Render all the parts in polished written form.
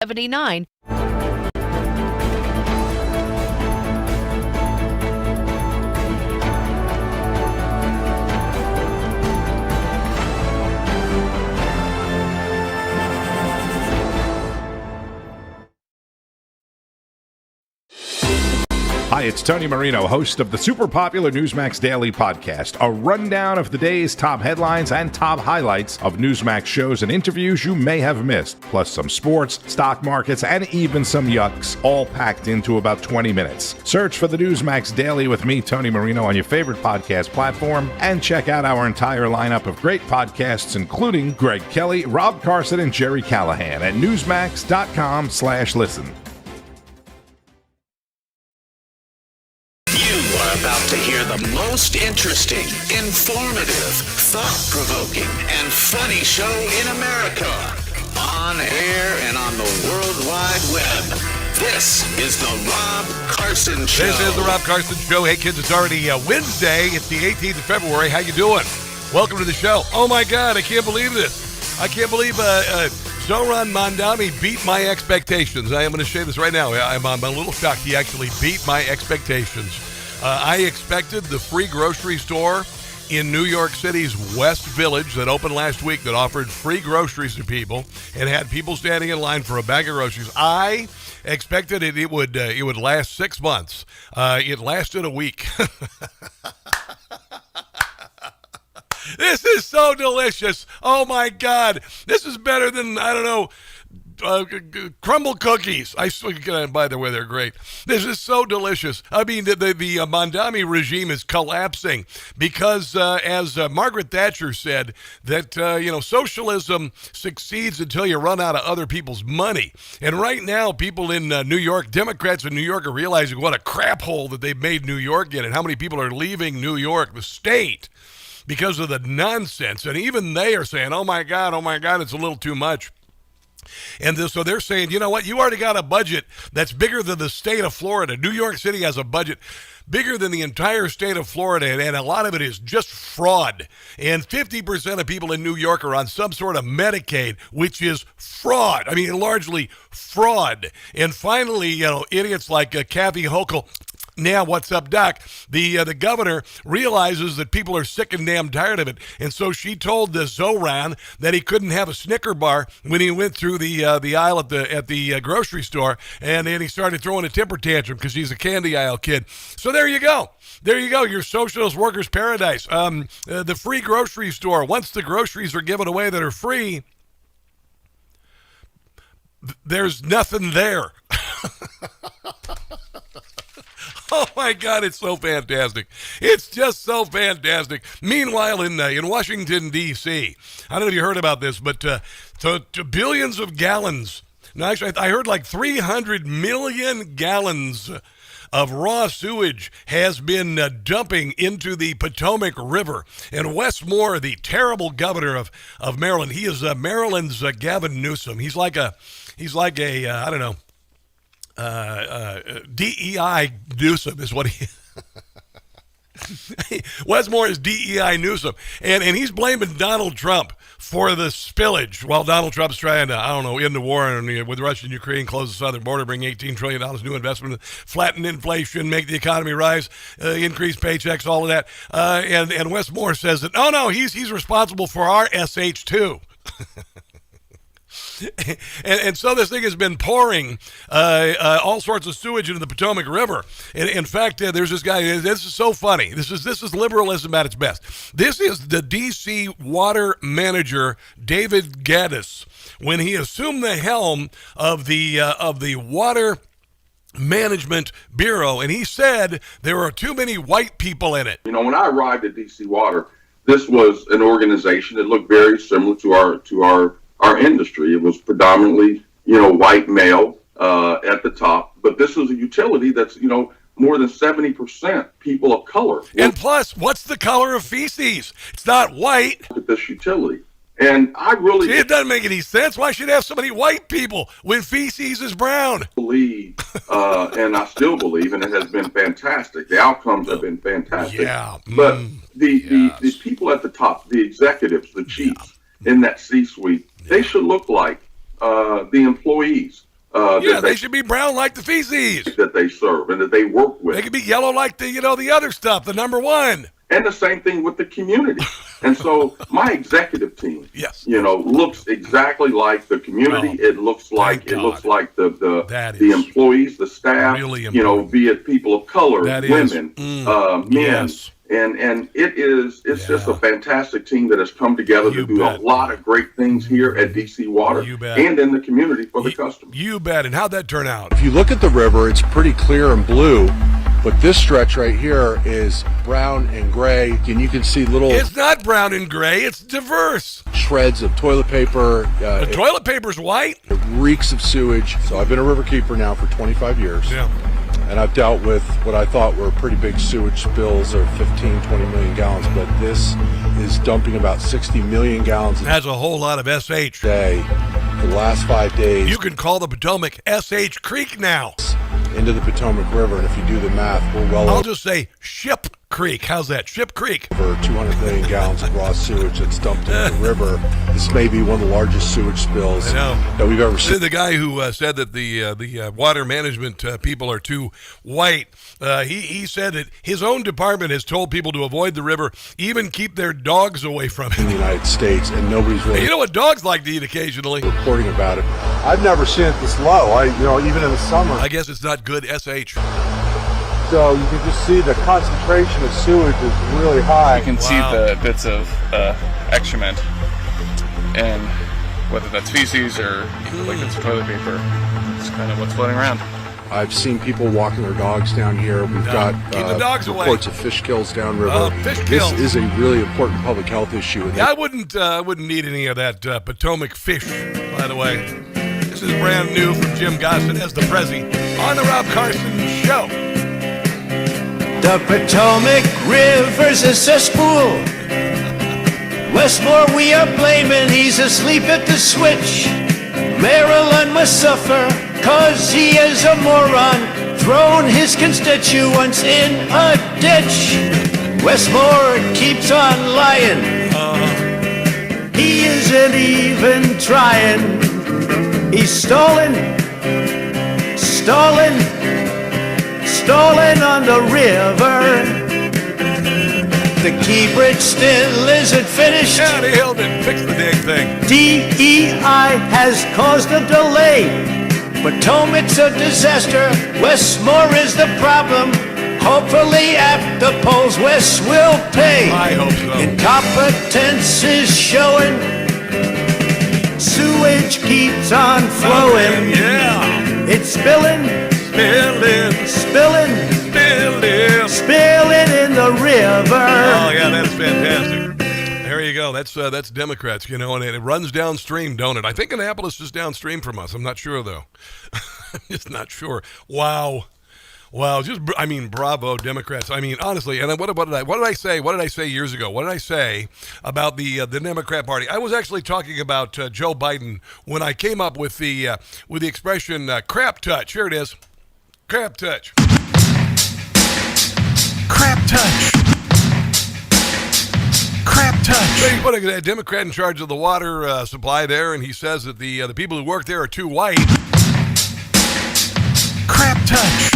79. Hi, it's Tony Marino, host of the super popular Newsmax Daily podcast, a rundown of the day's top headlines and top highlights of Newsmax shows and interviews you may have missed, plus some sports, stock markets, and even some yucks, all packed into about 20 minutes. Search for the Newsmax Daily with me, Tony Marino, on your favorite podcast platform, and check out our entire lineup of great podcasts, including Greg Kelly, Rob Carson, and Jerry Callahan at newsmax.com/listen. About to hear the most interesting, informative, thought-provoking, and funny show in America. On air and on the World Wide Web. This is the Rob Carson Show. This is the Rob Carson Show. Hey, kids, it's already Wednesday. It's the 18th of February. How you doing? Welcome to the show. Oh, my God, I can't believe this. I can't believe Zoran Mamdani beat my expectations. I am going to say this right now. I'm a little shocked he actually beat my expectations. I expected the free grocery store in New York City's West Village that opened last week that offered free groceries to people and had people standing in line for a bag of groceries. I expected it would last 6 months. It lasted a week. This is so delicious. Oh, my God. This is better than, I don't know, crumble cookies. By the way, they're great. This is so delicious. I mean, the Mamdani regime is collapsing because, as Margaret Thatcher said, that socialism succeeds until you run out of other people's money. And right now, people in New York, Democrats in New York, are realizing what a crap hole that they've made New York in, and how many people are leaving New York, the state, because of the nonsense. And even they are saying, oh my God, it's a little too much. And so they're saying, you know what, you already got a budget that's bigger than the state of Florida. New York City has a budget bigger than the entire state of Florida, and a lot of it is just fraud. And 50% of people in New York are on some sort of Medicaid, which is fraud. I mean, largely fraud. And finally, idiots like Kathy Hochul. Now, what's up, Doc? The governor realizes that people are sick and damn tired of it, and so she told Zoran that he couldn't have a Snicker bar when he went through the aisle at the grocery store, and then he started throwing a temper tantrum because he's a candy aisle kid. So there you go. There you go, your socialist workers' paradise. The free grocery store. Once the groceries are given away that are free, there's nothing there. Oh, my God, it's so fantastic. It's just so fantastic. Meanwhile, in Washington, D.C., I don't know if you heard about this, but to billions of gallons. No, actually, I heard like 300 million gallons of raw sewage has been dumping into the Potomac River. And Wes Moore, the terrible governor of Maryland, he is Maryland's Gavin Newsom. He's like a I don't know, DEI Newsom is what he Wesmore is DEI Newsom, and he's blaming Donald Trump for the spillage while Donald Trump's trying to, end the war with Russia and Ukraine, close the southern border, bring $18 trillion new investment, flatten inflation, make the economy rise, increase paychecks, all of that. And Wesmore says that, no, he's responsible for our SH too. And so this thing has been pouring all sorts of sewage into the Potomac River. In fact, there's this guy. This is so funny. This is liberalism at its best. This is the D.C. water manager, David Gaddis, when he assumed the helm of the water management bureau, and he said there are too many white people in it. When I arrived at DC Water, this was an organization that looked very similar to our industry. It was predominantly, white male at the top, but this is a utility that's, more than 70% people of color. And plus, what's the color of feces? It's not white. Look at this utility. And I really... See, it doesn't make any sense. Why should it have so many white people when feces is brown? Believe, and I still believe, and it has been fantastic. The outcomes have been fantastic. Yeah. But the people at the top, the executives, the chiefs in that C-suite, they should look like the employees they should be brown like the feces that they serve and that they work with. They could be yellow like the other stuff, the number one. And the same thing with the community. And so my executive team, yes, looks exactly like the community. It looks like the employees, the staff, really be it people of color, women, men. Yes. And it's just a fantastic team that has come together to do a lot of great things here at DC Water and in the community for the customer. You bet. And how'd that turn out? If you look at the river, it's pretty clear and blue. But this stretch right here is brown and gray, and you can see little... It's not brown and gray, it's diverse. Shreds of toilet paper. The toilet paper's white? It reeks of sewage. So I've been a river keeper now for 25 years. Yeah. And I've dealt with what I thought were pretty big sewage spills of 15, 20 million gallons, but this is dumping about 60 million gallons That's a whole lot of SH. a day for the last 5 days. You can call the Potomac SH Creek now. Into the Potomac River, and if you do the math, we're I'll just say Ship Creek. How's that? Ship Creek. Over 200 million gallons of raw sewage that's dumped into the river. This may be one of the largest sewage spills that we've ever seen. The guy who said that the water management people are too white, he said that his own department has told people to avoid the river, even keep their dogs away from it. In the United States, and nobody's really... You know what dogs like to eat occasionally? Reporting about it. I've never seen it this low. Even in the summer. I guess it's not good SH. So you can just see the concentration of sewage is really high. You can see the bits of excrement, and whether that's feces or like it's toilet paper, it's kind of what's floating around. I've seen people walking their dogs down here. We've got keep the dogs reports away. of fish kills downriver. Fish kills. This is a really important public health issue. Yeah, I wouldn't need any of that Potomac fish, by the way. This is brand new from Jim Gossett as the Prezi on the Rob Carson Show. The Potomac River's a cesspool. Westmore we are blaming, he's asleep at the switch. Maryland must suffer, cause he is a moron, thrown his constituents in a ditch. Westmore keeps on lying, he isn't even trying. He's stalling on the river. The key bridge still isn't finished. Yeah, they held it. Fix the dang thing. DEI has caused a delay. Potomac's a disaster. Westmore is the problem. Hopefully at the polls, West will pay. I hope so. Incompetence is showing. Sewage keeps on flowing. Yeah. It's spilling in the river. Oh, yeah, that's fantastic. There you go. That's Democrats, and it runs downstream, don't it? I think Annapolis is downstream from us. I'm not sure, though. I'm just not sure. Wow. Bravo, Democrats. Honestly, and then what did I say? What did I say years ago? What did I say about the Democrat Party? I was actually talking about Joe Biden when I came up with the expression crap touch. Here it is. Crap touch. Crap touch. Crap touch. So you put a Democrat in charge of the water supply there, and he says that the people who work there are too white. Crap touch.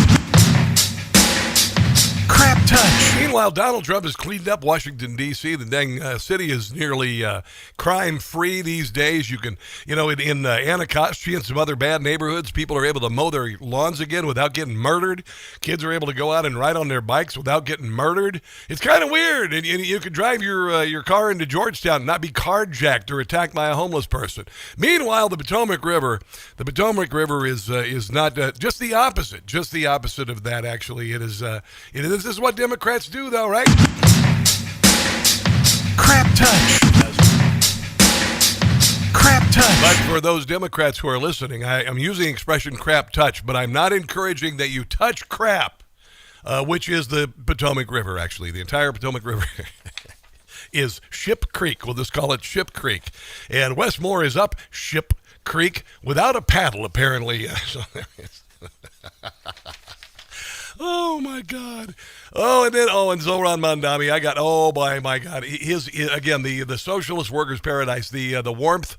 Crap touch. Meanwhile, Donald Trump has cleaned up Washington, D.C. The dang city is nearly crime-free these days. You can, in Anacostia and some other bad neighborhoods, people are able to mow their lawns again without getting murdered. Kids are able to go out and ride on their bikes without getting murdered. It's kind of weird. And you could drive your car into Georgetown and not be carjacked or attacked by a homeless person. Meanwhile, the Potomac River is not just the opposite. Just the opposite of that, actually. It is. This is what Democrats do, though, right? Crap touch. Crap touch. But for those Democrats who are listening, I'm using the expression crap touch, but I'm not encouraging that you touch crap, which is the Potomac River, actually. The entire Potomac River is Ship Creek. We'll just call it Ship Creek. And Westmore is up Ship Creek without a paddle, apparently. So there it is. Oh, my God. And Zoran Mamdani, my God. His again, the Socialist Workers' Paradise, the warmth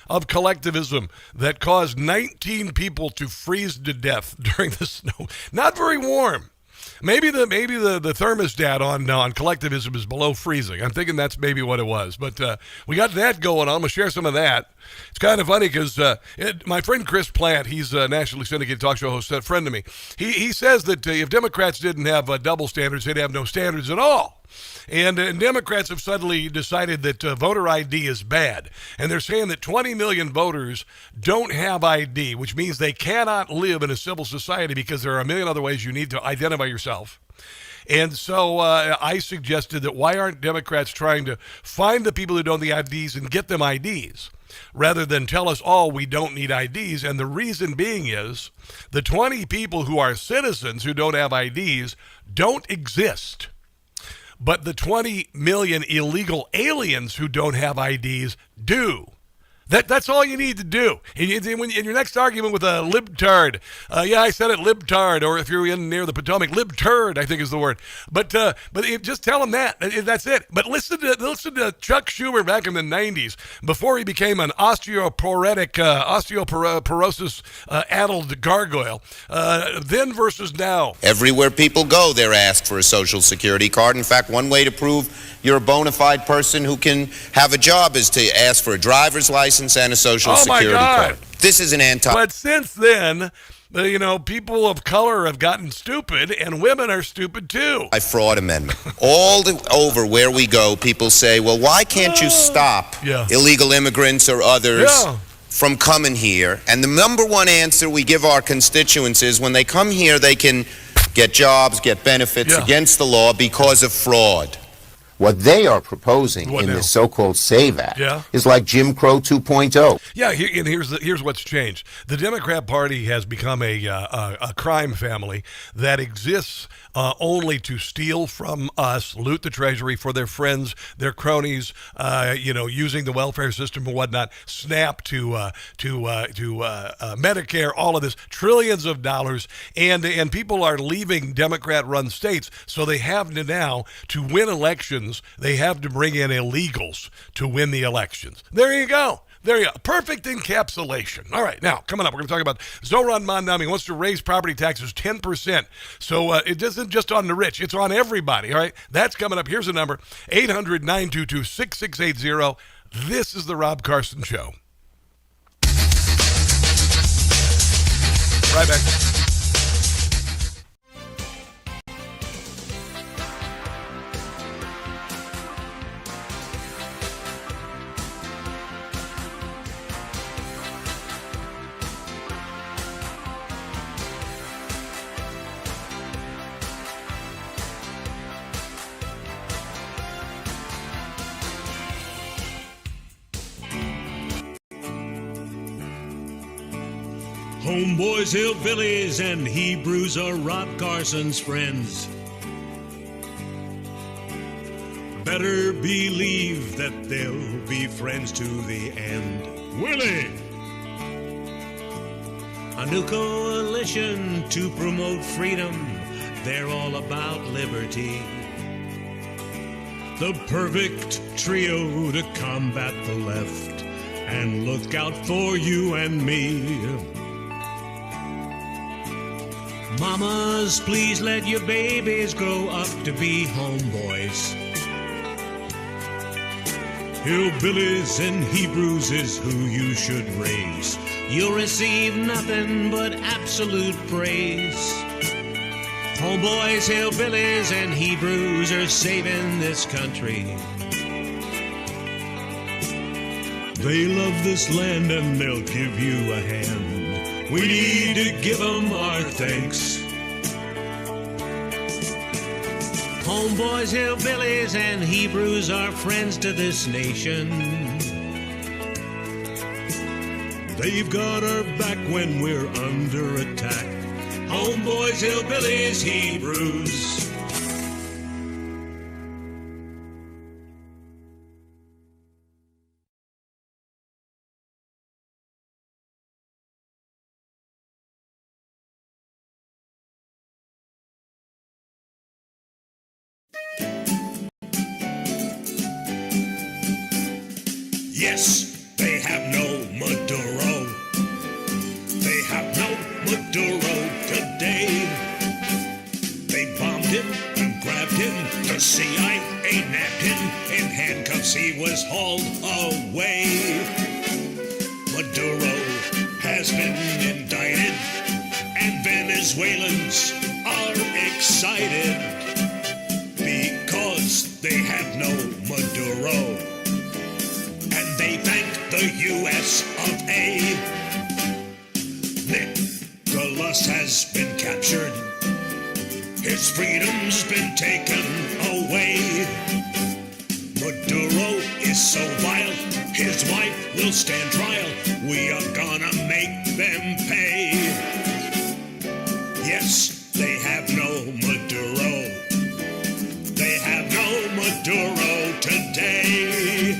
of collectivism that caused 19 people to freeze to death during the snow. Not very warm. Maybe the thermostat on collectivism is below freezing. I'm thinking that's maybe what it was. But we got that going on. I'm going to share some of that. It's kind of funny because my friend Chris Plant, he's a nationally syndicated talk show host, a friend of me. He says that if Democrats didn't have double standards, they'd have no standards at all. And Democrats have suddenly decided that voter ID is bad. And they're saying that 20 million voters don't have ID, which means they cannot live in a civil society because there are a million other ways you need to identify yourself. And so I suggested that why aren't Democrats trying to find the people who don't have the IDs and get them IDs rather than tell us, oh, we don't need IDs. And the reason being is the 20 people who are citizens who don't have IDs don't exist. But the 20 million illegal aliens who don't have IDs do. That's all you need to do. In your next argument with a libtard, yeah, I said it, libtard, or if you're in near the Potomac, libturd, I think is the word. But just tell them that. That's it. But listen to Chuck Schumer back in the 90s, before he became an osteoporosis addled gargoyle. Then versus now. Everywhere people go, they're asked for a social security card. In fact, one way to prove you're a bona fide person who can have a job is to ask for a driver's license and a social security card. This is an But since then, people of color have gotten stupid, and women are stupid too. Fraud amendment. Over where we go, people say, well, why can't you stop illegal immigrants or others from coming here? And the number one answer we give our constituents is when they come here, they can get jobs, get benefits against the law because of fraud. What they are proposing in this so-called SAVE Act is like Jim Crow 2.0. Yeah, and here's what's changed. The Democrat Party has become a crime family that exists only to steal from us, loot the treasury for their friends, their cronies, using the welfare system and whatnot, SNAP to Medicare, all of this, trillions of dollars, and people are leaving Democrat-run states, so they have to now, to win elections, they have to bring in illegals to win the elections. There you go. There you go. Perfect encapsulation. All right, now, coming up, we're going to talk about Zoran Mondami wants to raise property taxes 10%. So it isn't just on the rich. It's on everybody, all right? That's coming up. Here's the number, 800-922-6680. This is The Rob Carson Show. Right back. Homeboys, hillbillies, and Hebrews are Rob Carson's friends. Better believe that they'll be friends to the end. Willie! A new coalition to promote freedom. They're all about liberty. The perfect trio to combat the left and look out for you and me. Mamas, please let your babies grow up to be homeboys. Hillbillies and Hebrews is who you should raise. You'll receive nothing but absolute praise. Homeboys, hillbillies, and Hebrews are saving this country. They love this land and they'll give you a hand. We need to give them our thanks. Homeboys, hillbillies, and Hebrews are friends to this nation. They've got our back when we're under attack. Homeboys, hillbillies, Hebrews. Yes, they have no Maduro. They have no Maduro today. They bombed him and grabbed him. The CIA nabbed him. In handcuffs he was hauled away. Maduro has been indicted, and Venezuelans are excited because they have no Maduro, and they thank the US of A. Nicholas has been captured, his freedom's been taken away. Maduro is so vile, his wife will stand trial. We are gonna make them pay. Yes, they have no Maduro. They have no Maduro today.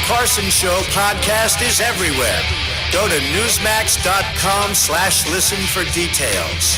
Carson Show podcast is everywhere. Go to newsmax.com/listen for details.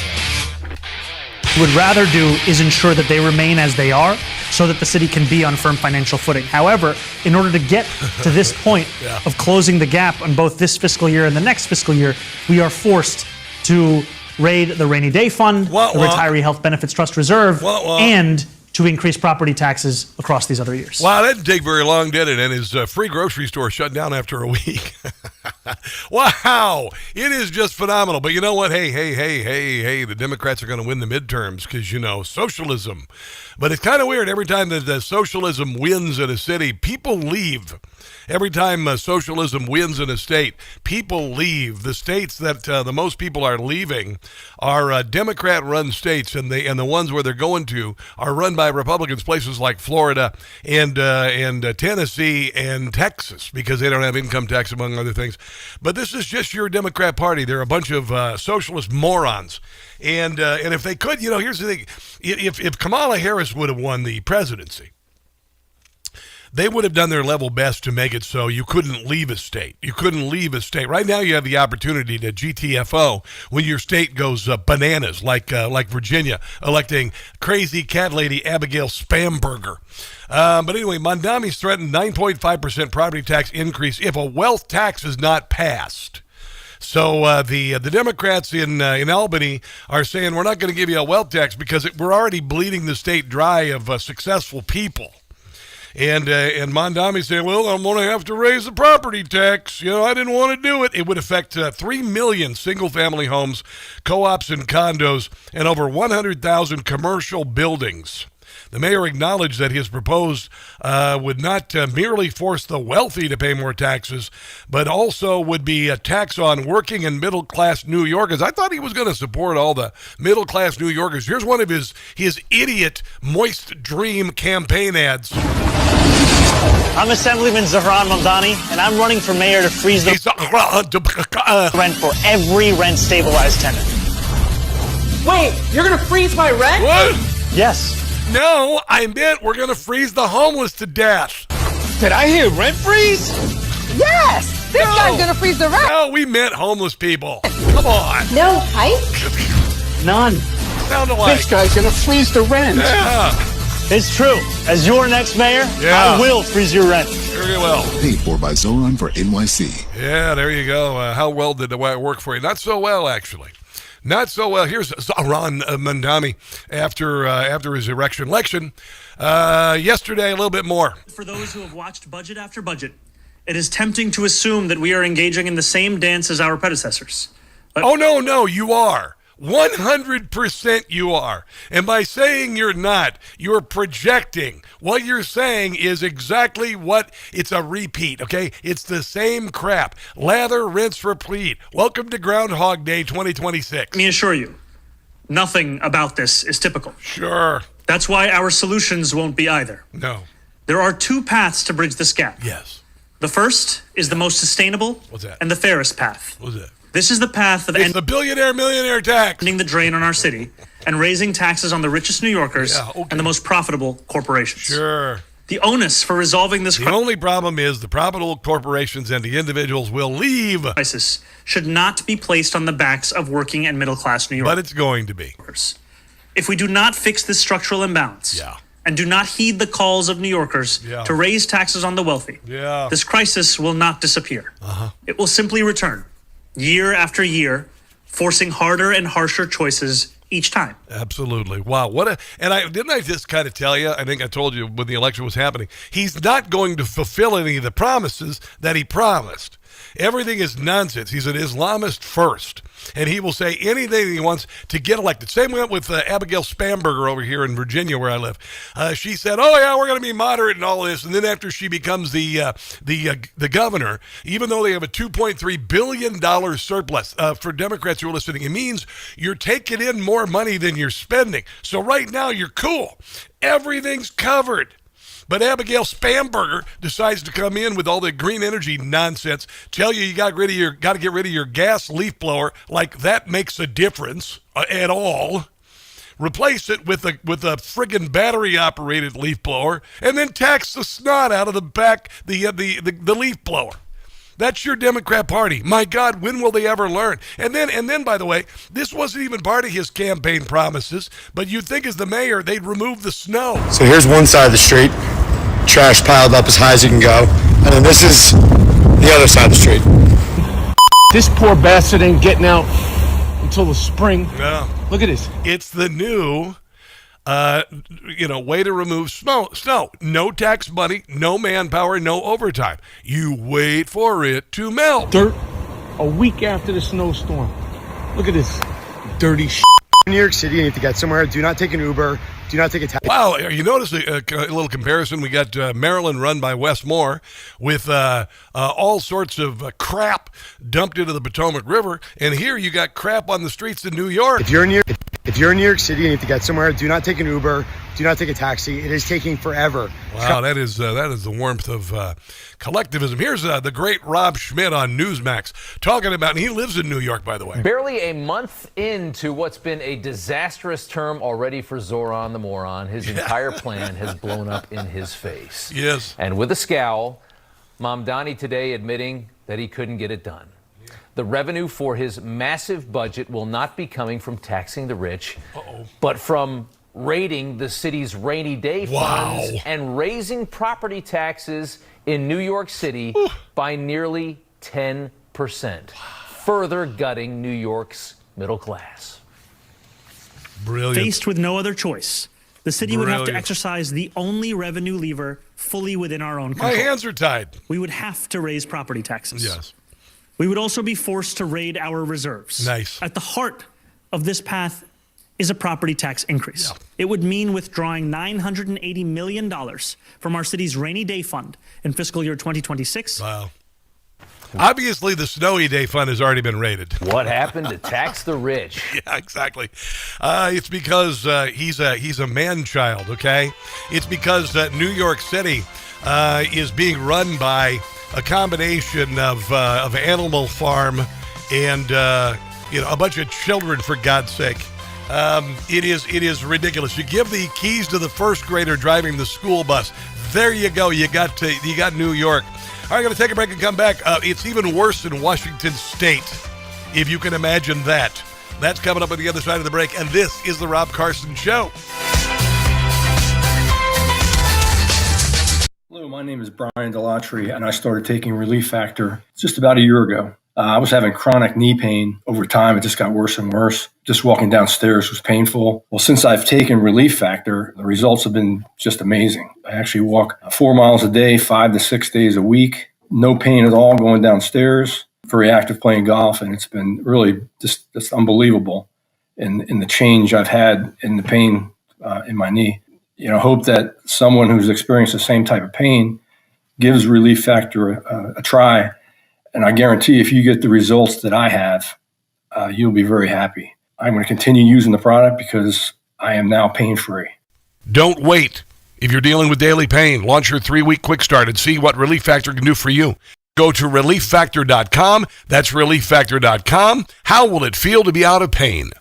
Would rather do is ensure that they remain as they are so that the city can be on firm financial footing. However, in order to get to this point of closing the gap on both this fiscal year and the next fiscal year, we are forced to raid the rainy day fund, the retiree health benefits trust reserve, and to increase property taxes across these other years. Wow, that didn't take very long, did it? And his free grocery store shut down after a week. Wow, it is just phenomenal. But you know what? Hey, the Democrats are going to win the midterms because, you know, socialism. But it's kind of weird. Every time that the socialism wins in a city, people leave. Every time socialism wins in a state, people leave. The states that the most people are leaving are Democrat-run states, and the ones where they're going to are run by Republicans. Places like Florida and Tennessee and Texas, because they don't have income tax, among other things. But this is just your Democrat Party. They're a bunch of socialist morons. And if they could, you know, here's the thing: if Kamala Harris would have won the presidency, they would have done their level best to make it so you couldn't leave a state. You couldn't leave a state. Right now you have the opportunity to GTFO when your state goes bananas, like Virginia, electing crazy cat lady Abigail Spamberger. But anyway, Mamdani's threatened 9.5% property tax increase if a wealth tax is not passed. So the Democrats in Albany are saying we're not going to give you a wealth tax because we're already bleeding the state dry of successful people. And Mamdani saying, well, I'm going to have to raise the property tax. You know, I didn't want to do it. It would affect 3 million single-family homes, co-ops and condos, and over 100,000 commercial buildings. The mayor acknowledged that his proposed would not merely force the wealthy to pay more taxes, but also would be a tax on working and middle-class New Yorkers. I thought he was going to support all the middle-class New Yorkers. Here's one of his idiot moist dream campaign ads. I'm Assemblyman Zahran Mamdani, and I'm running for mayor to freeze the rent for every rent-stabilized tenant. Wait, you're going to freeze my rent? What? Yes. No, I meant we're going to freeze the homeless to death. Did I hear rent freeze? Yes! This guy's going to freeze the rent. No, we meant homeless people. Come on. No hike? None. Sound alike. This guy's going to freeze the rent. Yeah. It's true. As your next mayor, I will freeze your rent. Very well. Paid for by Zoran for NYC. Yeah, there you go. How well did the work for you? Not so well, actually. Not so well. Here's Ron Mamdani after his election. Yesterday, a little bit more. For those who have watched budget after budget, it is tempting to assume that we are engaging in the same dance as our predecessors. Oh, no, you are. 100% you are. And by saying you're not, you're projecting. What you're saying is exactly what it's a repeat, okay? It's the same crap. Lather, rinse, repeat. Welcome to Groundhog Day 2026. Let me assure you, nothing about this is typical. Sure. That's why our solutions won't be either. No. There are two paths to bridge this gap. Yes. The first is the most sustainable and the fairest path. What's that? This is the path of the billionaire-millionaire tax. Ending the drain on our city and raising taxes on the richest New Yorkers and the most profitable corporations. Sure. The onus for resolving this The only problem is the profitable corporations and the individuals will leave. Crisis should not be placed on the backs of working and middle-class New Yorkers. But it's going to be. If we do not fix this structural imbalance and do not heed the calls of New Yorkers to raise taxes on the wealthy, this crisis will not disappear. It will simply return. Year after year, forcing harder and harsher choices each time. Absolutely. Wow. Didn't I just kind of tell you, I think I told you when the election was happening, he's not going to fulfill any of the promises that he promised. Everything is nonsense. He's an Islamist first, and he will say anything he wants to get elected. Same went with Abigail Spamberger over here in Virginia, where I live. She said, "Oh yeah, we're going to be moderate and all this," and then after she becomes the governor, even though they have a $2.3 billion surplus for Democrats who are listening, it means you're taking in more money than you're spending. So right now you're cool. Everything's covered. But Abigail Spamberger decides to come in with all the green energy nonsense, tell you got to get rid of your gas leaf blower, like that makes a difference at all. Replace it with a friggin' battery operated leaf blower, and then tax the snot out of the back the leaf blower. That's your Democrat Party. My God, when will they ever learn? And then, by the way, this wasn't even part of his campaign promises, but you'd think as the mayor, they'd remove the snow. So here's one side of the street, trash piled up as high as you can go, and then this is the other side of the street. This poor bastard ain't getting out until the spring. Yeah. Look at this. It's the new way to remove snow. No tax money, no manpower, no overtime. You wait for it to melt. Dirt a week after the snowstorm. Look at this dirty shit. In New York City, you need to get somewhere. Do not take an Uber. Do not take a taxi. Wow, you notice a little comparison. We got Maryland run by Wes Moore with all sorts of crap dumped into the Potomac River, and here you got crap on the streets in New York. If you're in New York City, you need to get somewhere. Do not take an Uber. Do not take a taxi. It is taking forever. Wow, that is the warmth of collectivism. Here's the great Rob Schmitt on Newsmax talking about, and he lives in New York, by the way. Barely a month into what's been a disastrous term already for Zoran the Moron, his entire plan has blown up in his face. Yes. And with a scowl, Mamdani today admitting that he couldn't get it done. The revenue for his massive budget will not be coming from taxing the rich, but from raiding the city's rainy day funds and raising property taxes in New York City by nearly 10%, further gutting New York's middle class. Brilliant. Faced with no other choice, the city would have to exercise the only revenue lever fully within our own control. My hands are tied. We would have to raise property taxes. Yes. We would also be forced to raid our reserves. Nice. At the heart of this path is a property tax increase. Yeah. It would mean withdrawing $980 million from our city's rainy day fund in fiscal year 2026. Wow. Obviously, the snowy day fund has already been raided. What happened to tax the rich? Yeah, exactly. It's because he's a man-child, okay? It's because New York City is being run by a combination of Animal Farm and a bunch of children, for God's sake. It is ridiculous. You give the keys to the first grader driving the school bus. There you go. You got New York. All right, going to take a break and come back. It's even worse in Washington State, if you can imagine that. That's coming up on the other side of the break, and this is the Rob Carson Show. Hello, my name is Brian Delatry, and I started taking Relief Factor just about a year ago. I was having chronic knee pain over time. It just got worse and worse. Just walking downstairs was painful. Well, since I've taken Relief Factor, the results have been just amazing. I actually walk 4 miles a day, 5 to 6 days a week. No pain at all going downstairs. Very active playing golf, and it's been really just unbelievable in the change I've had in the pain in my knee. Hope that someone who's experienced the same type of pain gives Relief Factor a try. And I guarantee if you get the results that I have, you'll be very happy. I'm going to continue using the product because I am now pain-free. Don't wait. If you're dealing with daily pain, launch your 3-week quick start and see what Relief Factor can do for you. Go to ReliefFactor.com. That's ReliefFactor.com. How will it feel to be out of pain?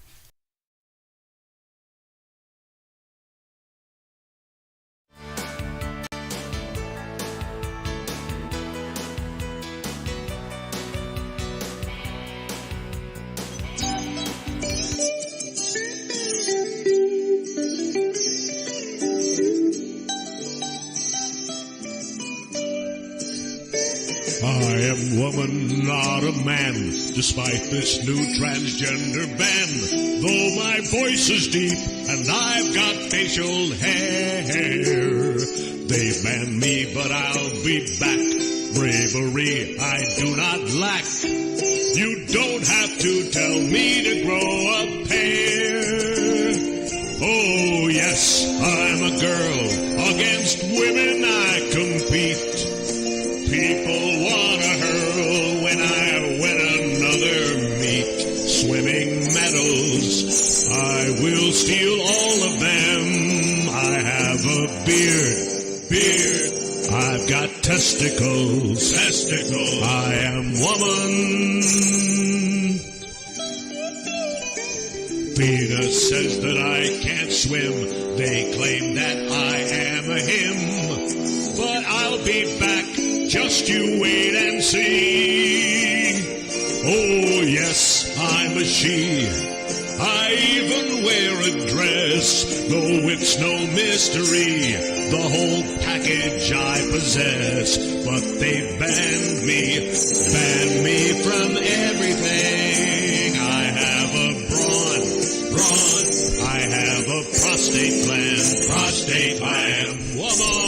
I am woman, not a man, despite this new transgender ban. Though my voice is deep and I've got facial hair, they ban me, but I'll be back. Bravery I do not lack. You don't have to tell me to grow a pair. Oh yes, I'm a girl. Against women I compete. People wanna hurl when I win another meet. Swimming medals, I will steal all of them. I have a beard. I've got testicles. I am woman. Venus says that I can't swim. They claim that I am a him. But I'll be back. Just you wait and see. Oh yes, I'm a she. I even wear a dress, though it's no mystery. The whole package I possess. But they banned me from everything. I have a brawn. I have a prostate gland. I am woman.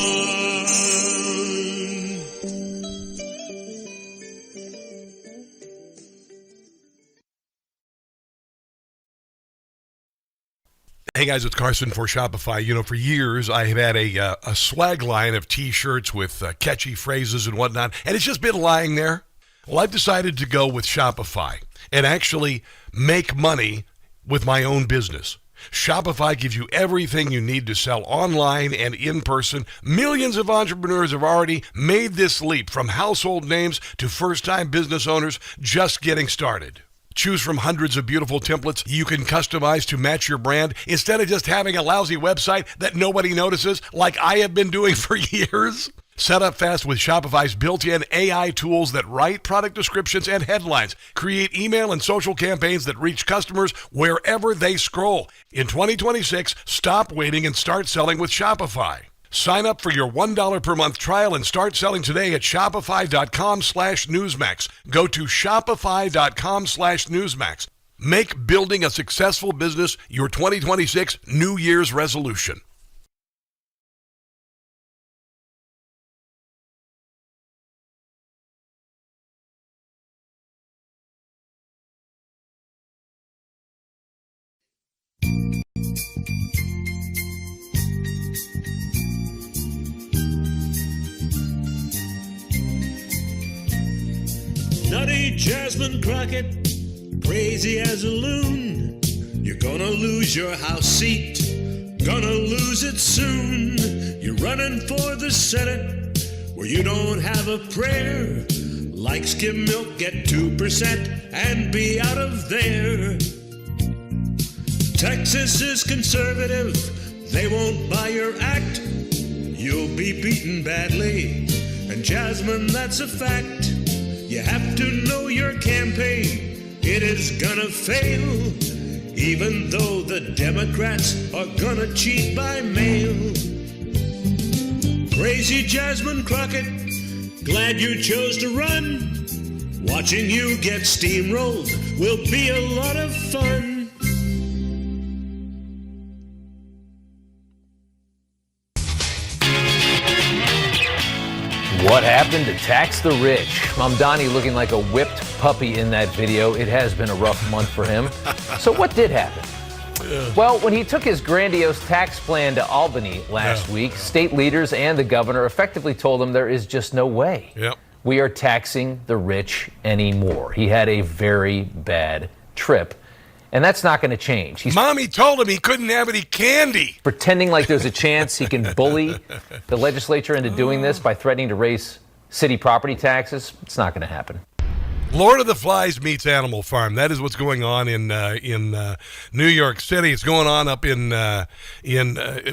Hey guys, it's Carson for Shopify. For years I have had a swag line of T-shirts with catchy phrases and whatnot, and it's just been lying there. Well, I've decided to go with Shopify and actually make money with my own business. Shopify gives you everything you need to sell online and in person. Millions of entrepreneurs have already made this leap, from household names to first-time business owners just getting started. Choose from hundreds of beautiful templates you can customize to match your brand instead of just having a lousy website that nobody notices like I have been doing for years. Set up fast with Shopify's built-in AI tools that write product descriptions and headlines, create email and social campaigns that reach customers wherever they scroll. In 2026, stop waiting and start selling with Shopify. Sign up for your $1 per month trial and start selling today at shopify.com/Newsmax. Go to shopify.com/Newsmax. Make building a successful business your 2026 New Year's resolution. Nutty Jasmine Crockett, crazy as a loon. You're gonna lose your House seat, gonna lose it soon. You're running for the Senate, where you don't have a prayer. Like skim milk, get 2% and be out of there. Texas is conservative, they won't buy your act. You'll be beaten badly, and Jasmine, that's a fact. You have to know your campaign, it is gonna fail, even though the Democrats are gonna cheat by mail. Crazy Jasmine Crockett, glad you chose to run. Watching you get steamrolled will be a lot of fun. What happened to tax the rich? Mamdani looking like a whipped puppy in that video. It has been a rough month for him. So what did happen? Well, when he took his grandiose tax plan to Albany last week, state leaders and the governor effectively told him there is just no way we are taxing the rich anymore. He had a very bad trip. And that's not going to change. Mommy told him he couldn't have any candy. Pretending like there's a chance he can bully the legislature into doing this by threatening to raise city property taxes. It's not going to happen. Lord of the Flies meets Animal Farm. That is what's going on in New York City. It's going on up in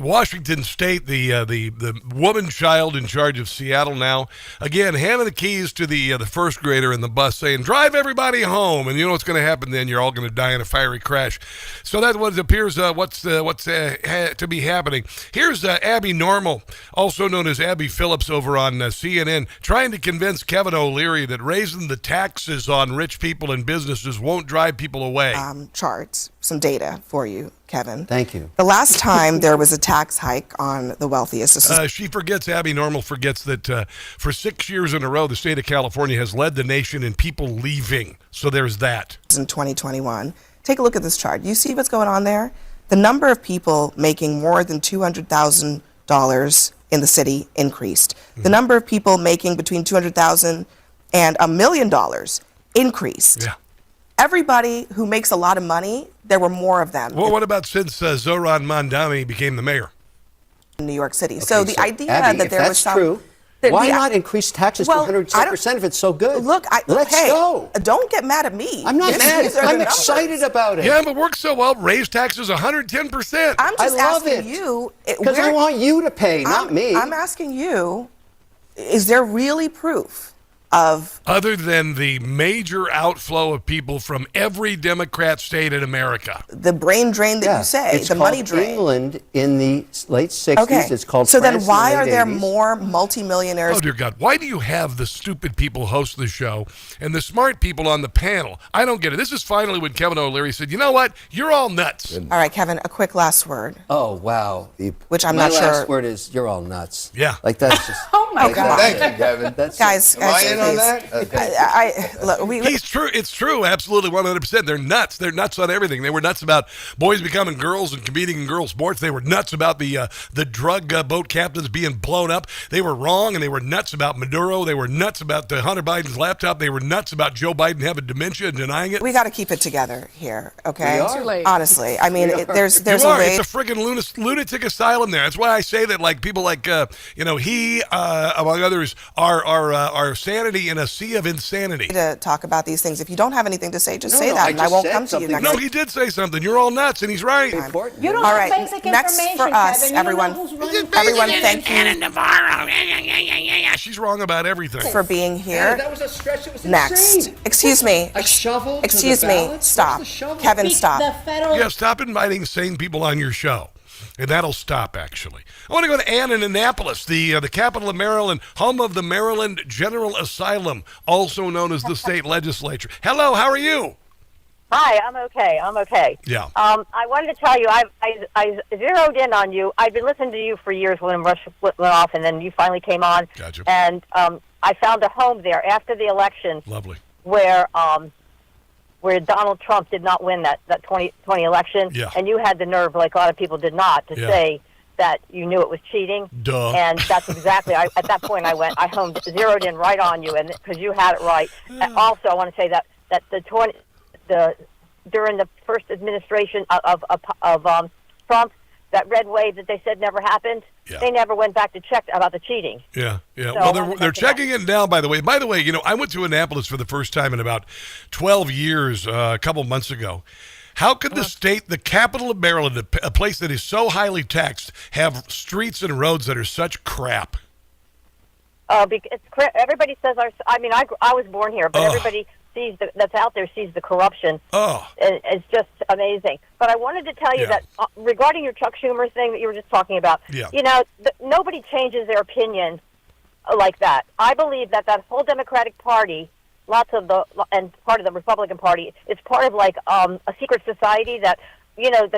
Washington State. The woman child in charge of Seattle now, again, handing the keys to the first grader in the bus, saying, "Drive everybody home." And you know what's going to happen then? You're all going to die in a fiery crash. So that's what appears what's to be happening. Here's Abby Normal, also known as Abby Phillips, over on CNN, trying to convince Kevin O'Leary that raising the taxes on rich people and businesses won't drive people away. Charts, some data for you, Kevin. Thank you. The last time there was a tax hike on the wealthiest. She forgets, Abby Normal forgets that for 6 years in a row, the state of California has led the nation in people leaving. So there's that. In 2021. Take a look at this chart. You see what's going on there? The number of people making more than $200,000 in the city increased. The number of people making between $200,000 and $1 million increased. Yeah. Everybody who makes a lot of money, there were more of them. Well, what about since Zoran Mamdani became the mayor? In New York City. Okay, so the idea Abby, that if there that's was some... true, why not increase taxes to 110% if it's so good? Look, Let's go. Don't get mad at me. I'm not mad. I'm excited about it. Yeah, but works so well. Raise taxes 110%. I'm just love asking it. you... Because I want you to pay, not me. I'm asking you, is there really proof of... Other than the major outflow of people from every Democrat state in America. The brain drain that you say, it's the money called drain. England in the late 60s. Okay. It's called So France then why in the are late there 80s. more multimillionaires? Oh, dear God. Why do you have the stupid people host the show and the smart people on the panel? I don't get it. This is finally when Kevin O'Leary said, you know what? You're all nuts. All right, Kevin, a quick last word. Oh, wow. Which I'm My not sure... last word is, you're all nuts. Yeah. Like, that's just... Oh, my God. Thank you, Kevin. That's Guys, Am I in on that? Okay. Look, He's true. It's true. Absolutely, 100%. They're nuts. They're nuts on everything. They were nuts about boys becoming girls and competing in girls' sports. They were nuts about the drug boat captains being blown up. They were wrong, and they were nuts about Maduro. They were nuts about Hunter Biden's laptop. They were nuts about Joe Biden having dementia and denying it. We got to keep it together here, okay? We are. Too late. Honestly, I mean, there's You a are. way. It's a friggin' lunatic asylum there. That's why I say that, like, people like, he, among others, are sanity in a sea of insanity. To talk about these things. If you don't have anything to say, just say no, that, I and I just won't said come to you something. next No, week. he did say something. You're all nuts, and he's right. Important. You don't All have right, basic next information, for us, Kevin. everyone. You don't know who's running Everyone, thank you Navarro. She's wrong about everything. for being here. That was a stretch. It was Next, insane. excuse me. A shovel. Excuse to the me. ballots? Stop, What's the shovel? Kevin. Stop. The federal... Yeah, stop inviting sane people on your show. And that'll stop, actually. I want to go to Ann in Annapolis, the capital of Maryland, home of the Maryland General Asylum, also known as the state legislature. Hello, how are you? Hi, I'm okay. Yeah. I wanted to tell you, I zeroed in on you. I've been listening to you for years when Rush went off, and then you finally came on. Gotcha. And I found a home there after the election. Lovely. Where Donald Trump did not win that 2020 election. Yeah. And you had the nerve, like a lot of people did not, to say that you knew it was cheating. Duh. And that's exactly, at that point I zeroed in right on you, and because you had it right. Also, I want to say that during the first administration of Trump, that red wave that they said never happened, they never went back to check about the cheating. Yeah. So Well, they're checking it now, by the way. By the way, I went to Annapolis for the first time in about 12 years a couple months ago. How could the state, the capital of Maryland, a place that is so highly taxed, have streets and roads that are such crap? Everybody says I was born here, but everybody that's out there sees the corruption. Oh, and it's just amazing. But I wanted to tell you that regarding your Chuck Schumer thing that you were just talking about, nobody changes their opinion like that. I believe that whole Democratic Party lots of and part of the Republican Party, it's part of like a secret society that, you know,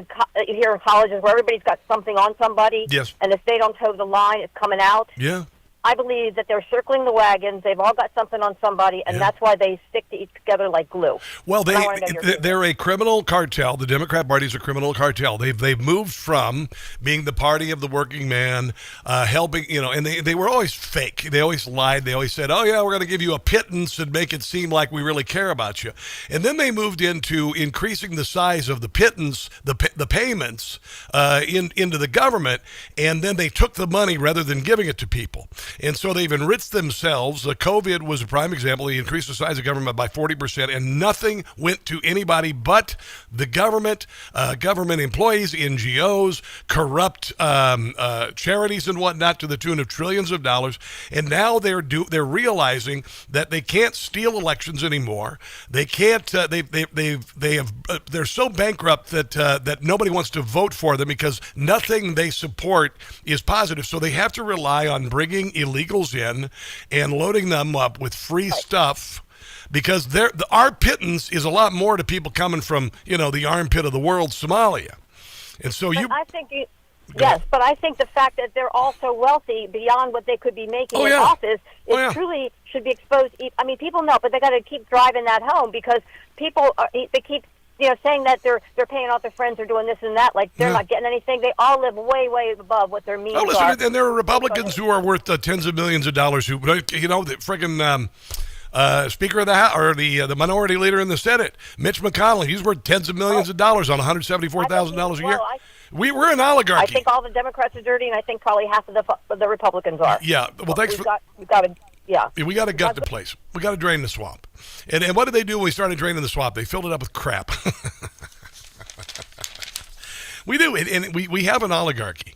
here in colleges where everybody's got something on somebody. Yes. And if they don't toe the line, it's coming out. Yeah. I believe that they're circling the wagons. They've all got something on somebody, and that's why they stick together like glue. Well, they're a criminal cartel. The Democrat Party is a criminal cartel. They've moved from being the party of the working man, helping, you know, and they were always fake. They always lied. They always said, oh, yeah, we're going to give you a pittance and make it seem like we really care about you. And then they moved into increasing the size of the pittance, the payments into the government, and then they took the money rather than giving it to people. And so they've enriched themselves. COVID was a prime example. They increased the size of government by 40%, and nothing went to anybody but the government, government employees, NGOs, corrupt charities and whatnot to the tune of trillions of dollars. And now they're realizing that they can't steal elections anymore. They can't. They're so bankrupt that nobody wants to vote for them because nothing they support is positive. So they have to rely on bringing illegals in and loading them up with free stuff, because our pittance is a lot more to people coming from, you know, the armpit of the world, Somalia. And so I think but I think the fact that they're all so wealthy beyond what they could be making in office truly should be exposed. I mean, people know, but they got to keep driving that home, because people they keep, you know, saying that they're paying off their friends or doing this and that, like they're not getting anything. They all live way, way above what their means are. And there are Republicans who are worth tens of millions of dollars who, you know, the friggin' Speaker of the House, or the minority leader in the Senate, Mitch McConnell, he's worth tens of millions of dollars on $174,000 a year. We're an oligarchy. I think all the Democrats are dirty, and I think probably half of the Republicans are. Yeah. Well, thanks we got to gut the place. We got to drain the swamp. And what did they do when we started draining the swamp? They filled it up with crap. We do, and we have an oligarchy.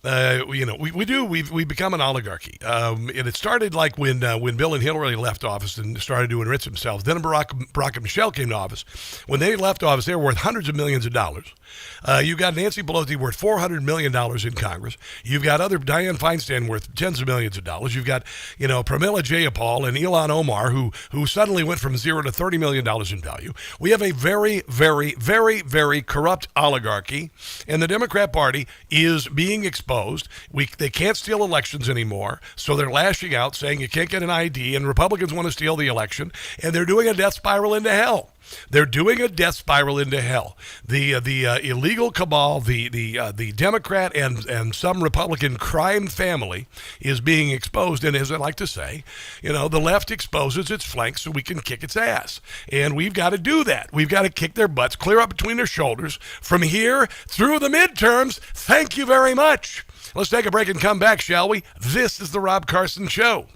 You know, we do. We've become an oligarchy, and it started like when Bill and Hillary left office and started to enrich themselves. Then Barack and Michelle came to office. When they left office, they were worth hundreds of millions of dollars. You got Nancy Pelosi worth $400 million in Congress. You've got other Dianne Feinstein worth tens of millions of dollars. You've got, you know, Pramila Jayapal and Ilhan Omar who suddenly went from $0 to $30 million in value. We have a very, very, very, very corrupt oligarchy, and the Democrat Party is being exposed. They can't steal elections anymore, so they're lashing out, saying you can't get an ID, and Republicans want to steal the election, and they're doing a death spiral into hell. They're doing a death spiral into hell. The illegal cabal, the Democrat and some Republican crime family is being exposed. And as I like to say, you know, the left exposes its flanks so we can kick its ass. And we've got to do that. We've got to kick their butts clear up between their shoulders from here through the midterms. Thank you very much. Let's take a break and come back, shall we? This is the Rob Carson Show.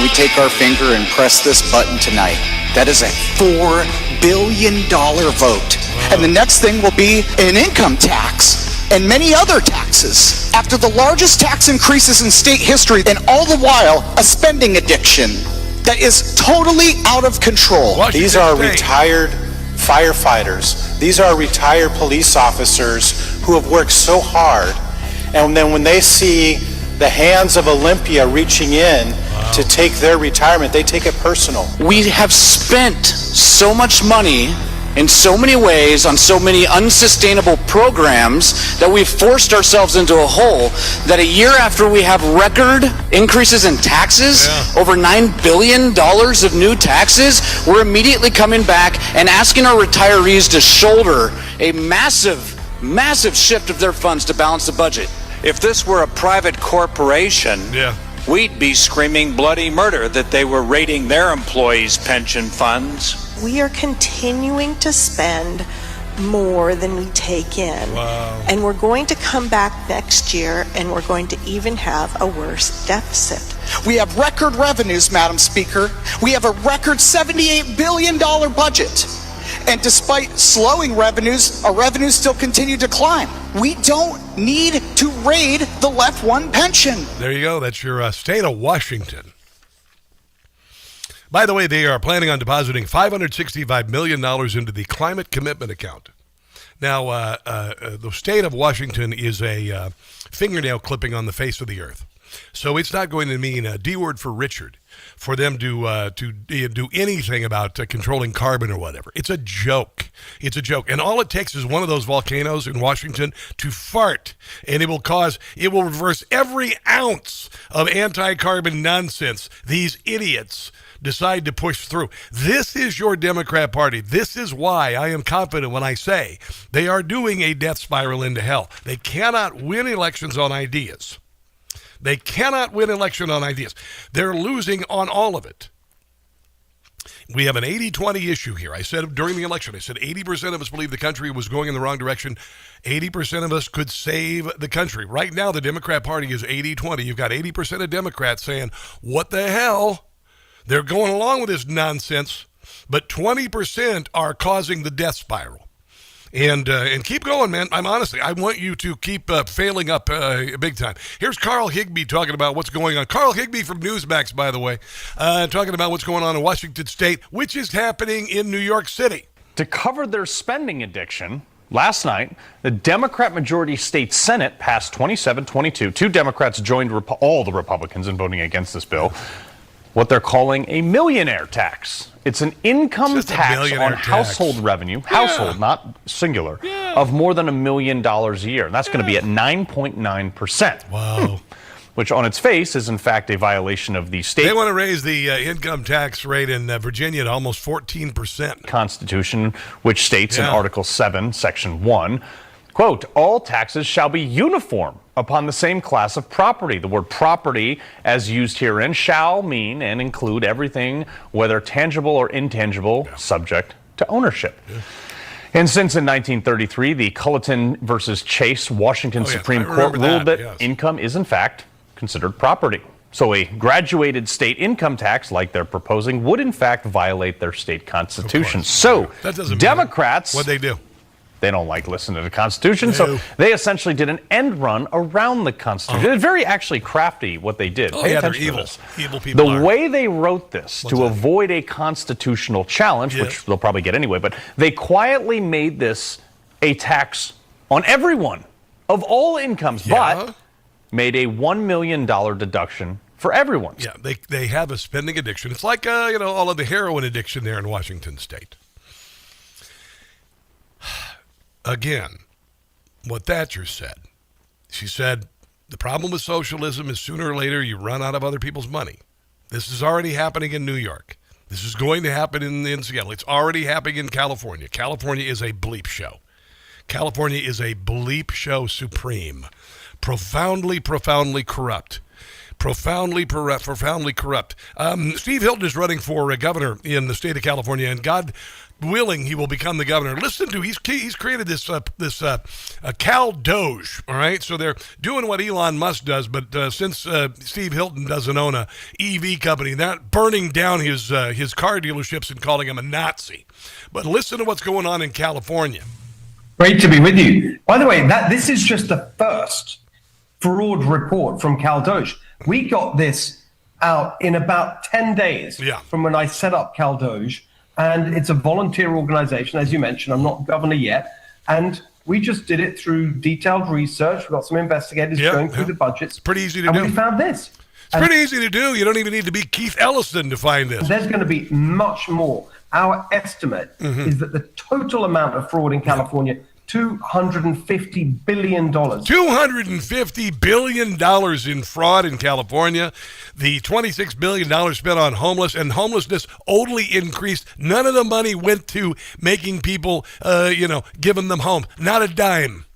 We take our finger and press this button tonight. That is a $4 billion vote. And the next thing will be an income tax and many other taxes. After the largest tax increases in state history, and all the while, a spending addiction that is totally out of control. These are retired firefighters. These are retired police officers who have worked so hard. And then when they see the hands of Olympia reaching in to take their retirement, they take it personal. We have spent so much money in so many ways on so many unsustainable programs that we've forced ourselves into a hole that a year after we have record increases in taxes, over $9 billion of new taxes, we're immediately coming back and asking our retirees to shoulder a massive shift of their funds to balance the budget. If this were a private corporation, we'd be screaming bloody murder that they were raiding their employees' pension funds. We are continuing to spend more than we take in. Wow. And we're going to come back next year and we're going to even have a worse deficit. We have record revenues, Madam Speaker. We have a record $78 billion budget. And despite slowing revenues, our revenues still continue to climb. We don't need to raid the left one pension. There you go. That's your state of Washington. By the way, they are planning on depositing $565 million into the climate commitment account. Now, the state of Washington is a fingernail clipping on the face of the earth. So it's not going to mean a D word for Richard for them to do anything about controlling carbon or whatever. It's a joke. It's a joke. And all it takes is one of those volcanoes in Washington to fart, and it will reverse every ounce of anti-carbon nonsense these idiots decide to push through. This is your Democrat Party. This is why I am confident when I say they are doing a death spiral into hell. They cannot win elections on ideas. They cannot win election on ideas. They're losing on all of it. We have an 80-20 issue here. I said during the election, I said 80% of us believe the country was going in the wrong direction. 80% of us could save the country. Right now, the Democrat Party is 80-20. You've got 80% of Democrats saying, what the hell? They're going along with this nonsense, but 20% are causing the death spiral. And keep going, man. I want you to keep failing up big time. Here's Carl Higbie talking about what's going on. Carl Higbie from Newsmax, by the way, talking about what's going on in Washington State, which is happening in New York City. To cover their spending addiction, last night, the Democrat majority state Senate passed 27-22. Two Democrats joined all the Republicans in voting against this bill. What they're calling a millionaire tax. It's an income tax on household revenue, household, not singular, of more than $1 million a year. And that's going to be at 9.9%. Wow. Which on its face is in fact a violation of the state. They want to raise the income tax rate in Virginia to almost 14%. Constitution, which states in Article 7, Section 1, Quote, all taxes shall be uniform upon the same class of property. The word property, as used herein, shall mean and include everything, whether tangible or intangible, subject to ownership. And since in 1933, the Culleton versus Chase Washington Supreme Court ruled that income is, in fact, considered property. So a graduated state income tax, like they're proposing, would, in fact, violate their state constitution. So Democrats... What'd they do? They don't like listening to the Constitution, so they essentially did an end run around the Constitution. It's very actually crafty what they did. They're evil. Evil people The way they wrote this to avoid a constitutional challenge, which they'll probably get anyway, but they quietly made this a tax on everyone of all incomes, but made a $1 million deduction for everyone. Yeah, they have a spending addiction. It's like all of the heroin addiction there in Washington State. Again, what Thatcher said. She said, the problem with socialism is sooner or later you run out of other people's money. This is already happening in New York. This is going to happen in Seattle. It's already happening in California. California is a bleep show. California is a bleep show supreme. Profoundly, profoundly corrupt. Profoundly corrupt. Steve Hilton is running for governor in the state of California, and God willing, he will become the governor. Listen to, he's created this Cal Doge, all right? So they're doing what Elon Musk does, but since Steve Hilton doesn't own a EV company, they're not burning down his car dealerships and calling him a Nazi. But listen to what's going on in California. Great to be with you. By the way, this is just the first fraud report from Cal Doge. We got this out in about 10 days from when I set up Cal Doge. And it's a volunteer organization, as you mentioned. I'm not governor yet. And we just did it through detailed research. We've got some investigators going through the budgets. It's pretty easy to do. And we found this. It's pretty easy to do. You don't even need to be Keith Ellison to find this. There's going to be much more. Our estimate is that the total amount of fraud in California, $250 billion. $250 billion in fraud in California. The $26 billion spent on homelessness only increased. None of the money went to making people, giving them home. Not a dime.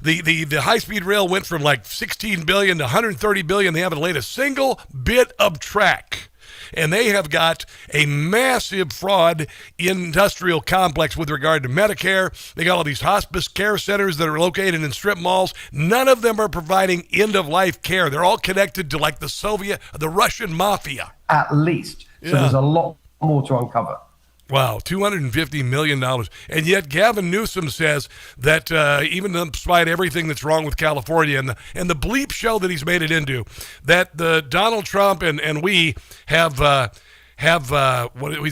The high-speed rail went from like $16 billion to $130 billion. They haven't laid a single bit of track. And they have got a massive fraud industrial complex with regard to Medicare. They got all these hospice care centers that are located in strip malls. None of them are providing end-of-life care. They're all connected to like the Russian mafia. At least. So there's a lot more to uncover. Wow, $250 million. And yet Gavin Newsom says that even despite everything that's wrong with California and the bleep show that he's made it into, that the Donald Trump and we have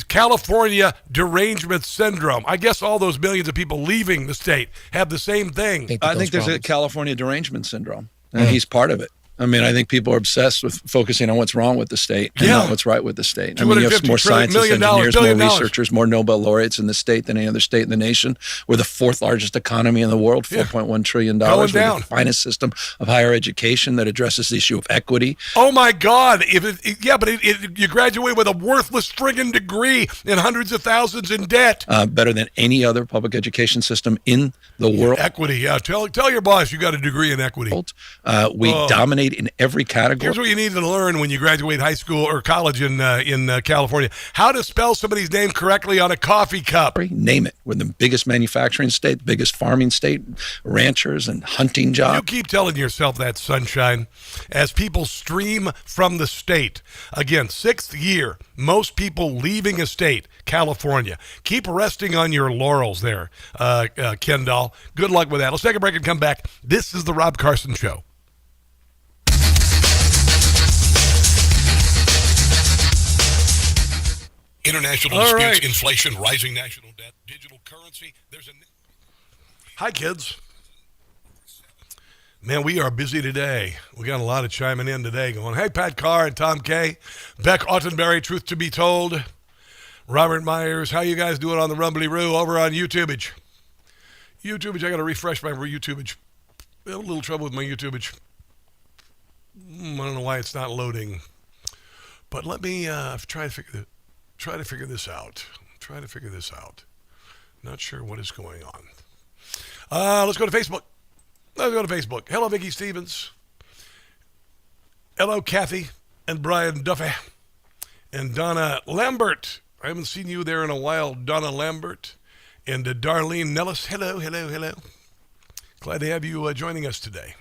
California derangement syndrome. I guess all those millions of people leaving the state have the same thing. I think there's a California derangement syndrome, and he's part of it. I mean, I think people are obsessed with focusing on what's wrong with the state and not what's right with the state. I mean, you have more scientists, engineers, more researchers, more Nobel laureates in the state than any other state in the nation. We're the fourth largest economy in the world, $4.1 trillion. We're the finest system of higher education that addresses the issue of equity. Oh, my God. You graduate with a worthless friggin' degree and hundreds of thousands in debt. Better than any other public education system in the world. Equity, yeah. Tell your boss you got a degree in equity. We dominate in every category. Here's what you need to learn when you graduate high school or college in California. How to spell somebody's name correctly on a coffee cup. Name it. We're the biggest manufacturing state, the biggest farming state, ranchers and hunting jobs. You keep telling yourself that, sunshine, as people stream from the state. Again, 6th year, most people leaving a state, California. Keep resting on your laurels there, Kendall. Good luck with that. Let's take a break and come back. This is the Rob Carson Show. International disputes, inflation, rising national debt, digital currency. Hi, kids. Man, we are busy today. We got a lot of chiming in today going, hey, Pat Carr and Tom Kay, Beck Ottenberry, Truth to be Told, Robert Myers, how you guys doing on the Rumbly-Roo over on YouTubeage? I got to refresh my YouTubeage. I have a little trouble with my YouTubeage. I don't know why it's not loading. But let me try to figure this out. Not sure what is going on. Let's go to Facebook. Hello, Vicki Stevens. Hello, Kathy and Brian Duffy. And Donna Lambert. I haven't seen you there in a while, Donna Lambert. And Darlene Nellis. Hello. Glad to have you joining us today.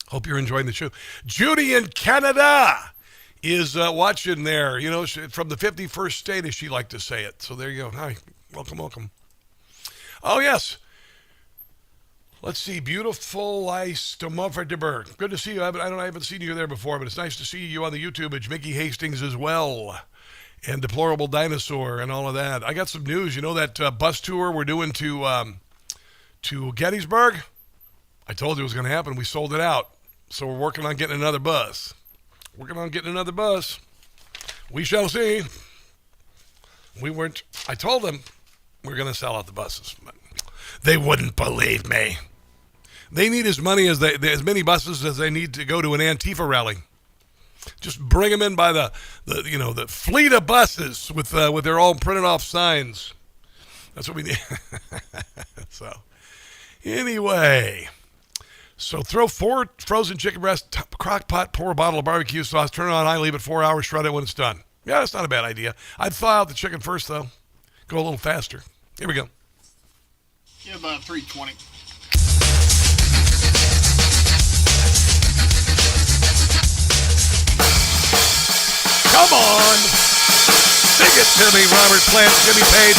Hope you're enjoying the show. Judy in Canada is watching there. You know, from the 51st state, as she liked to say it. So there you go. Hi. Welcome. Oh, yes. Let's see. Beautiful Ice to Mufferdeberg. Good to see you. I haven't seen you there before, but it's nice to see you on the YouTube. It's Mickey Hastings as well. And Deplorable Dinosaur and all of that. I got some news. You know that bus tour we're doing to Gettysburg? I told you it was going to happen. We sold it out. So we're working on getting another bus. We shall see. I told them we're going to sell out the buses. But they wouldn't believe me. They need as many buses as they need to go to an Antifa rally. Just bring them in by the fleet of buses with their all printed off signs. That's what we need. So, anyway, throw 4 frozen chicken breasts, crock pot, pour a bottle of barbecue sauce, turn it on high, leave it 4 hours, shred it when it's done. Yeah, that's not a bad idea. I'd thaw out the chicken first, though. Go a little faster. Here we go. Yeah, about 320. Come on! Sing it to me, Robert Plant, Jimmy Page.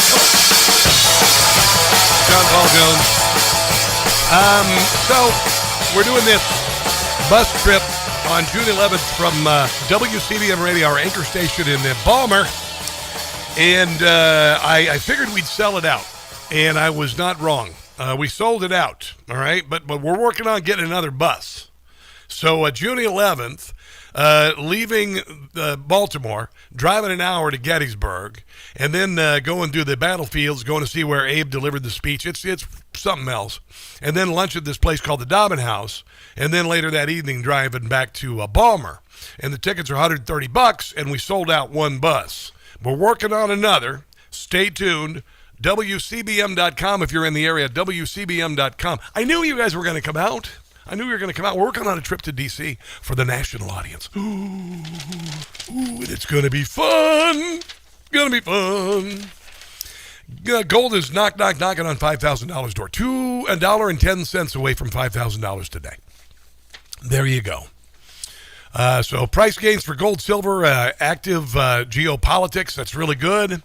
John Paul Jones. So, we're doing this bus trip on June 11th from WCBM Radio, our anchor station in Balmer. And I figured we'd sell it out. And I was not wrong. We sold it out, all right? But we're working on getting another bus. So June 11th, leaving Baltimore, driving an hour to Gettysburg, and then going to the battlefields, going to see where Abe delivered the speech. It's something else. And then lunch at this place called the Dobbin House, and then later that evening driving back to Balmer. And the tickets are $130, and we sold out one bus. We're working on another. Stay tuned. WCBM.com if you're in the area. WCBM.com. I knew you guys were going to come out. We're working on a trip to D.C. for the national audience. Ooh, and it's going to be fun. Gold is knocking on $5,000 door. $2.10 away from $5,000 today. There you go. So price gains for gold, silver, active geopolitics. That's really good.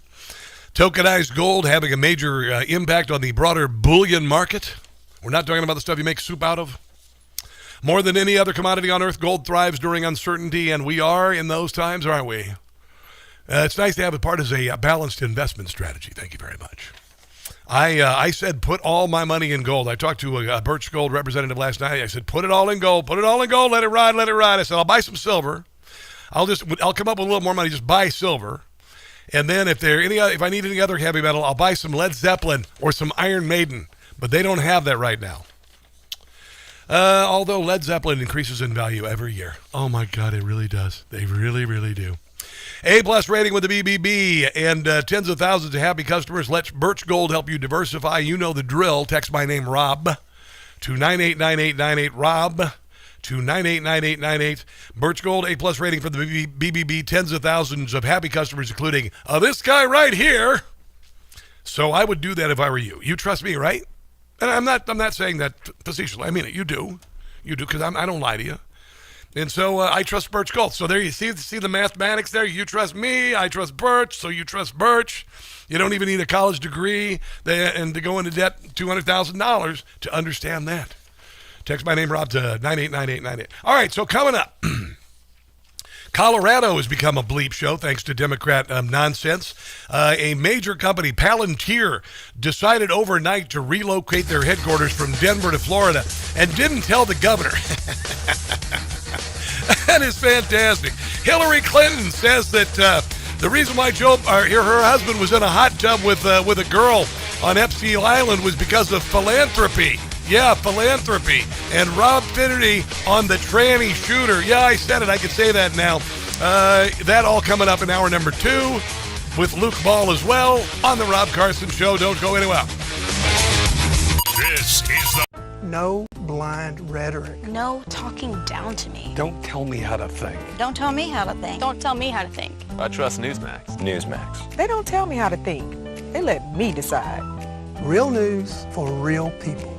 Tokenized gold having a major impact on the broader bullion market. We're not talking about the stuff you make soup out of. More than any other commodity on earth, gold thrives during uncertainty, and we are in those times, aren't we? It's nice to have it part as a balanced investment strategy. Thank you very much. I said put all my money in gold. I talked to a Birch Gold representative last night. I said put it all in gold. Let it ride. I said I'll buy some silver. I'll come up with a little more money. Just buy silver. And then if I need any other heavy metal, I'll buy some Led Zeppelin or some Iron Maiden. But they don't have that right now. Although Led Zeppelin increases in value every year. Oh my God, it really does. They really, really do. A+ rating with the BBB and tens of thousands of happy customers. Let Birch Gold help you diversify. You know the drill. Text my name, Rob, to 989898. Rob, to 989898. Birch Gold, A+ rating for the BBB. Tens of thousands of happy customers, including this guy right here. So I would do that if I were you. You trust me, right? And I'm not saying that facetiously. I mean it. You do, because I don't lie to you. And so I trust Birch Gold. So there you see the mathematics there. You trust me. I trust Birch. So you trust Birch. You don't even need a college degree and to go into debt $200,000 to understand that. Text my name, Rob, to 989898. All right, so coming up. Colorado has become a bleep show thanks to Democrat nonsense. A major company, Palantir, decided overnight to relocate their headquarters from Denver to Florida and didn't tell the governor. That is fantastic. Hillary Clinton says that the reason why her husband was in a hot tub with a girl on Epstein Island was because of philanthropy. Yeah, philanthropy. And Rob Finnerty on the tranny shooter. Yeah, I said it. I can say that now. That all coming up in hour number 2 with Luke Ball as well on the Rob Carson Show. Don't go anywhere. This is the... No blind rhetoric. No talking down to me. Don't tell me how to think. Don't tell me how to think. Don't tell me how to think. I trust Newsmax. Newsmax. They don't tell me how to think. They let me decide. Real news for real people.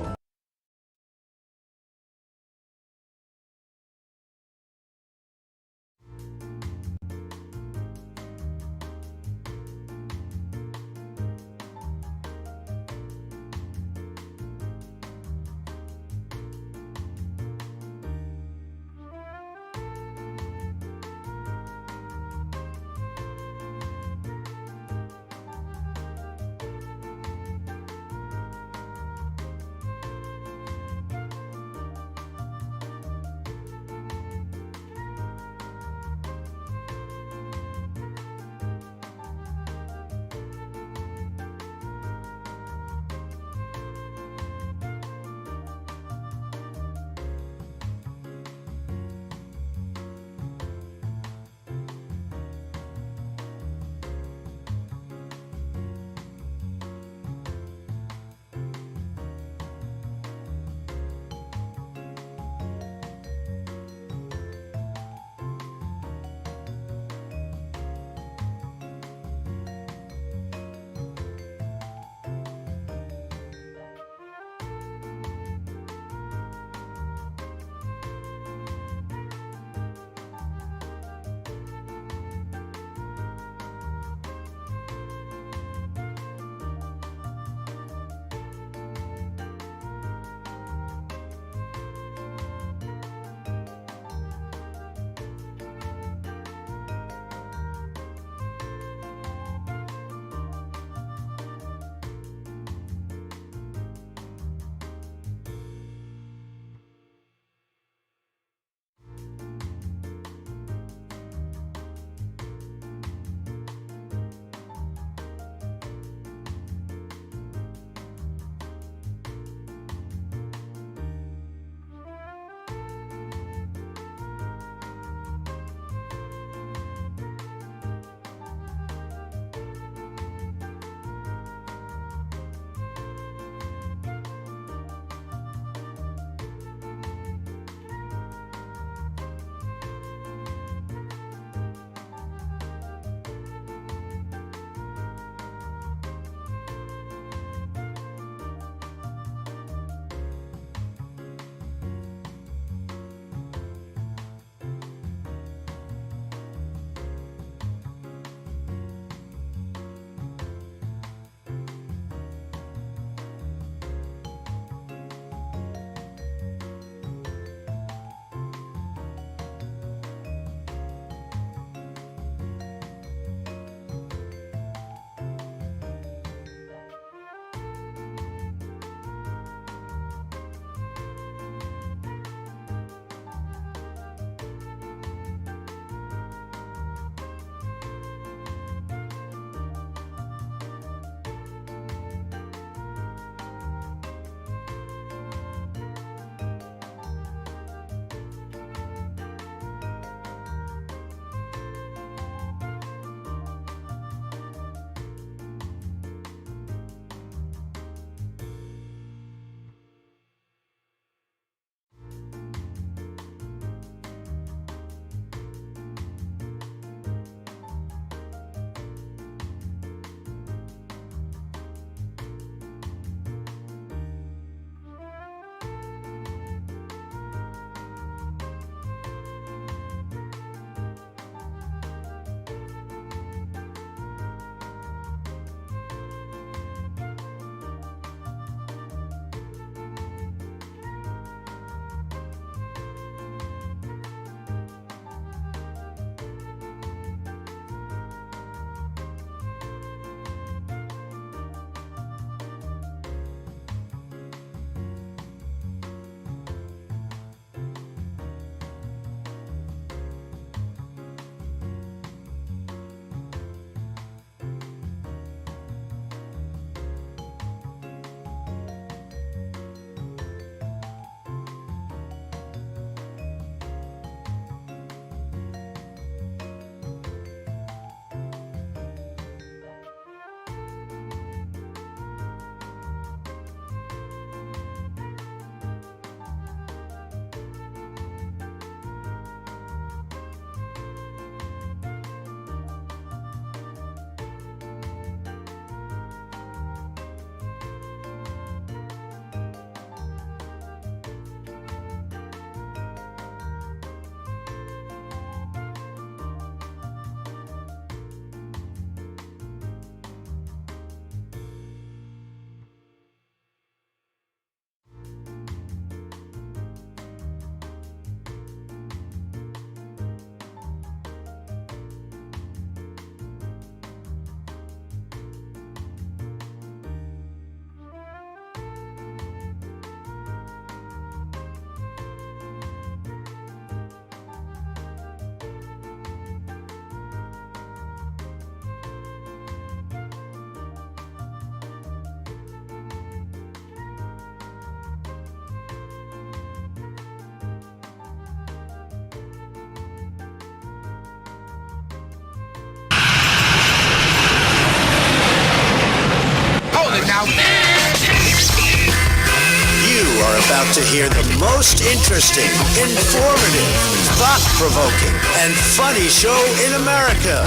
about to hear the most interesting, informative, thought-provoking, and funny show in America.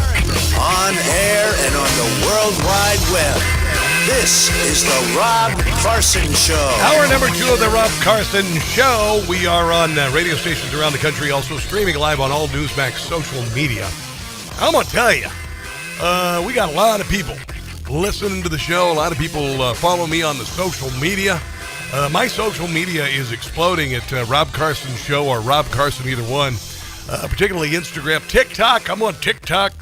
On air and on the World Wide Web. This is the Rob Carson Show. Hour number 2 of the Rob Carson Show. We are on radio stations around the country, also streaming live on all Newsmax social media. I'm going to tell you, we got a lot of people listening to the show. A lot of people follow me on the social media. My social media is exploding at Rob Carson Show or Rob Carson, either one. Particularly Instagram, TikTok. I'm on TikTok.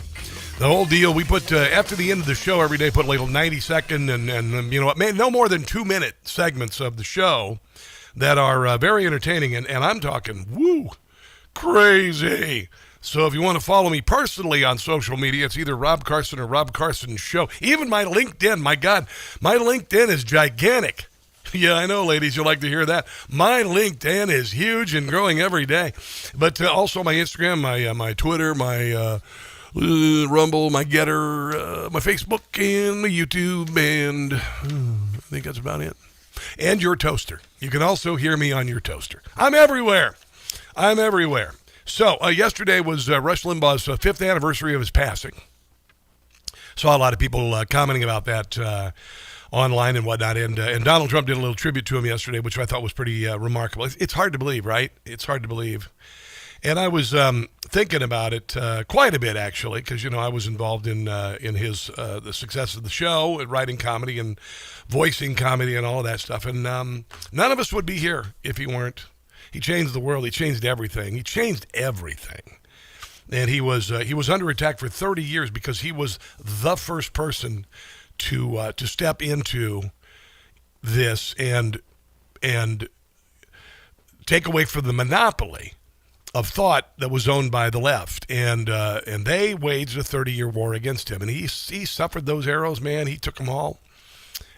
The whole deal, we put, after the end of the show every day, put like 90-second and you know, no more than 2-minute segments of the show that are very entertaining. And I'm talking, woo, crazy. So if you want to follow me personally on social media, it's either Rob Carson or Rob Carson Show. Even my LinkedIn, my God, my LinkedIn is gigantic. Yeah, I know, ladies, you'll like to hear that. My LinkedIn is huge and growing every day. But also my Instagram, my Twitter, my Rumble, my Getter, my Facebook, and my YouTube, and I think that's about it. And your toaster. You can also hear me on your toaster. I'm everywhere. So yesterday was Rush Limbaugh's 5th anniversary of his passing. Saw a lot of people commenting about that online and whatnot, and Donald Trump did a little tribute to him yesterday, which I thought was pretty remarkable. It's hard to believe, right? It's hard to believe. And I was thinking about it quite a bit, actually, because, you know, I was involved in his the success of the show, writing comedy and voicing comedy and all of that stuff. And none of us would be here if he weren't. He changed the world. He changed everything. And he was under attack for 30 years because he was the first person to step into this and take away from the monopoly of thought that was owned by the left, and they waged a 30-year war against him, and he suffered those arrows, man. He took them all,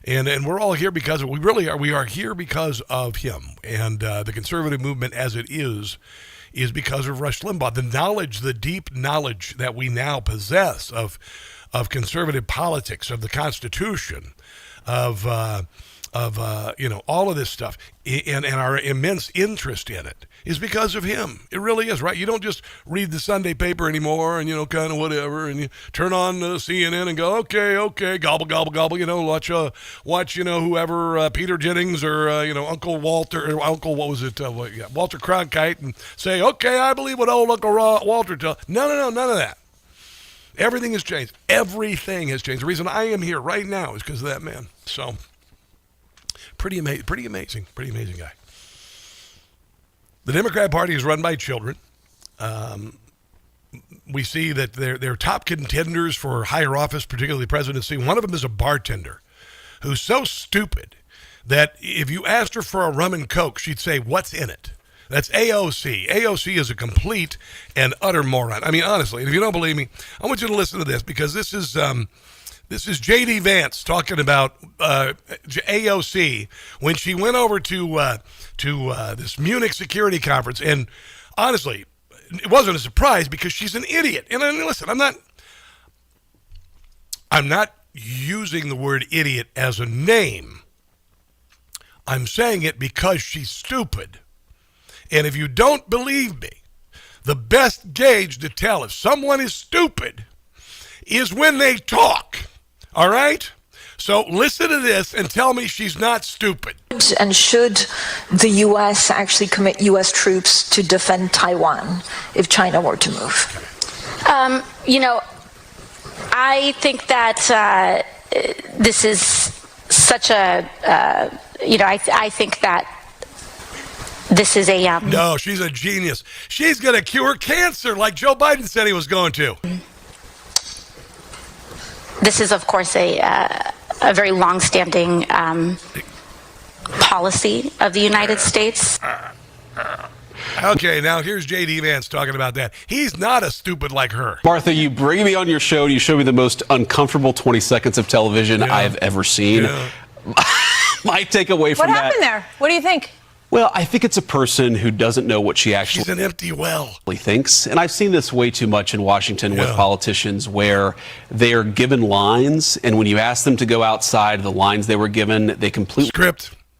and we're all here because we are here because of him, and the conservative movement as it is because of Rush Limbaugh. The knowledge, the deep knowledge that we now possess of conservative politics, of the Constitution, of you know, all of this stuff, and our immense interest in it is because of him. It really is, right? You don't just read the Sunday paper anymore and, you know, kind of whatever, and you turn on CNN and go, okay, gobble, gobble, gobble, you know, watch, you know, whoever, Peter Jennings or, you know, Uncle Walter, or Uncle, what was it, Walter Cronkite, and say, okay, I believe what old Uncle Walter tells. No, none of that. Everything has changed. Everything has changed. The reason I am here right now is because of that man. So, pretty amazing guy. The Democrat Party is run by children. We see that they're top contenders for higher office, particularly the presidency. One of them is a bartender who's so stupid that if you asked her for a rum and Coke, she'd say, "What's in it?" That's AOC. AOC is a complete and utter moron. I mean, honestly, and if you don't believe me, I want you to listen to this, because this is J.D. Vance talking about AOC when she went over to this Munich security conference. And honestly, it wasn't a surprise because she's an idiot. And listen, I'm not using the word idiot as a name. I'm saying it because she's stupid. And if you don't believe me, the best gauge to tell if someone is stupid is when they talk. All right? So listen to this and tell me she's not stupid. And should the U.S. actually commit U.S. troops to defend Taiwan if China were to move? You know, I think that this is such a, I think that this is a... No, she's a genius. She's going to cure cancer like Joe Biden said he was going to. This is, of course, a very long-standing policy of the United States. Okay, now here's J.D. Vance talking about that. He's not a stupid like her. Martha, you bring me on your show and you show me the most uncomfortable 20 seconds of television I have ever seen. Yeah. My takeaway from that... What happened there? What do you think? Well, I think it's a person who doesn't know what she actually... She's an empty well. ...thinks. And I've seen this way too much in Washington with politicians where they are given lines, and when you ask them to go outside the lines they were given, they completely...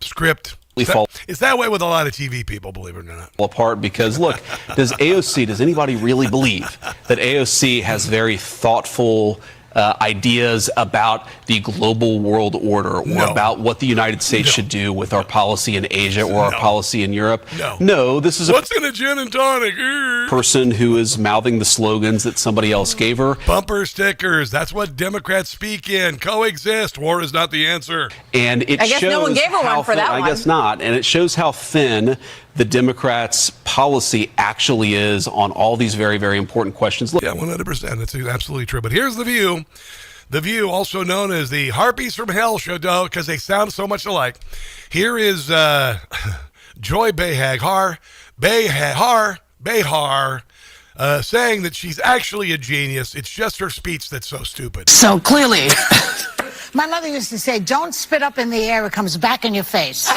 Script. It's that way with a lot of TV people, believe it or not. Apart because, look, does anybody really believe that AOC has very thoughtful ideas about the global world order or about what the United States should do with our policy in Asia or our policy in Europe? No, this is what's in a gin and tonic? Person who is mouthing the slogans that somebody else gave her. Bumper stickers. That's what Democrats speak in. Coexist. War is not the answer. And it I guess shows no one gave her one for that one. I guess not. And it shows how thin the Democrats' policy actually is on all these very, very important questions. Yeah, 100%. That's absolutely true. But here's The View. The View, also known as the Harpies from Hell show, because they sound so much alike. Here is Joy Behar, saying that she's actually a genius. It's just her speech that's so stupid. So clearly, my mother used to say, don't spit up in the air, it comes back in your face.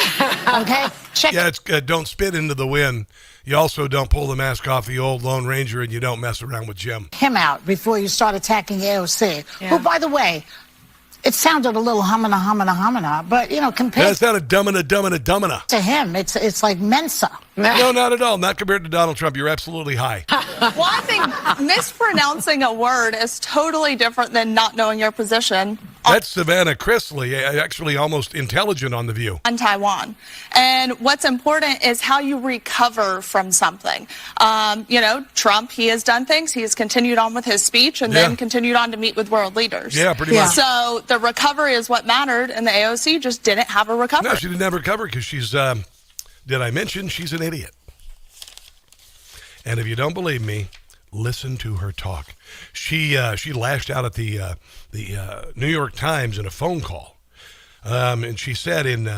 Okay? Yeah, it's don't spit into the wind. You also don't pull the mask off the old Lone Ranger, and you don't mess around with Jim. Him out before you start attacking AOC, who, by the way, it sounded a little humana, but, compared it sounded dumbina. to him, it's like Mensa. No, not at all. Not compared to Donald Trump. You're absolutely high. Well, I think mispronouncing a word is totally different than not knowing your position. That's Savannah Chrisley, actually almost intelligent on The View. On Taiwan. And what's important is how you recover from something. Trump, he has done things. He has continued on with his speech and then continued on to meet with world leaders. Yeah, pretty much. So the recovery is what mattered, and the AOC just didn't have a recovery. No, she didn't have a recovery because she's, did I mention she's an idiot? And if you don't believe me, listen to her talk. She lashed out at the New York Times in a phone call, and she said in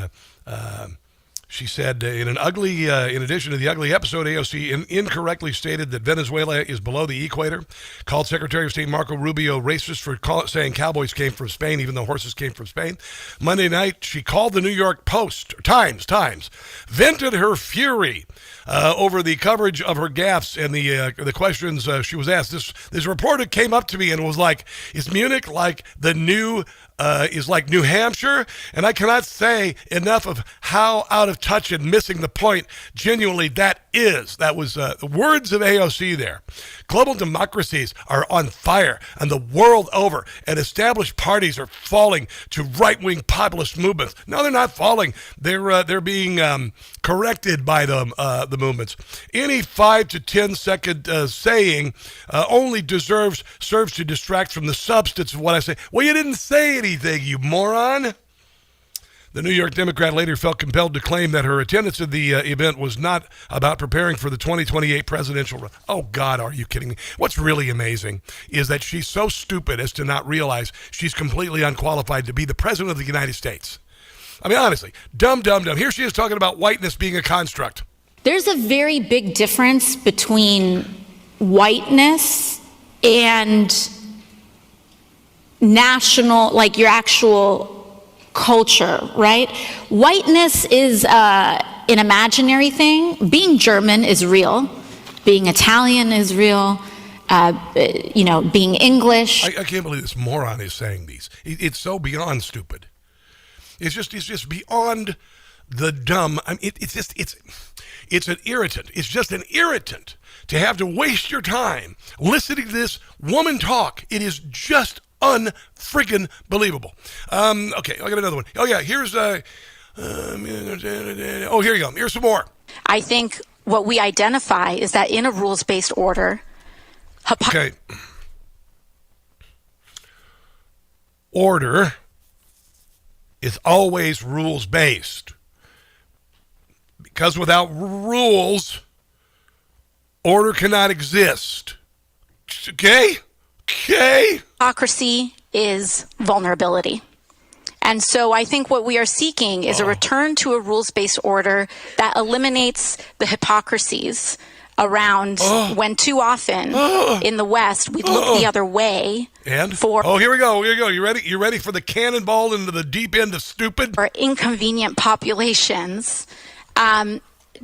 addition to the ugly episode, AOC incorrectly stated that Venezuela is below the equator, called Secretary of State Marco Rubio racist for saying cowboys came from Spain, even though horses came from Spain. Monday night, she called the New York Times, vented her fury over the coverage of her gaffes and the questions she was asked. This reporter came up to me and was like, "Is Munich like the new?" Is like New Hampshire, and I cannot say enough of how out of touch and missing the point genuinely that is. That was the words of AOC there. Global democracies are on fire and the world over, and established parties are falling to right-wing populist movements. No, they're not falling. They're being corrected by the movements. Any 5 to 10 second saying only serves to distract from the substance of what I say. Well, you didn't say anything, you moron. The New York Democrat later felt compelled to claim that her attendance at the event was not about preparing for the 2028 presidential run. Oh, God, are you kidding me? What's really amazing is that she's so stupid as to not realize she's completely unqualified to be the president of the United States. I mean, honestly, dumb. Here she is talking about whiteness being a construct. There's a very big difference between whiteness and national, like your actual culture, right? Whiteness is an imaginary thing. Being German is real. Being Italian is real. Being English. I can't believe this moron is saying these. It's so beyond stupid. It's just beyond the dumb. I mean, it's an irritant. It's just an irritant to have to waste your time listening to this woman talk. It is just unfriggin' believable. Okay, I got another one. Oh yeah, here's here you go. Here's some more. I think what we identify is that in a rules-based order, okay. Order is always rules-based. Because without rules, order cannot exist. Okay? Hypocrisy is vulnerability. And so I think what we are seeking is a return to a rules-based order that eliminates the hypocrisies around when too often in the West we look the other way. And? Here we go. You ready? You ready for the cannonball into the deep end of stupid? For inconvenient populations.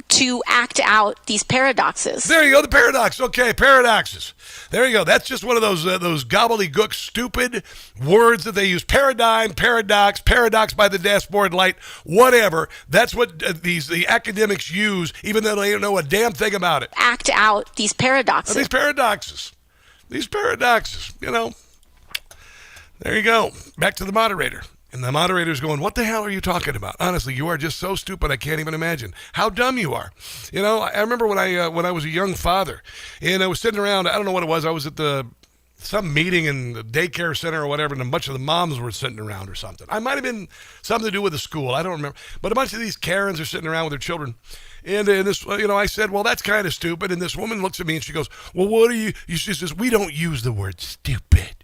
to act out these paradoxes. There you go, the paradox. Okay, paradoxes. There you go. That's just one of those gobbledygook, stupid words that they use. Paradigm, paradox, paradox by the dashboard light, whatever. That's what the academics use, even though they don't know a damn thing about it. Act out these paradoxes. These paradoxes. These paradoxes, you know. There you go. Back to the moderator. And the moderator's going, what the hell are you talking about? Honestly, you are just so stupid, I can't even imagine how dumb you are. You know, I remember when I was a young father, and I was sitting around, I don't know what it was, I was at some meeting in the daycare center or whatever, and a bunch of the moms were sitting around or something. I might have been something to do with the school, I don't remember. But a bunch of these Karens are sitting around with their children. And this, you know, I said, well, that's kind of stupid. And this woman looks at me and she goes, well, what are you? She says, we don't use the word stupid.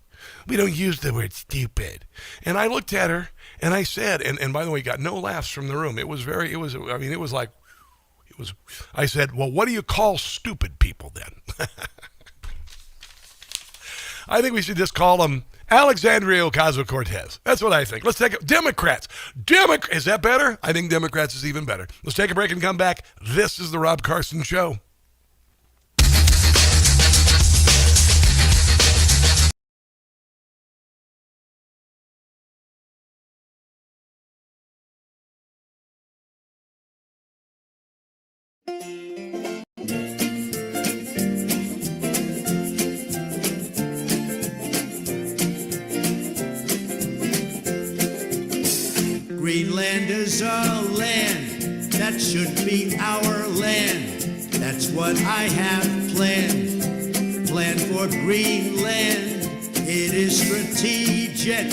We don't use the word stupid. And I looked at her and I said, and by the way, got no laughs from the room. I said, well, what do you call stupid people then? I think we should just call them Alexandria Ocasio-Cortez. That's what I think. Let's take it. Democrats. Is that better? I think Democrats is even better. Let's take a break and come back. This is the Rob Carson Show. Greenland is a land that should be our land. That's what I have planned. Planned for Greenland. It is strategic.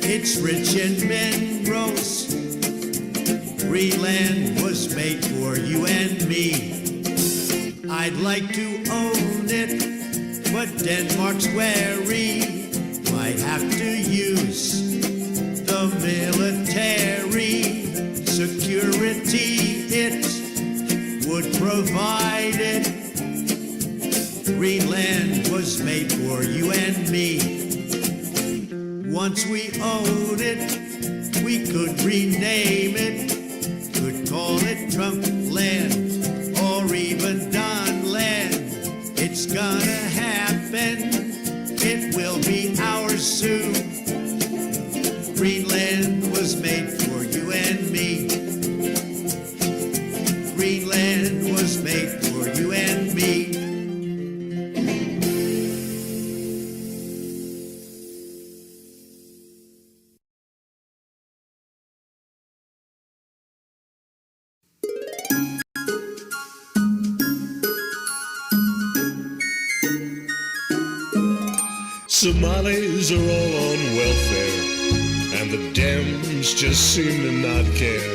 It's rich in minerals. Greenland was made for you and me. I'd like to own it, but Denmark's wary. Might have to use the military. Security it would provide it. Greenland was made for you and me. Once we own it, we could rename it. Could call it Trump land or even Don land. It's gonna happen. It will be ours soon. Greenland was made for you and me. Greenland was made for you and me. Somalis are all on welfare, and the Dems just seem to not care.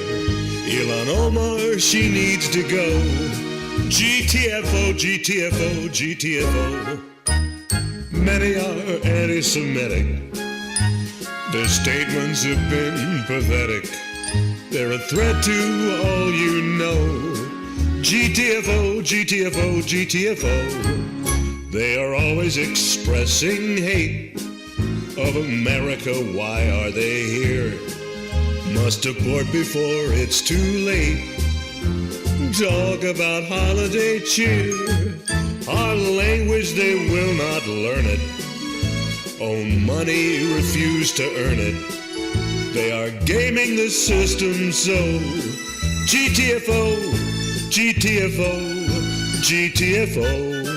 Ilhan Omar, she needs to go. GTFO, GTFO, GTFO. Many are anti-Semitic. Their statements have been pathetic. They're a threat to all you know. GTFO, GTFO, GTFO. They are always expressing hate of America. Why are they here? Must abort before it's too late. Talk about holiday cheer. Our language, they will not learn it. Own money, refuse to earn it. They are gaming the system so. GTFO, GTFO, GTFO.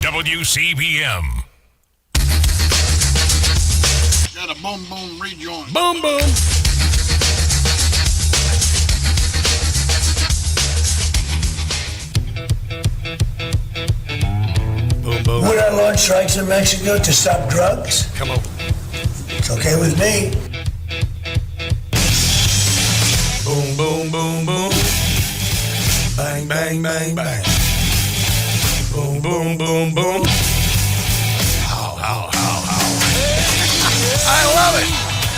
WCBM. Got a boom boom rejoin. Boom boom. Boom boom. Would I launch strikes in Mexico to stop drugs? Come on. It's okay with me. Boom boom boom boom. Bang bang bang bang. Boom boom boom boom. How how how how. I love it.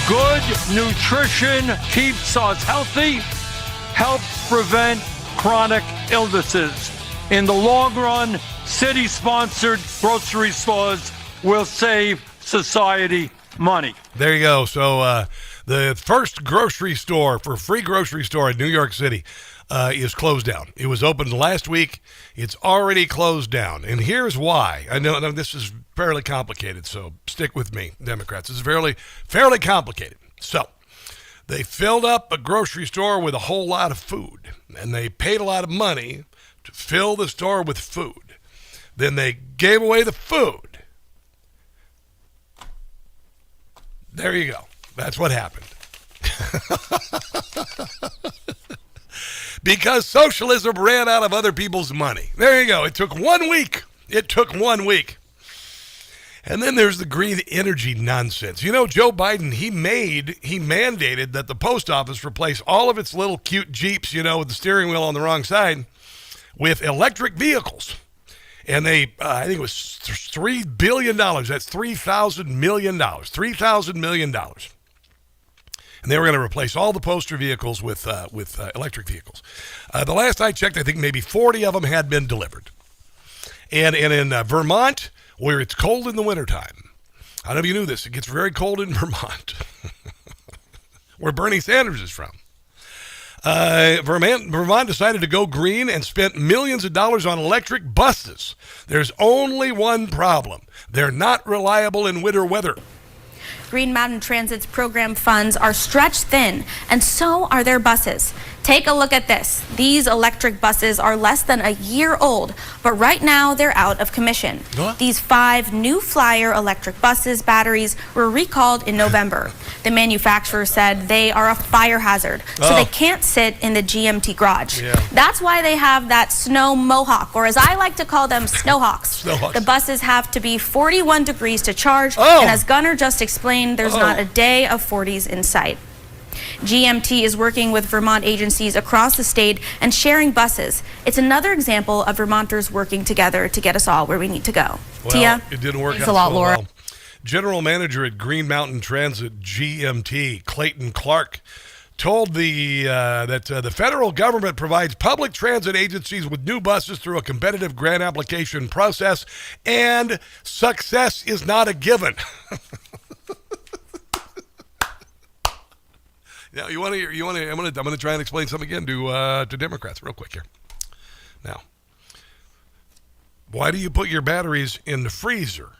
Good nutrition keeps us healthy, helps prevent chronic illnesses. In the long run, city-sponsored grocery stores will save society money. There you go. So the first grocery store for free grocery store in New York City is closed down. It was opened last week. It's already closed down. And here's why. I know this is fairly complicated, so stick with me, Democrats. It's fairly complicated. So they filled up a grocery store with a whole lot of food, and they paid a lot of money to fill the store with food. Then they gave away the food. There you go. That's what happened. Because socialism ran out of other people's money. There you go. It took 1 week. And then there's the green energy nonsense. You know, Joe Biden, he mandated that the post office replace all of its little cute Jeeps, you know, with the steering wheel on the wrong side, with electric vehicles. And they, I think it was $3 billion. That's $3,000 million. $3,000 million. And they were going to replace all the poster vehicles with electric vehicles. The last I checked, I think maybe 40 of them had been delivered. And in Vermont, where it's cold in the wintertime, I don't know if you knew this, it gets very cold in Vermont, where Bernie Sanders is from. Vermont decided to go green and spent millions of dollars on electric buses. There's only one problem. They're not reliable in winter weather. Green Mountain Transit's program funds are stretched thin, and so are their buses. Take a look at this. These electric buses are less than a year old, but right now they're out of commission. What? These 5 New Flyer electric buses batteries were recalled in November. The manufacturer said they are a fire hazard, so they can't sit in the GMT garage. Yeah. That's why they have that snow mohawk, or as I like to call them, snowhawks. The buses have to be 41 degrees to charge, and as Gunnar just explained, there's not a day of 40s in sight. GMT is working with Vermont agencies across the state and sharing buses. It's another example of Vermonters working together to get us all where we need to go. Well, Tia? It didn't work Thanks out a lot, so Laura. well. General Manager at Green Mountain Transit, GMT, Clayton Clark, told that the federal government provides public transit agencies with new buses through a competitive grant application process, and success is not a given. Now, I'm going to try and explain something again to Democrats real quick here. Now, why do you put your batteries in the freezer?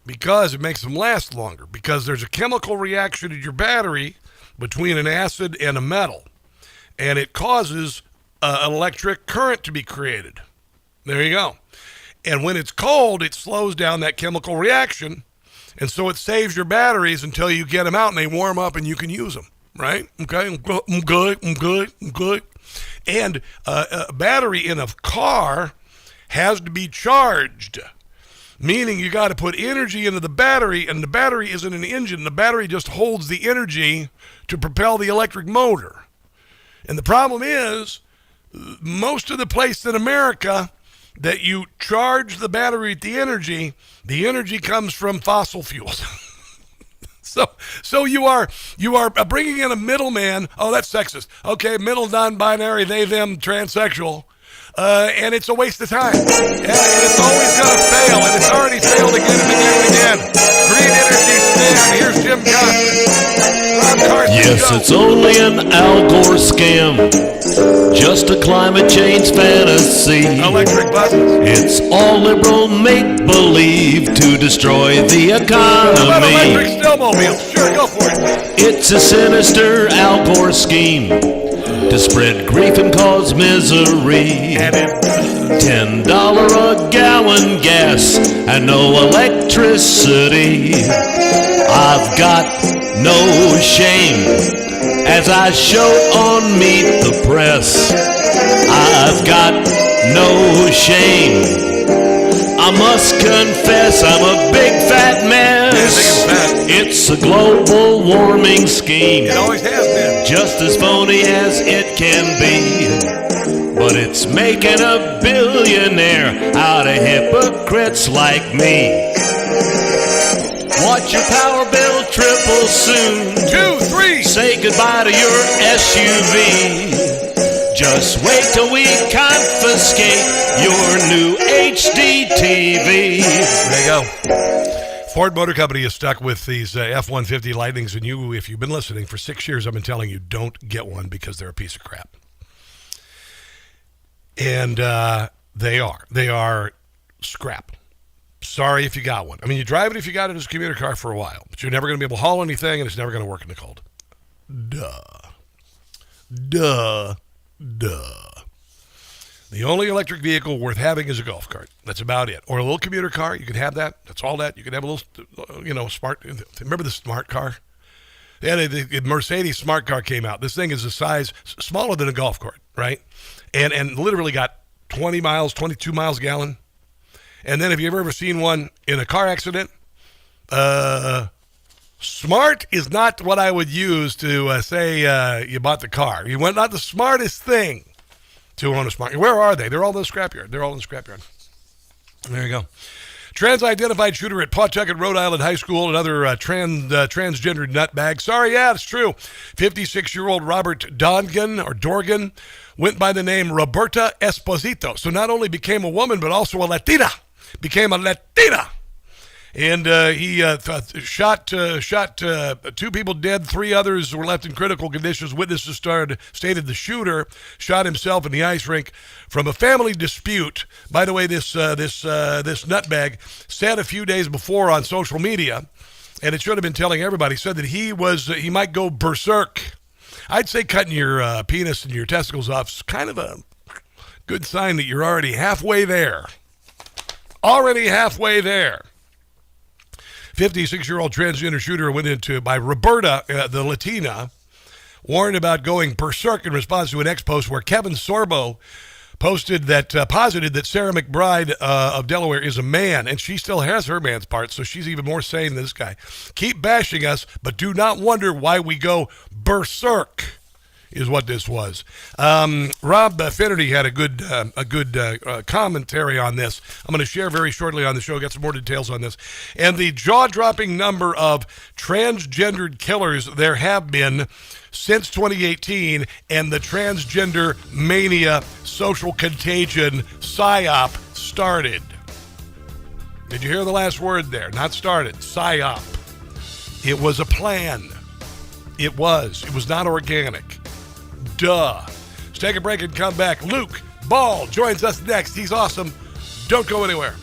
Because it makes them last longer. Because there's a chemical reaction in your battery between an acid and a metal, and it causes an electric current to be created. There you go. And when it's cold, it slows down that chemical reaction. And so it saves your batteries until you get them out and they warm up and you can use them, right? Okay, I'm good. And a battery in a car has to be charged, meaning you got to put energy into the battery, and the battery isn't an engine. The battery just holds the energy to propel the electric motor. And the problem is, most of the place in America that you charge the battery with the energy comes from fossil fuels. So you are bringing in a middleman. Oh, that's sexist. Okay, middle non-binary, they, them, transsexual. And it's a waste of time. And it's always going to fail, and it's already failed again and again and again. Green energy stand. Here's Jim Carson. Yes, it's only an Al Gore scam. Just a climate change fantasy. Electric buses. It's all liberal make-believe to destroy the economy. What about electric snowmobiles? Sure, go for it. It's a sinister Al Gore scheme. to spread grief and cause misery. $10 a gallon gas and no electricity. I've got no shame as I show on Meet the Press. I've got no shame. I must confess I'm a big fat mess. It's a global warming scheme. It always has been. Just as phony as it can be. But it's making a billionaire out of hypocrites like me. Watch your power bill triple soon. 2, 3. Say goodbye to your SUV. Just wait till we confiscate your new HD TV. There you go. Ford Motor Company is stuck with these F-150 Lightnings, and you, if you've been listening for 6 years, I've been telling you, don't get one because they're a piece of crap. And they are scrap. Sorry if you got one. I mean, you drive it if you got it as a commuter car for a while, but you're never going to be able to haul anything, and it's never going to work in the cold. Duh. The only electric vehicle worth having is a golf cart. That's about it. Or a little commuter car. You can have that. That's all that. You can have a little, smart. Remember the smart car? Yeah, the Mercedes smart car came out. This thing is the size, smaller than a golf cart, right? And literally got 20 miles, 22 miles a gallon. And then have you ever seen one in a car accident? Smart is not what I would use to say you bought the car. You went not the smartest thing to own a smart. Where are they? They're all in the scrapyard. There you go. Trans-identified shooter at Pawtucket, Rhode Island High School, another transgender nutbag. Sorry, yeah, it's true. 56-year-old Robert Dorgan went by the name Roberta Esposito. So not only became a woman, but also a Latina. And he shot 2 people dead, 3 others were left in critical conditions. Witnesses stated the shooter shot himself in the ice rink from a family dispute. By the way, this nutbag said a few days before on social media, and it should have been telling everybody, said that he might go berserk. I'd say cutting your penis and your testicles off is kind of a good sign that you're already halfway there. 56-year-old transgender shooter went into by Roberta, the Latina, warned about going berserk in response to an ex-post where Kevin Sorbo posted that posited that Sarah McBride of Delaware is a man, and she still has her man's parts, so she's even more sane than this guy. Keep bashing us, but do not wonder why we go berserk, is what this was. Rob Finnerty had a good commentary on this. I'm going to share very shortly on the show, get some more details on this. And the jaw-dropping number of transgendered killers there have been since 2018, and the transgender mania social contagion PSYOP started. Did you hear the last word there? Not started, PSYOP. It was a plan. It was not organic. Duh. Let's take a break and come back. Luke Ball joins us next. He's awesome. Don't go anywhere.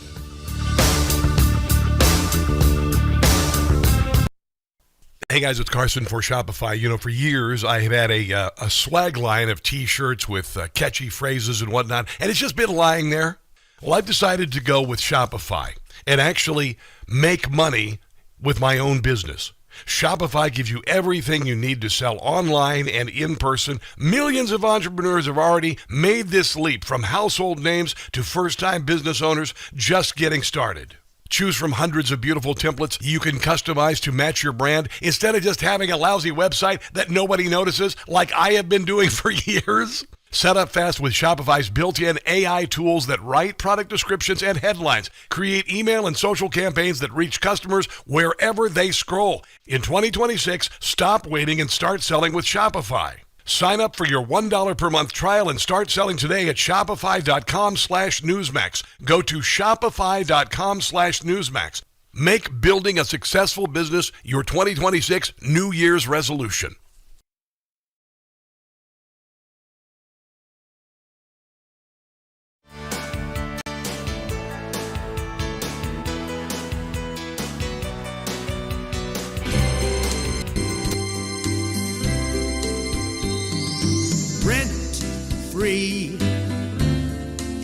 Hey guys, it's Carson for Shopify. You know, for years I have had a swag line of t-shirts with catchy phrases and whatnot, and it's just been lying there. Well, I've decided to go with Shopify and actually make money with my own business. Shopify gives you everything you need to sell online and in person. Millions of entrepreneurs have already made this leap, from household names to first-time business owners just getting started. Choose from hundreds of beautiful templates you can customize to match your brand instead of just having a lousy website that nobody notices like I have been doing for years. Set up fast with Shopify's built-in AI tools that write product descriptions and headlines, create email and social campaigns that reach customers wherever they scroll. In 2026, stop waiting and start selling with Shopify. Sign up for your $1 per month trial and start selling today at shopify.com/Newsmax. Go to shopify.com/Newsmax. Make building a successful business your 2026 New Year's resolution.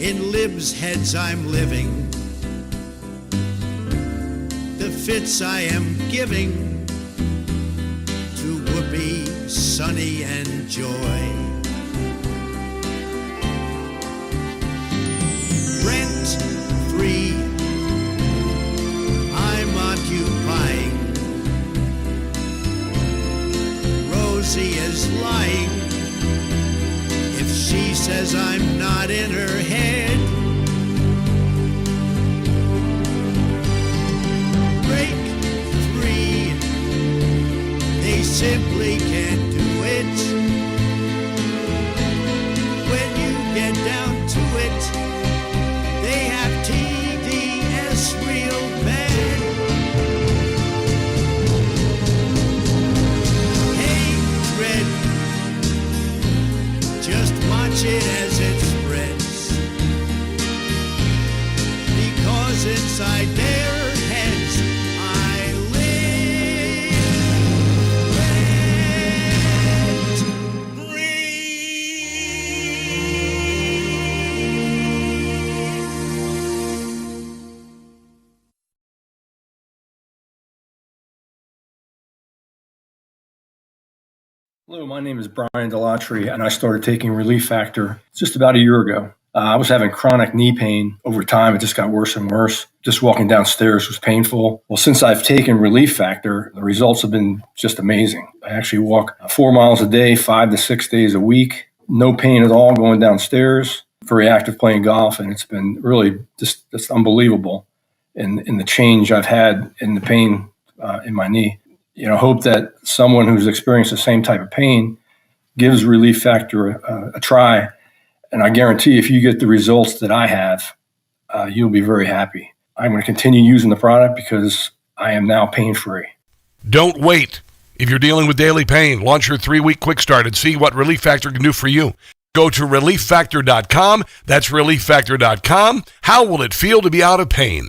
In libs' heads I'm living, the fits I am giving to Whoopi, Sunny, and Joy. Rent-free, I'm occupying. Rosie is lying if she says I'm not in her head. Break free, they simply can't do it. When you get down to it, they have TDS real bad. Hatred, just watch it as it spreads, because inside their heads I live. Hello, my name is Brian Delatry, and I started taking Relief Factor just about a year ago. I was having chronic knee pain over time. It just got worse and worse. Just walking downstairs was painful. Well, since I've taken Relief Factor, the results have been just amazing. I actually walk 4 miles a day, 5 to 6 days a week. No pain at all going downstairs. Very active playing golf, and it's been really just unbelievable in the change I've had in the pain in my knee. Hope that someone who's experienced the same type of pain gives Relief Factor a try. And I guarantee if you get the results that I have, you'll be very happy. I'm going to continue using the product because I am now pain-free. Don't wait. If you're dealing with daily pain, launch your 3-week quick start and see what Relief Factor can do for you. Go to ReliefFactor.com. That's ReliefFactor.com. How will it feel to be out of pain?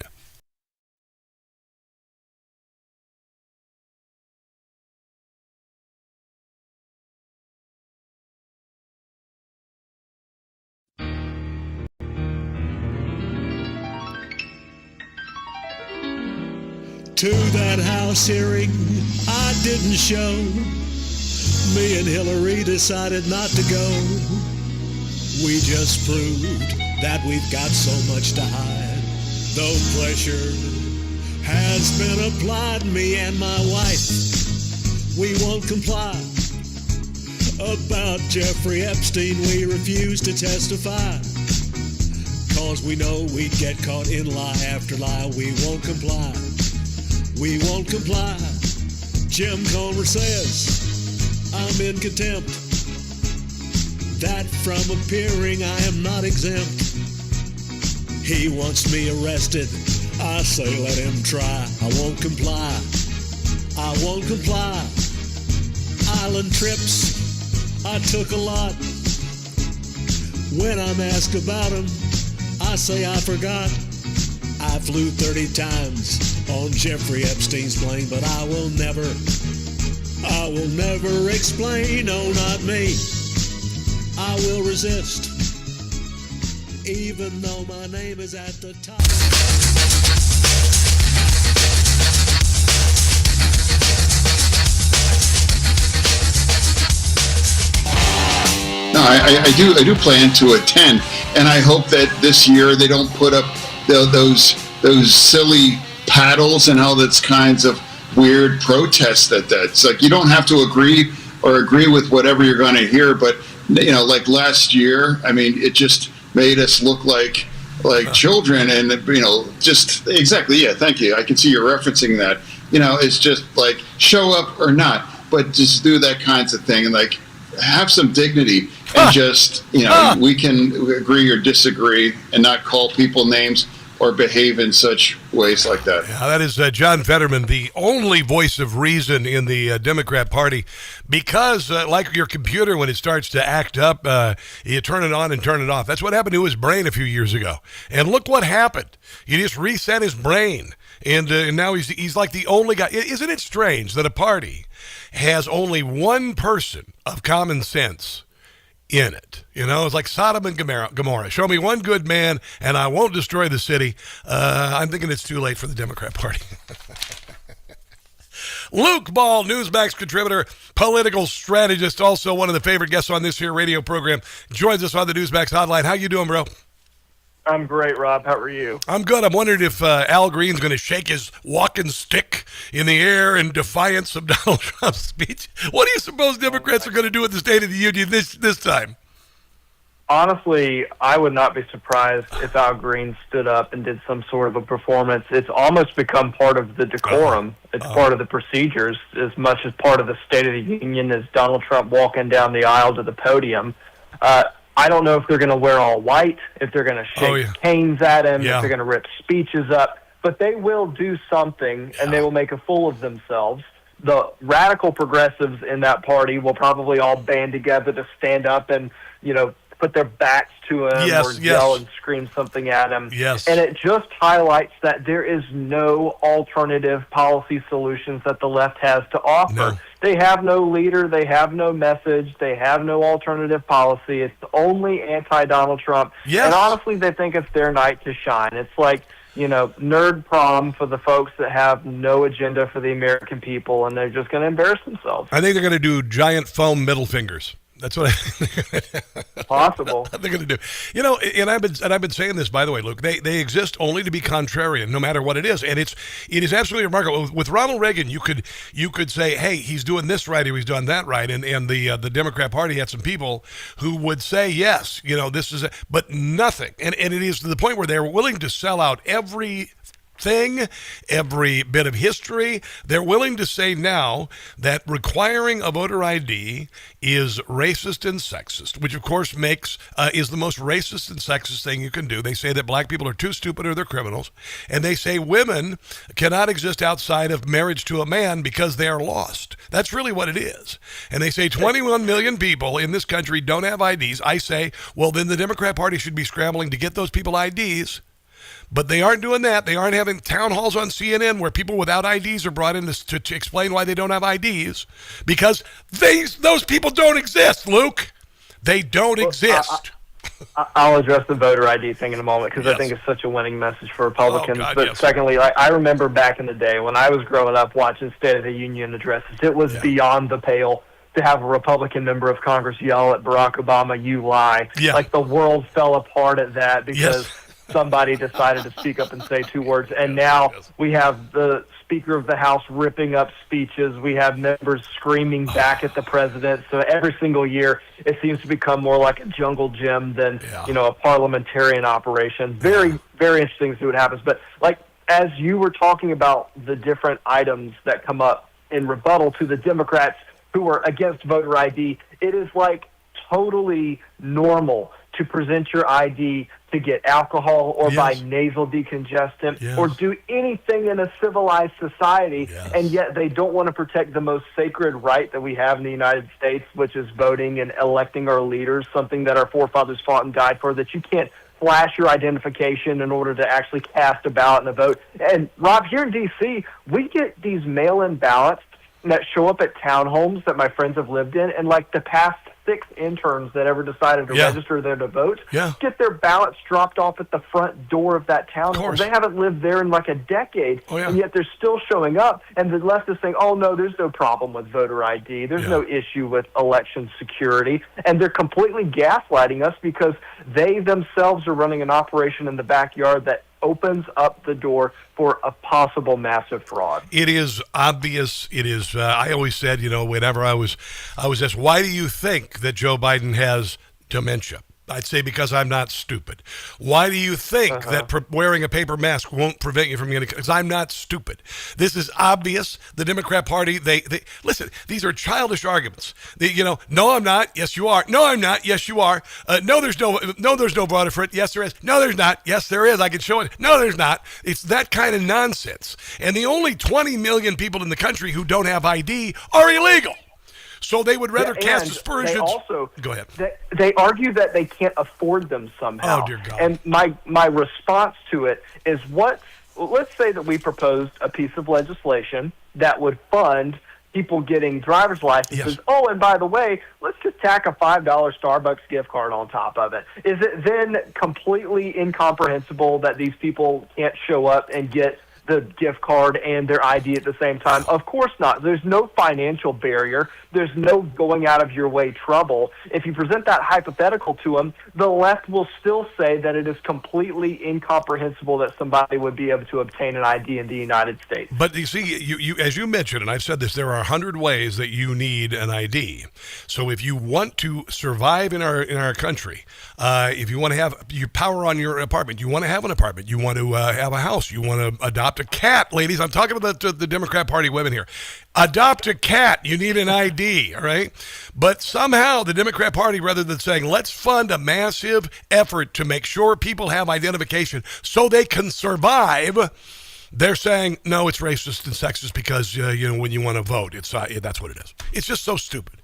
To that House hearing I didn't show. Me and Hillary decided not to go. We just proved that we've got so much to hide. Though pressure has been applied, me and my wife, we won't comply. About Jeffrey Epstein, we refuse to testify. Cause we know we'd get caught in lie after lie. We won't comply. We won't comply. Jim Comer says I'm in contempt, that from appearing I am not exempt. He wants me arrested. I say let him try. I won't comply. I won't comply. Island trips, I took a lot. When I'm asked about them, I say I forgot. I flew 30 times on Jeffrey Epstein's plane, but I will never explain, no, not me. I will resist, even though my name is at the top. No, I do plan to attend, and I hope that this year they don't put up those silly paddles and all those kinds of weird protests. That's like, you don't have to agree with whatever you're going to hear, but like last year, I mean, it just made us look like children, and just exactly, yeah, thank you. I can see you're referencing that. It's just like, show up or not, but just do that kinds of thing, and like have some dignity, and just we can agree or disagree and not call people names or behave in such ways like that. Yeah, that is John Fetterman, the only voice of reason in the Democrat Party, because like your computer, when it starts to act up, you turn it on and turn it off. That's what happened to his brain a few years ago. And look what happened. You just reset his brain, and now he's like the only guy. Isn't it strange that a party has only one person of common sense in it. It's like Sodom and Gomorrah. Show me one good man, and I won't destroy the city. I'm thinking it's too late for the Democrat Party. Luke Ball, Newsmax contributor, political strategist, also one of the favorite guests on this here radio program, joins us on the Newsmax hotline. How you doing, bro? I'm great, Rob. How are you? I'm good. I'm wondering if Al Green's going to shake his walking stick in the air in defiance of Donald Trump's speech. What do you suppose Democrats are going to do at the State of the Union this time? Honestly, I would not be surprised if Al Green stood up and did some sort of a performance. It's almost become part of the decorum. It's part of the procedures as much as part of the State of the Union as Donald Trump walking down the aisle to the podium. I don't know if they're going to wear all white, if they're going to shake canes at him, if they're going to rip speeches up, but they will do something, and they will make a fool of themselves. The radical progressives in that party will probably all band together to stand up and, put their backs to him or yell and scream something at him. Yes. And it just highlights that there is no alternative policy solutions that the left has to offer. No. They have no leader. They have no message. They have no alternative policy. It's only anti-Donald Trump. Yes. And honestly, they think it's their night to shine. It's like, nerd prom for the folks that have no agenda for the American people, and they're just going to embarrass themselves. I think they're going to do giant foam middle fingers. That's what I think. Possible. They're going to do. And I've been saying this, by the way, Luke. They exist only to be contrarian, no matter what it is, and it is absolutely remarkable. With Ronald Reagan, you could say, hey, he's doing this right or he's done that right, and the Democrat Party had some people who would say yes, this is, but nothing, and it is to the point where they're willing to sell out every bit of history. They're willing to say now that requiring a voter ID is racist and sexist, which of course is the most racist and sexist thing you can do. They say that black people are too stupid or they're criminals, and they say women cannot exist outside of marriage to a man because they are lost. That's really what it is. And they say 21 million people in this country don't have IDs. I say, well, then the Democrat Party should be scrambling to get those people IDs. But they aren't doing that. They aren't having town halls on CNN where people without IDs are brought in to explain why they don't have IDs. Because those people don't exist, Luke. They don't exist. I'll address the voter ID thing in a moment because I think it's such a winning message for Republicans. Secondly, I remember back in the day when I was growing up watching State of the Union addresses, it was beyond the pale to have a Republican member of Congress yell at Barack Obama, "You lie." Like the world fell apart at that because somebody decided to speak up and say two words. And now we have the Speaker of the House ripping up speeches. We have members screaming back at the president. So every single year, it seems to become more like a jungle gym than, a parliamentarian operation. Very, very interesting to see what happens. But as you were talking about the different items that come up in rebuttal to the Democrats who are against voter ID, it is totally normal to present your ID to get alcohol or buy nasal decongestant or do anything in a civilized society, and yet they don't want to protect the most sacred right that we have in the United States, which is voting and electing our leaders, something that our forefathers fought and died for, that you can't flash your identification in order to actually cast a ballot and a vote. And, Rob, here in D.C., we get these mail-in ballots that show up at townhomes that my friends have lived in, and the past 6 interns that ever decided to register there to vote get their ballots dropped off at the front door of that townhome. They haven't lived there in a decade, and yet they're still showing up. And the left is saying, oh, no, there's no problem with voter ID. There's no issue with election security. And they're completely gaslighting us because they themselves are running an operation in the backyard that opens up the door for a possible massive fraud. It is obvious. It is. I always said, whenever I was asked, why do you think that Joe Biden has dementia? I'd say because I'm not stupid. Why do you think that wearing a paper mask won't prevent you from getting? Because I'm not stupid. This is obvious. The Democrat Party, they listen. These are childish arguments. No, I'm not. Yes, you are. No, I'm not. Yes, you are. No, there's no voter for it. Yes, there is. No, there's not. Yes, there is. I can show it. No, there's not. It's that kind of nonsense. And the only 20 million people in the country who don't have ID are illegal. So they would rather cast aspersions. Go ahead. They argue that they can't afford them somehow. Oh, dear God. And my response to it is let's say that we proposed a piece of legislation that would fund, people getting driver's licenses. Oh, and by the way, let's just tack a $5 Starbucks gift card on top of it. Is it then completely incomprehensible that these people can't show up and get the gift card and their ID at the same time? Of course not. There's no financial barrier. There's no going out of your way trouble. If you present that hypothetical to them, the left will still say that it is completely incomprehensible that somebody would be able to obtain an ID in the United States. But you see, you as you mentioned, and I've said this, there are 100 ways that you need an ID. So if you want to survive in our country, if you want to have your power on your apartment, you want to have an apartment, you want to have a house, you want to adopt a cat, ladies. I'm talking about the Democrat Party women here. Adopt a cat. You need an ID, all right? But somehow the Democrat Party, rather than saying, let's fund a massive effort to make sure people have identification so they can survive, they're saying, no, it's racist and sexist because, when you want to vote, that's what it is. It's just so stupid.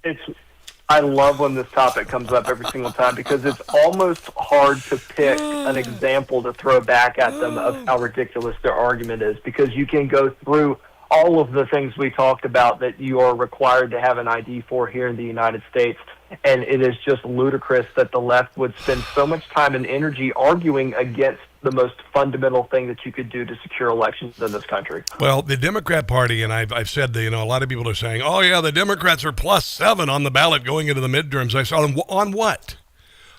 I love when this topic comes up every single time because it's almost hard to pick an example to throw back at them of how ridiculous their argument is, because you can go through all of the things we talked about that you are required to have an ID for here in the United States, and it is just ludicrous that the left would spend so much time and energy arguing against the most fundamental thing that you could do to secure elections in this country. Well, the Democrat Party, and I've said that, a lot of people are saying, oh yeah, the Democrats are +7 on the ballot going into the midterms. I saw them on what?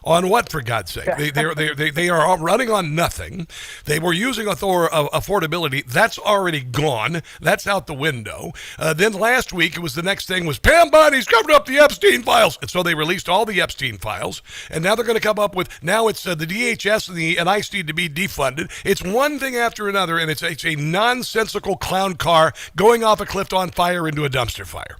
On what, for God's sake? They are running on nothing. They were using affordability. That's already gone. That's out the window. Then last week, the next thing was Pam Body's covered up the Epstein Files. And so they released all the Epstein Files. And now they're going to come up with, now it's the DHS and ICE need to be defunded. It's one thing after another, and it's a nonsensical clown car going off a cliff on fire into a dumpster fire.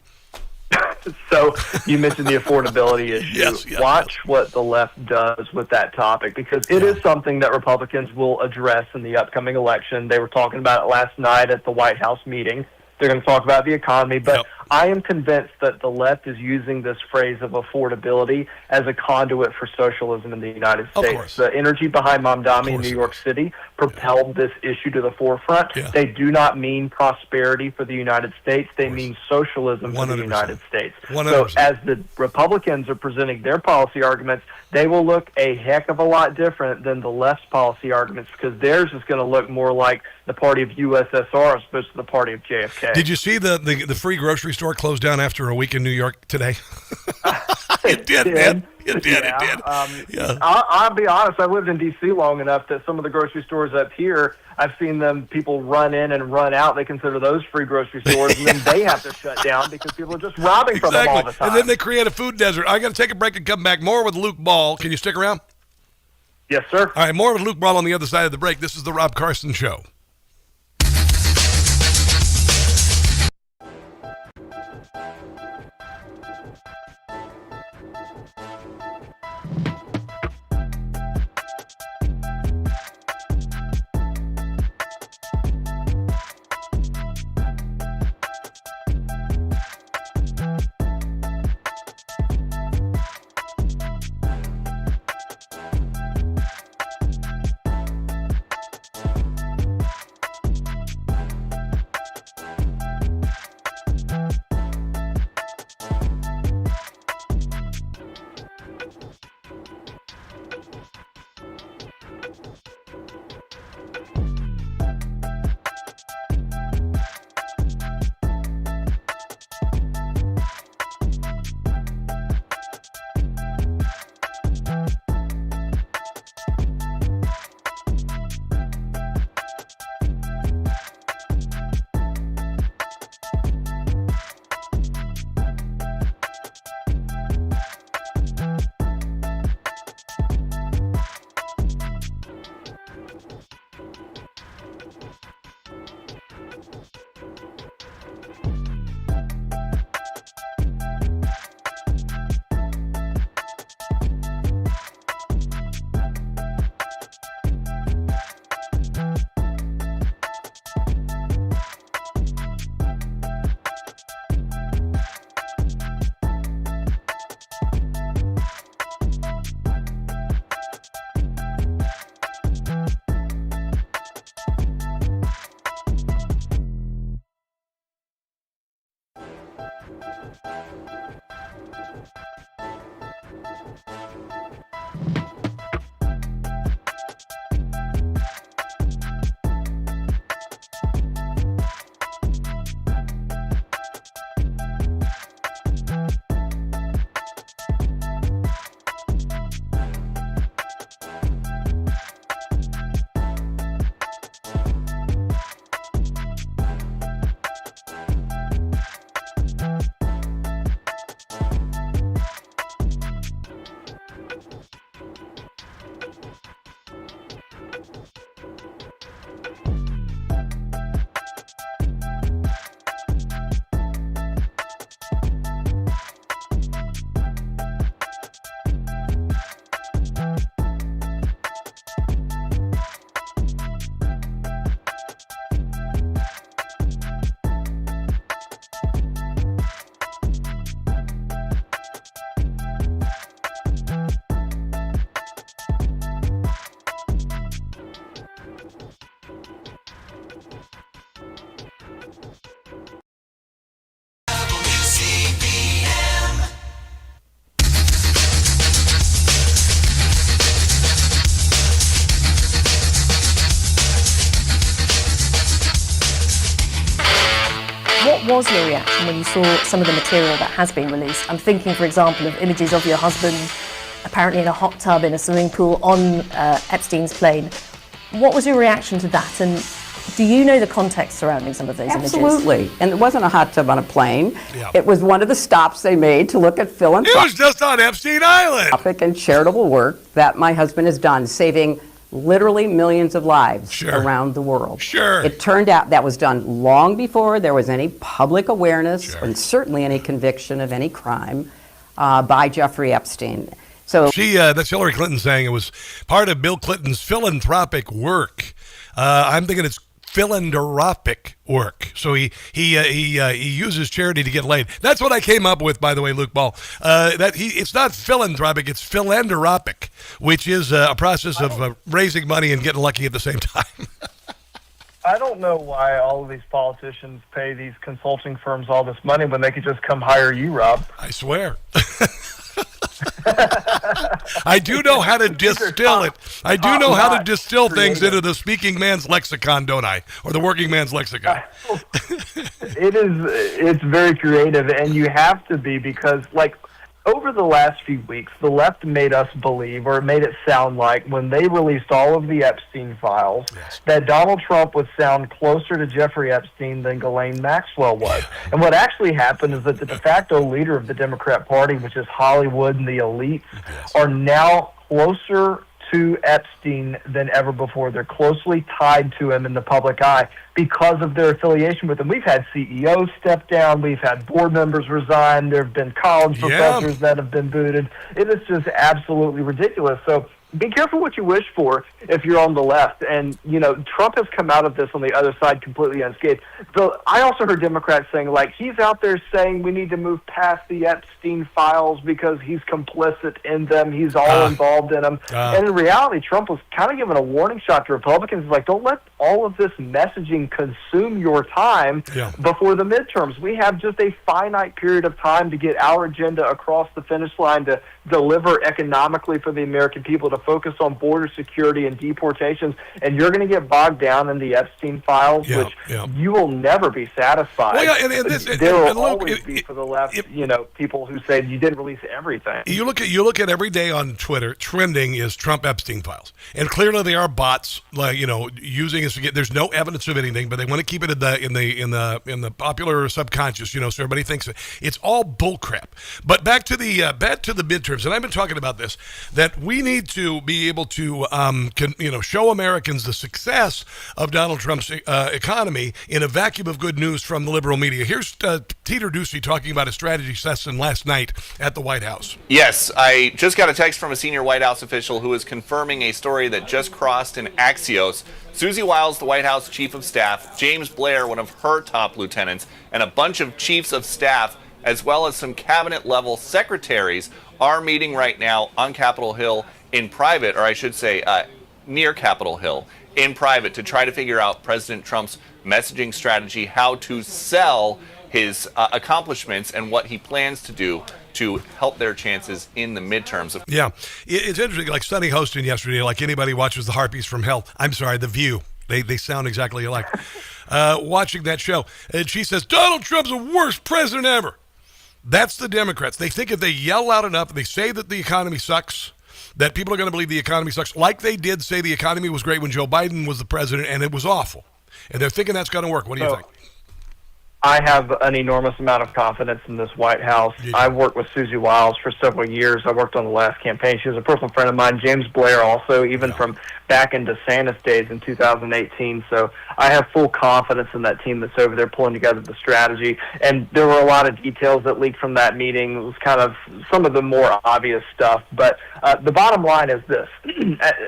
So you mentioned the affordability issue. Yes. Watch what the left does with that topic, because it is something that Republicans will address in the upcoming election. They were talking about it last night at the White House meeting. They're going to talk about the economy, but I am convinced that the left is using this phrase of affordability as a conduit for socialism in the United States. The energy behind Mamdani in New York City propelled this issue to the forefront. They do not mean prosperity for the United States. They mean socialism for the United States. 100%. So as the Republicans are presenting their policy arguments, they will look a heck of a lot different than the left's policy arguments, because theirs is going to look more like the party of USSR as opposed to the party of JFK. Did you see the free grocery store closed down after a week in New York today? It did, man. It did. I'll be honest. I've lived in D.C. long enough that some of the grocery stores up here, I've seen people run in and run out. They consider those free grocery stores, and then they have to shut down because people are just robbing from them all the time. And then they create a food desert. I got to take a break and come back. More with Luke Ball. Can you stick around? Yes, sir. All right, more with Luke Ball on the other side of the break. This is the Rob Carson Show. What was your reaction when you saw some of the material that has been released? I'm thinking, for example, of images of your husband apparently in a hot tub in a swimming pool on Epstein's plane. What was your reaction to that? And do you know the context surrounding some of those images? Absolutely. And it wasn't a hot tub on a plane. Yeah. It was one of the stops they made to look at philanthropy. It was just on Epstein Island. And charitable work that my husband has done, saving literally millions of lives around the world. It turned out that was done long before there was any public awareness and certainly any conviction of any crime by Jeffrey Epstein. So that's Hillary Clinton saying it was part of Bill Clinton's philanthropic work. I'm thinking it's philanthropic work. So he uses charity to get laid. That's what I came up with, by the way, Luke Ball. It's not philanthropic, it's philanthropic, which is a process of raising money and getting lucky at the same time. I don't know why all of these politicians pay these consulting firms all this money when they could just come hire you, Rob. I swear. I do know how to distill it. I do know how to distill things into the speaking man's lexicon, don't I? Or the working man's lexicon. It's very creative, and you have to be, because, like, over the last few weeks, the left made us believe, or made it sound like, when they released all of the Epstein Files, that Donald Trump would sound closer to Jeffrey Epstein than Ghislaine Maxwell was. And what actually happened is that the de facto leader of the Democrat Party, which is Hollywood and the elites, are now closer to Epstein than ever before. They're closely tied to him in the public eye because of their affiliation with him. We've had CEOs step down. We've had board members resign. There have been college professors that have been booted. It is just absolutely ridiculous. So be careful what you wish for if you're on the left. And, you know, Trump has come out of this on the other side completely unscathed. So I also heard Democrats saying, like, he's out there saying we need to move past the Epstein Files because he's complicit in them. He's all involved in them. And in reality, Trump was kind of giving a warning shot to Republicans. Like, don't let all of this messaging consume your time before the midterms. We have just a finite period of time to get our agenda across the finish line, to deliver economically for the American people, to focus on border security and deportations, and you're going to get bogged down in the Epstein Files, which you will never be satisfied. There will always be, for the left, people who say you didn't release everything. You look at every day on Twitter, trending is Trump Epstein Files, and clearly they are bots, like, using it to get. There's no evidence of anything, but they want to keep it in the popular subconscious, so everybody thinks it's all bullcrap. But back to the midterms, and I've been talking about this, that we need to be able to show Americans the success of Donald Trump's economy in a vacuum of good news from the liberal media. Here's Peter Doocy talking about a strategy session last night at the White House. Yes, I just got a text from a senior White House official who is confirming a story that just crossed in Axios. Susie Wiles, the White House chief of staff, James Blair, one of her top lieutenants, and a bunch of chiefs of staff, as well as some cabinet-level secretaries, are meeting right now on Capitol Hill in private, or I should say near Capitol Hill in private, to try to figure out President Trump's messaging strategy, how to sell his accomplishments and what he plans to do to help their chances in the midterms. Yeah, it's interesting, like Sunny Hostin yesterday, like anybody watches The Harpies from Hell. I'm sorry, The View. They sound exactly alike. Watching that show. And she says, Donald Trump's the worst president ever. That's the Democrats. They think if they yell loud enough, they say that the economy sucks, that people are going to believe the economy sucks, like they did say the economy was great when Joe Biden was the president, and it was awful. And they're thinking that's going to work. What do you think? I have an enormous amount of confidence in this White House. I've worked with Susie Wiles for several years. I worked on the last campaign. She was a personal friend of mine. James Blair also, even from back in DeSantis days in 2018. So I have full confidence in that team that's over there pulling together the strategy. And there were a lot of details that leaked from that meeting. It was kind of some of the more obvious stuff. But the bottom line is this.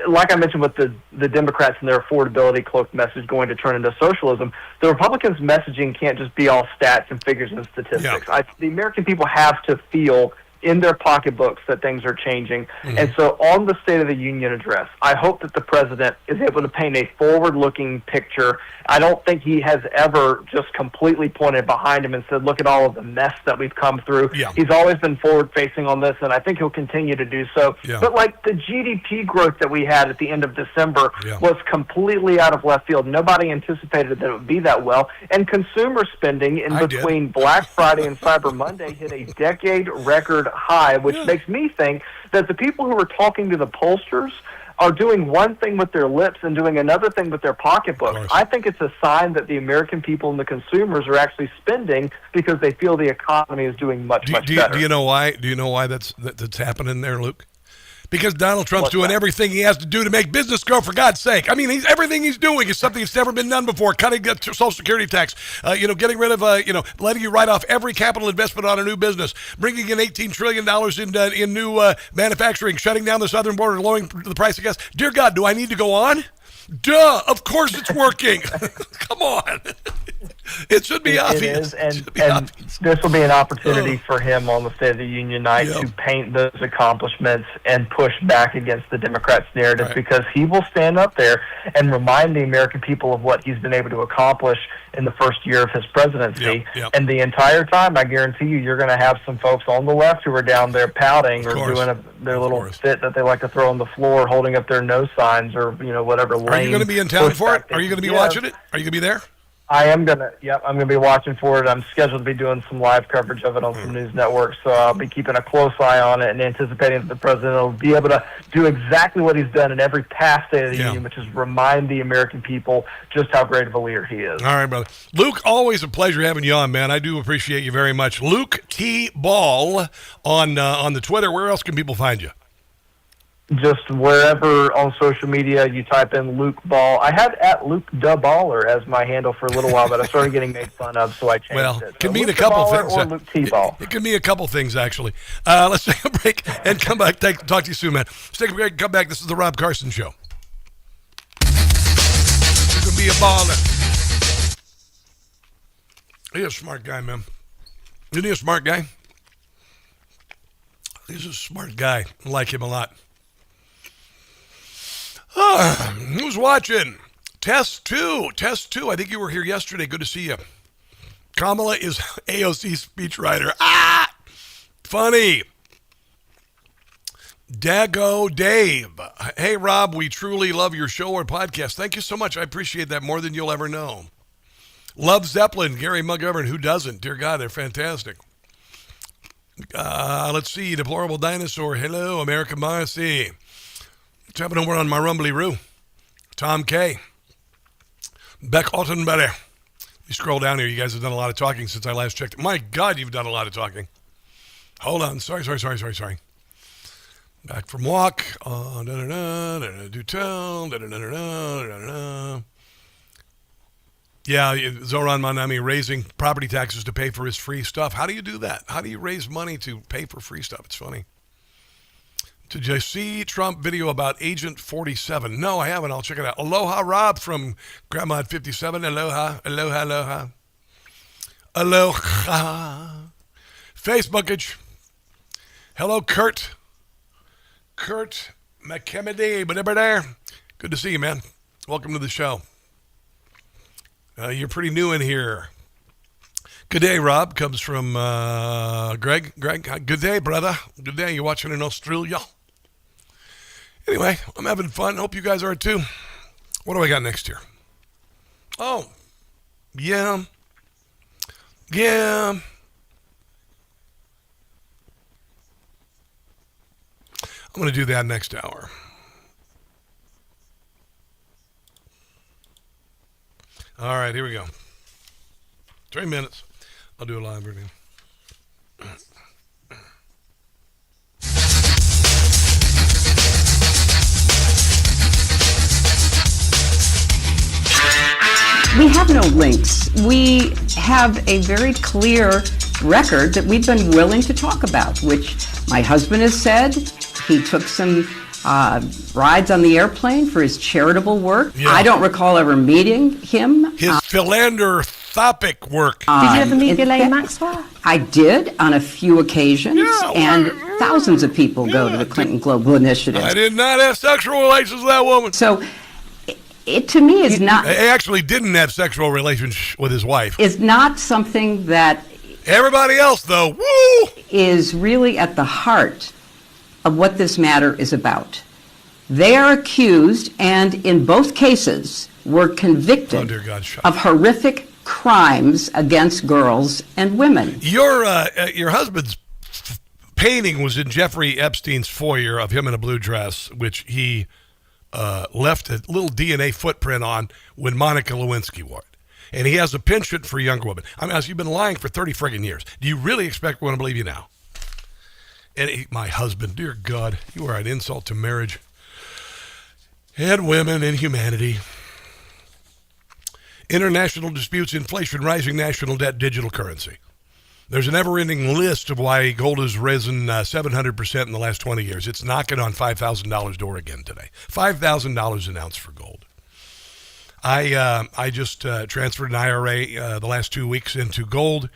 Like I mentioned with the Democrats and their affordability cloaked message going to turn into socialism, the Republicans' messaging can't just be all stats and figures and statistics. The American people have to feel in their pocketbooks that things are changing. And so on the State of the Union address, I hope that the president is able to paint a forward-looking picture. I don't think he has ever just completely pointed behind him and said, look at all of the mess that we've come through. He's always been forward-facing on this, and I think he'll continue to do so. But like the GDP growth that we had at the end of December was completely out of left field. Nobody anticipated that it would be that well. And consumer spending in between Black Friday and Cyber Monday hit a decade record high, which makes me think that the people who are talking to the pollsters are doing one thing with their lips and doing another thing with their pocketbooks. I think it's a sign that the American people and the consumers are actually spending because they feel the economy is doing much better. Do you know why? Do you know why that's happening there, Luke? Because Donald Trump's doing everything he has to do to make business grow, for God's sake. I mean, everything he's doing is something that's never been done before. Cutting the Social Security tax, getting rid of, letting you write off every capital investment on a new business, bringing in $18 trillion in new manufacturing, shutting down the southern border, lowering the price of gas. Dear God, do I need to go on? Duh, of course it's working. Come on. It should be obvious. It is, and this will be an opportunity for him on the State of the Union night to paint those accomplishments and push back against the Democrats' narrative, because he will stand up there and remind the American people of what he's been able to accomplish in the first year of his presidency. And the entire time, I guarantee you're going to have some folks on the left who are down there pouting or doing their little fit that they like to throw on the floor, holding up their no signs or whatever. Are you going to be in town for it? Are you going to be watching it? Are you going to be there? I am going to, I'm going to be watching for it. I'm scheduled to be doing some live coverage of it on some news networks, so I'll be keeping a close eye on it and anticipating that the president will be able to do exactly what he's done in every past State of the Union, which is remind the American people just how great of a leader he is. All right, brother. Luke, always a pleasure having you on, man. I do appreciate you very much. Luke T. Ball on the Twitter. Where else can people find you? Just wherever on social media you type in Luke Ball. I had at Luke Da Baller as my handle for a little while, but I started getting made fun of, so I changed it. It can mean a couple things. Or Luke T. Ball. It can mean a couple things, actually. Let's take a break and come back. Talk to you soon, man. Let's take a break and come back. This is the Rob Carson Show. You can be a baller. He's a smart guy, man. Isn't he a smart guy? He's a smart guy. I like him a lot. Who's watching? Test 2. I think you were here yesterday. Good to see you. Kamala is AOC speechwriter. Funny. Dago Dave. Hey, Rob, we truly love your show or podcast. Thank you so much. I appreciate that more than you'll ever know. Love Zeppelin, Gary McGovern. Who doesn't? Dear God, they're fantastic. Let's see. Deplorable Dinosaur. Hello, American Marcy. What's happening over on my Rumbly Roo? Tom K. Beck Ottenberry. You scroll down here. You guys have done a lot of talking since I last checked. My God, you've done a lot of talking. Hold on. Sorry. Back from walk. Do tell. Yeah, Zoran Manami raising property taxes to pay for his free stuff. How do you do that? How do you raise money to pay for free stuff? It's funny. Did you see Trump video about Agent 47? No, I haven't. I'll check it out. Aloha Rob from Grandma at 57. Aloha. Facebookage. Hello, Kurt. Kurt McKemedy. Whatever there. Good to see you, man. Welcome to the show. You're pretty new in here. Good day, Rob. Comes from Greg. Greg, good day, brother. Good day. You're watching in Australia. Anyway, I'm having fun. Hope you guys are too. What do I got next here? Oh, yeah. I'm going to do that next hour. All right, here we go. 3 minutes. I'll do a live review. We have no links. We have a very clear record that we've been willing to talk about, which my husband has said. He took some rides on the airplane for his charitable work. Yeah. I don't recall ever meeting him. His philanderer philanthropic work. Did you ever meet Ghislaine Maxwell? I did on a few occasions, and thousands of people go to the Clinton Global Initiative. I did not have sexual relations with that woman. So it to me is not... He actually didn't have sexual relations with his wife. It's not something that... Everybody else, though, woo! ...is really at the heart of what this matter is about. They are accused, and in both cases, were convicted of horrific crimes against girls and women. Your husband's painting was in Jeffrey Epstein's foyer of him in a blue dress, which he left a little DNA footprint on when Monica Lewinsky wore it. And he has a penchant for younger women. I mean, you've been lying for 30 friggin' years. Do you really expect one to believe you now? And my husband, dear God, you are an insult to marriage and women and humanity. International disputes, inflation, rising national debt, digital currency. There's a never-ending list of why gold has risen 700% in the last 20 years. It's knocking on $5,000 door again today. $5,000 an ounce for gold. I just transferred an IRA the last 2 weeks into gold.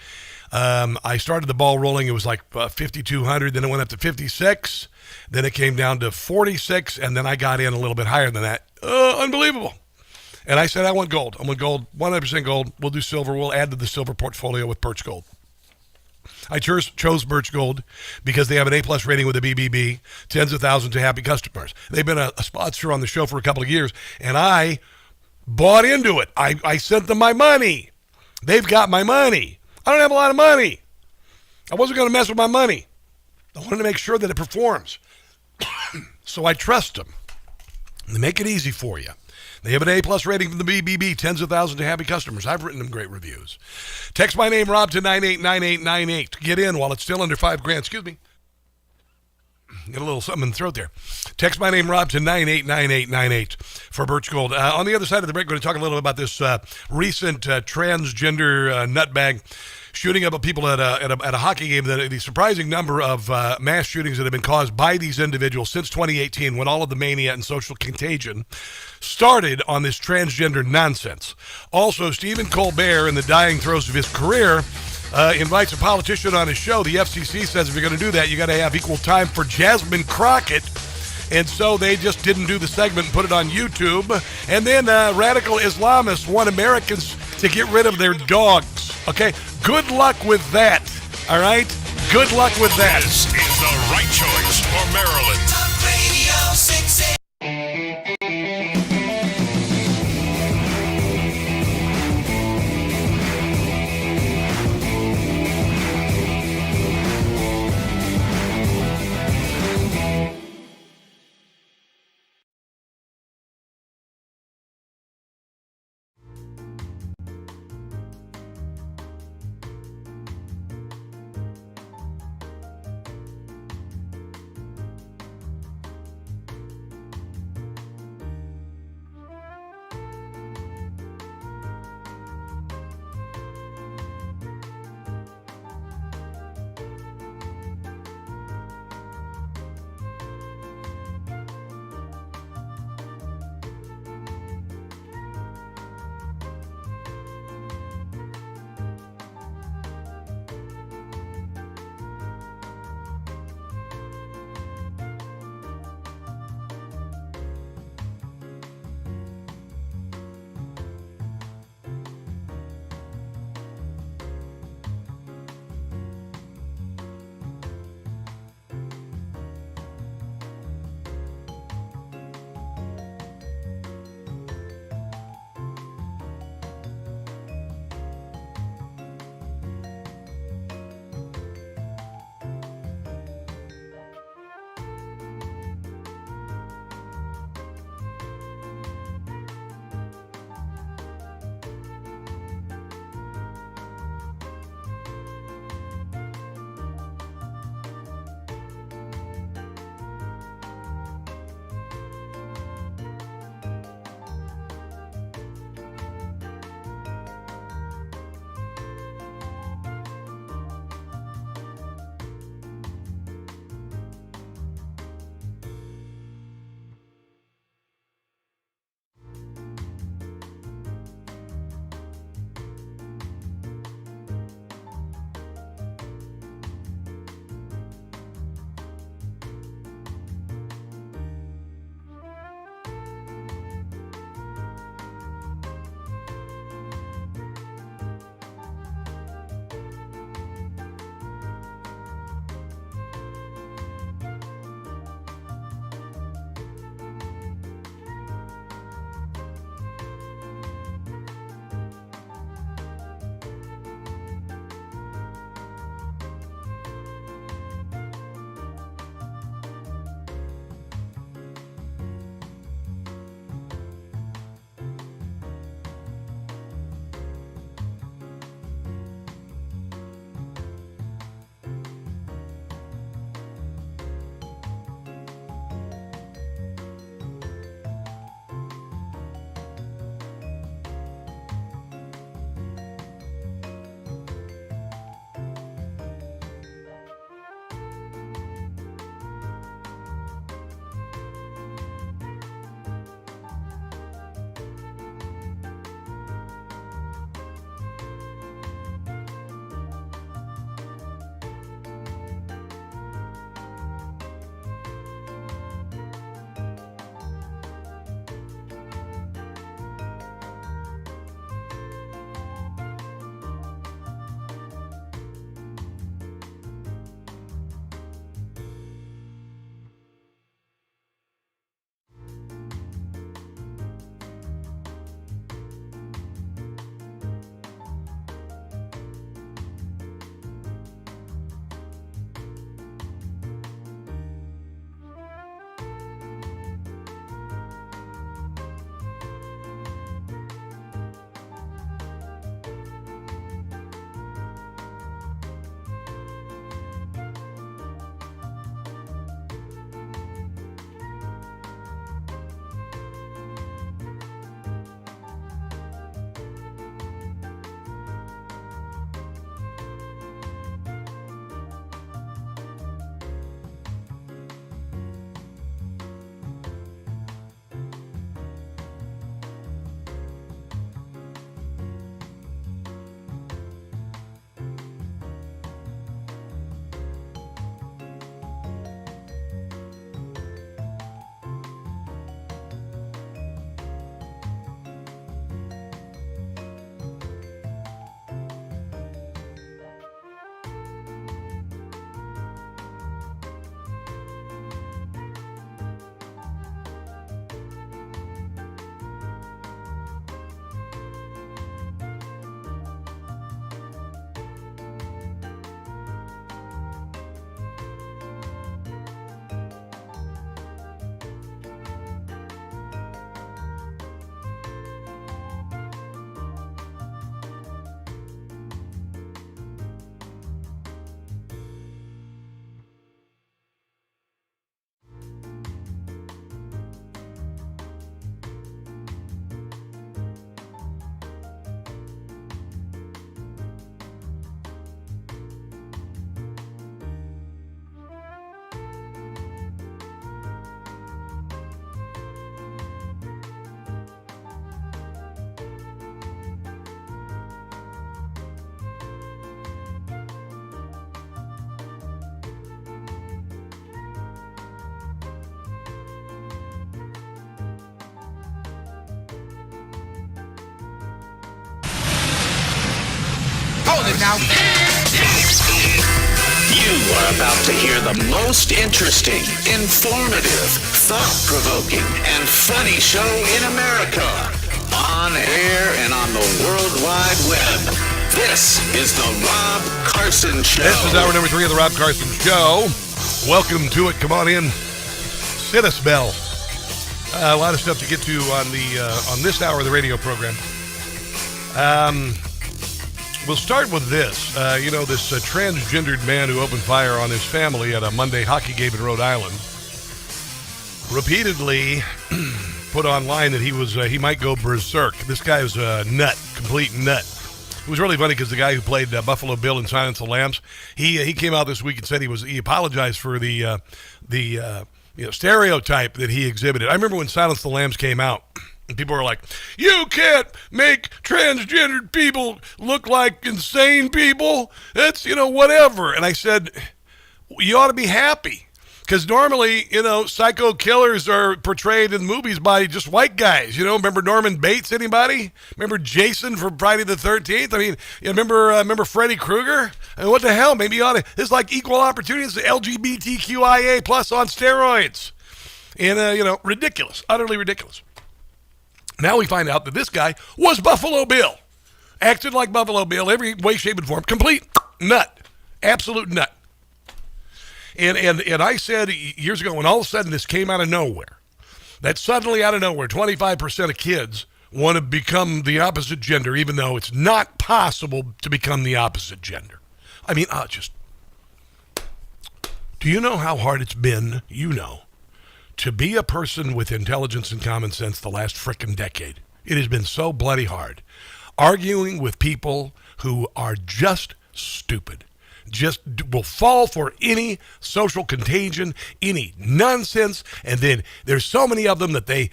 I started the ball rolling. It was like 5,200. Then it went up to 56. Then it came down to 46. And then I got in a little bit higher than that. Unbelievable. And I said, I want gold. I want gold, 100% gold. We'll do silver. We'll add to the silver portfolio with Birch Gold. I chose Birch Gold because they have an A+ rating with the BBB, tens of thousands of happy customers. They've been a sponsor on the show for a couple of years, and I bought into it. I sent them my money. They've got my money. I don't have a lot of money. I wasn't going to mess with my money. I wanted to make sure that it performs. So I trust them. They make it easy for you. They have an A+ rating from the BBB, tens of thousands of happy customers. I've written them great reviews. Text my name, Rob, to 989898 to get in while it's still under $5,000. Excuse me. Get a little something in the throat there. Text my name, Rob, to 989898 for Birch Gold. On the other side of the break, we're going to talk a little bit about this recent transgender nutbag shooting up people at a hockey game. The surprising number of mass shootings that have been caused by these individuals since 2018, when all of the mania and social contagion started on this transgender nonsense. Also, Stephen Colbert, in the dying throes of his career, invites a politician on his show. The FCC says if you're going to do that, you got to have equal time for Jasmine Crockett. And so they just didn't do the segment and put it on YouTube. And then radical Islamists want Americans to get rid of their dogs. Okay? Good luck with that. All right? Good luck with that. This is the right choice for Maryland. Talk Radio 680. Hold it now. You are about to hear the most interesting, informative, thought-provoking, and funny show in America. On air and on the World Wide Web. This is the Rob Carson Show. This is hour number 3 of the Rob Carson Show. Welcome to it. Come on in. Sit us, Bell. A lot of stuff to get to on this hour of the radio program. We'll start with this. This transgendered man who opened fire on his family at a Monday hockey game in Rhode Island repeatedly put online that he might go berserk. This guy is a nut, complete nut. It was really funny because the guy who played Buffalo Bill in Silence of the Lambs, he came out this week and said he apologized for the stereotype that he exhibited. I remember when Silence of the Lambs came out, and people were like, "You can't make transgendered people look like insane people. That's whatever." And I said, you ought to be happy. Because normally, psycho killers are portrayed in movies by just white guys. Remember Norman Bates, anybody? Remember Jason from Friday the 13th? I mean, remember Freddy Krueger? I mean, what the hell? Maybe you ought to, it's like equal opportunity. It's the LGBTQIA plus on steroids. And, ridiculous, utterly ridiculous. Now we find out that this guy was Buffalo Bill. Acted like Buffalo Bill, every way, shape, and form. Complete nut. Absolute nut. And I said years ago, when all of a sudden this came out of nowhere, that suddenly out of nowhere, 25% of kids want to become the opposite gender, even though it's not possible to become the opposite gender. I mean, do you know how hard it's been, to be a person with intelligence and common sense the last frickin' decade? It has been so bloody hard. Arguing with people who are just stupid. Just will fall for any social contagion, any nonsense, and then there's so many of them that they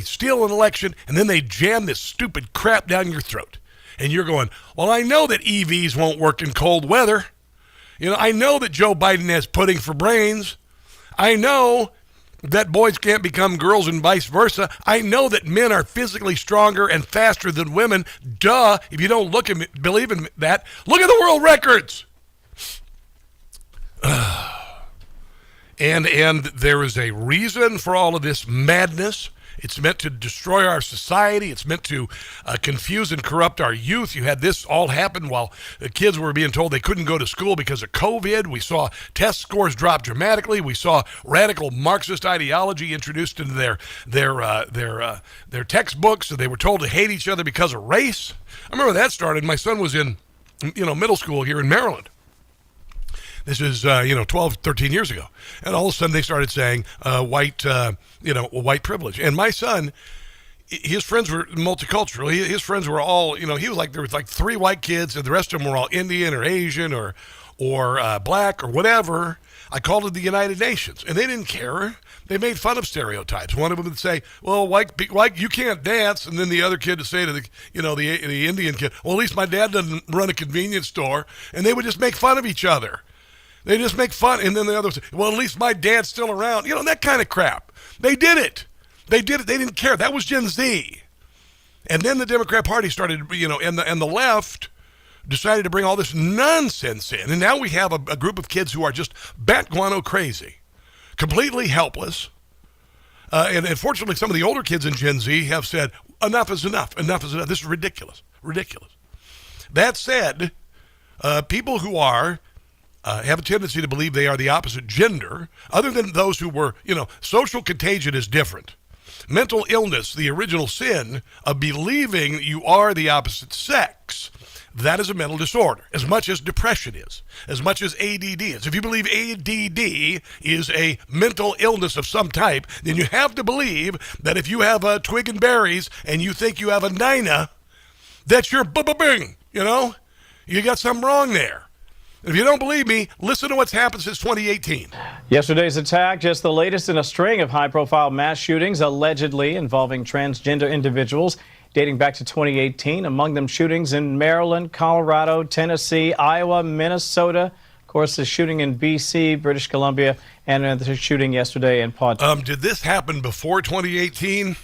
steal an election, and then they jam this stupid crap down your throat. And you're going, well, I know that EVs won't work in cold weather. I know that Joe Biden has pudding for brains. I know that boys can't become girls and vice versa. I know that men are physically stronger and faster than women. Duh. If you don't believe in that, look at the world records. And there is a reason for all of this madness. It's meant to destroy our society. It's meant to confuse and corrupt our youth. You had this all happen while the kids were being told they couldn't go to school because of COVID. We saw test scores drop dramatically. We saw radical Marxist ideology introduced into their textbooks. So they were told to hate each other because of race. I remember that started. My son was in middle school here in Maryland. This is, 12, 13 years ago. And all of a sudden they started saying white privilege. And my son, his friends were multicultural. His friends were all, there was like 3 white kids, and the rest of them were all Indian or Asian or black or whatever. I called it the United Nations, and they didn't care. They made fun of stereotypes. One of them would say, well, white, you can't dance. And then the other kid would say to the Indian kid, well, at least my dad doesn't run a convenience store. And they would just make fun of each other. They just make fun, and then the others say, well, at least my dad's still around. That kind of crap. They did it. They didn't care. That was Gen Z. And then the Democrat Party started, and the left decided to bring all this nonsense in. And now we have a group of kids who are just bat guano crazy, completely helpless. And unfortunately, some of the older kids in Gen Z have said, enough is enough. Enough is enough. This is ridiculous. Ridiculous. That said, people who have a tendency to believe they are the opposite gender, other than those who were, social contagion is different. Mental illness, the original sin of believing you are the opposite sex, that is a mental disorder, as much as depression is, as much as ADD is. If you believe ADD is a mental illness of some type, then you have to believe that if you have a twig and berries and you think you have a nina, that's your bing, You got something wrong there. If you don't believe me, listen to what's happened since 2018. Yesterday's attack, just the latest in a string of high-profile mass shootings allegedly involving transgender individuals dating back to 2018, among them shootings in Maryland, Colorado, Tennessee, Iowa, Minnesota. Of course, the shooting in B.C., British Columbia, and the shooting yesterday in Did this happen before 2018?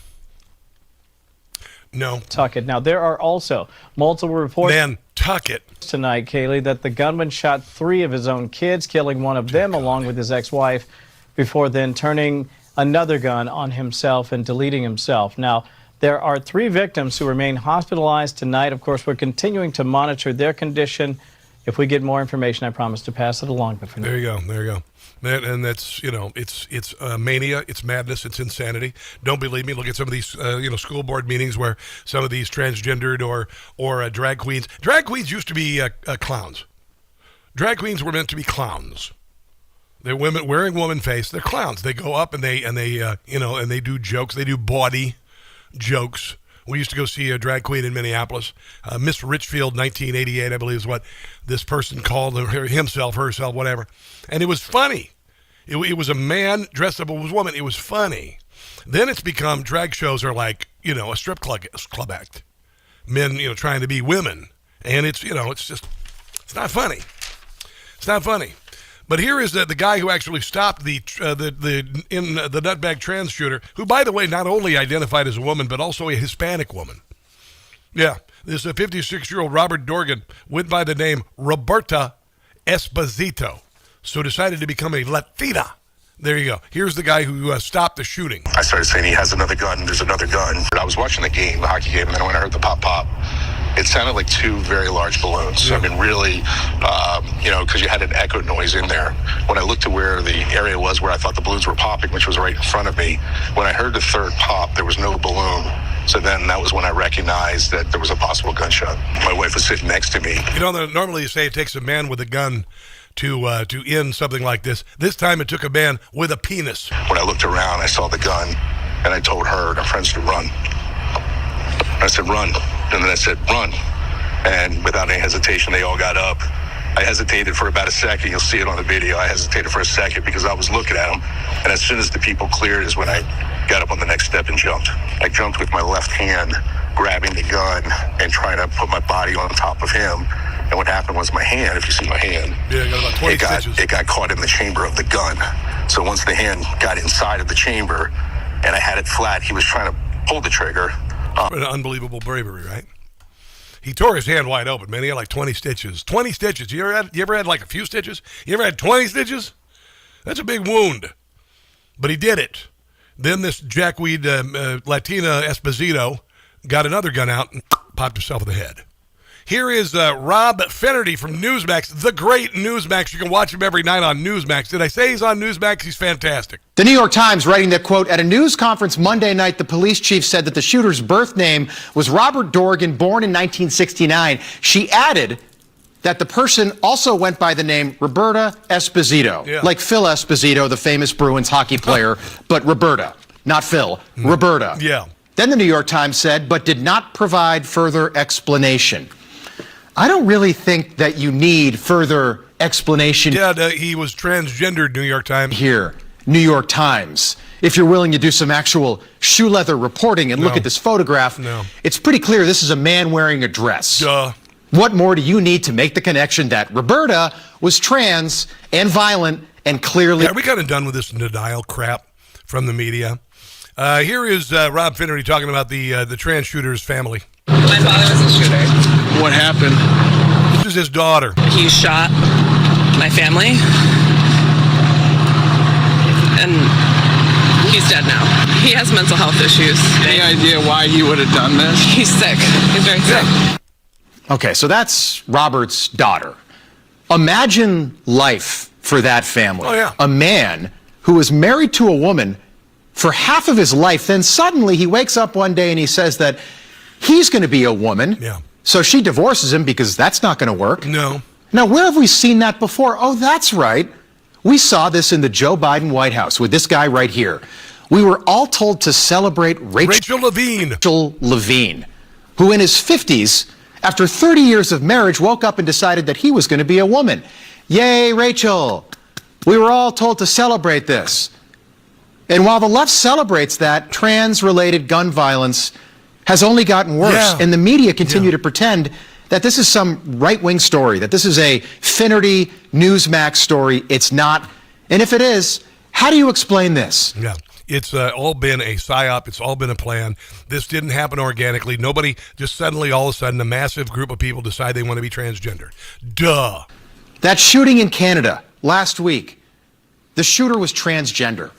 Nantucket. Now, there are also multiple reports Nantucket tonight, Kaylee, that the gunman shot 3 of his own kids, killing one of them along with his ex-wife, before then turning another gun on himself and deleting himself. Now, there are 3 victims who remain hospitalized tonight. Of course, we're continuing to monitor their condition. If we get more information, I promise to pass it along. But for now. There you go. And that's, it's mania, it's madness, it's insanity. Don't believe me? Look at some of these, school board meetings where some of these transgendered or drag queens. Drag queens used to be clowns. Drag queens were meant to be clowns. They're women wearing woman face. They're clowns. They go up and they do jokes. They do bawdy jokes. We used to go see a drag queen in Minneapolis. Miss Richfield, 1988, I believe is what this person called himself, herself, whatever. And it was funny. It was a man dressed up as a woman. It was funny. Then it's become drag shows are like, a strip club act. Men, trying to be women. And it's not funny. It's not funny. But here is the guy who actually stopped the nutbag trans shooter, who, by the way, not only identified as a woman, but also a Hispanic woman. Yeah, this 56-year-old Robert Dorgan went by the name Roberta Esposito, so decided to become a Latina. There you go. Here's the guy who stopped the shooting. I started saying he has another gun, there's another gun. I was watching the hockey game, and then when I heard the pop, it sounded like 2 very large balloons. Yeah. I mean, really, because you had an echo noise in there. When I looked to where the area was where I thought the balloons were popping, which was right in front of me, when I heard the 3rd pop, there was no balloon. So then that was when I recognized that there was a possible gunshot. My wife was sitting next to me. Normally you say it takes a man with a gun to end something like this. This time it took a man with a penis. When I looked around, I saw the gun, and I told her and her friends to run. I said, run. And then I said, run. And without any hesitation, they all got up. I hesitated for about a second. You'll see it on the video. I hesitated for a second because I was looking at them. And as soon as the people cleared is when I got up on the next step and jumped. I jumped with my left hand, grabbing the gun and trying to put my body on top of him. And what happened was my hand, if you see my hand, it got caught in the chamber of the gun. So once the hand got inside of the chamber and I had it flat, he was trying to pull the trigger. An unbelievable bravery, right? He tore his hand wide open, man. He had like 20 stitches. 20 stitches. You ever had like a few stitches? You ever had 20 stitches? That's a big wound. But he did it. Then this jackweed Latina Esposito got another gun out and popped himself in the head. Here is Rob Finnerty from Newsmax, the great Newsmax. You can watch him every night on Newsmax. Did I say he's on Newsmax? He's fantastic. The New York Times writing that, quote, at a news conference Monday night, the police chief said that the shooter's birth name was Robert Dorgan, born in 1969. She added that the person also went by the name Roberta Esposito, like Phil Esposito, the famous Bruins hockey player, but Roberta, not Phil, Roberta. Yeah. Then the New York Times said, but did not provide further explanation. I don't really think that you need further explanation. Yeah, he was transgendered, New York Times. Here, New York Times. If you're willing to do some actual shoe leather reporting and look at this photograph, it's pretty clear this is a man wearing a dress. Duh. What more do you need to make the connection that Roberta was trans and violent and clearly... Yeah, are we kind of done with this denial crap from the media? Here is Rob Finnerty talking about the trans shooter's family. My father was a shooter. What happened? This is his daughter. He shot my family, and he's dead now. He has mental health issues. Any idea why he would have done this? He's sick. He's very sick. Okay, so that's Robert's daughter. Imagine life for that family. Oh, yeah. A man who was married to a woman for half of his life, then suddenly he wakes up one day and he says that he's going to be a woman. Yeah. So she divorces him because that's not going to work. No. Now, where have we seen that before? Oh, that's right. We saw this in the Joe Biden White House with this guy right here. We were all told to celebrate Rachel Levine, who in his 50s, after 30 years of marriage, woke up and decided that he was going to be a woman. Yay, Rachel. We were all told to celebrate this. And while the left celebrates that, trans-related gun violence has only gotten worse. Yeah. And the media continue to pretend that this is some right-wing story, that this is a Finnerty Newsmax story. It's not. And if it is, how do you explain this? Yeah. It's all been a psyop. It's all been a plan. This didn't happen organically. Nobody just suddenly, all of a sudden, a massive group of people decide they want to be transgender. Duh. That shooting in Canada last week, the shooter was transgender.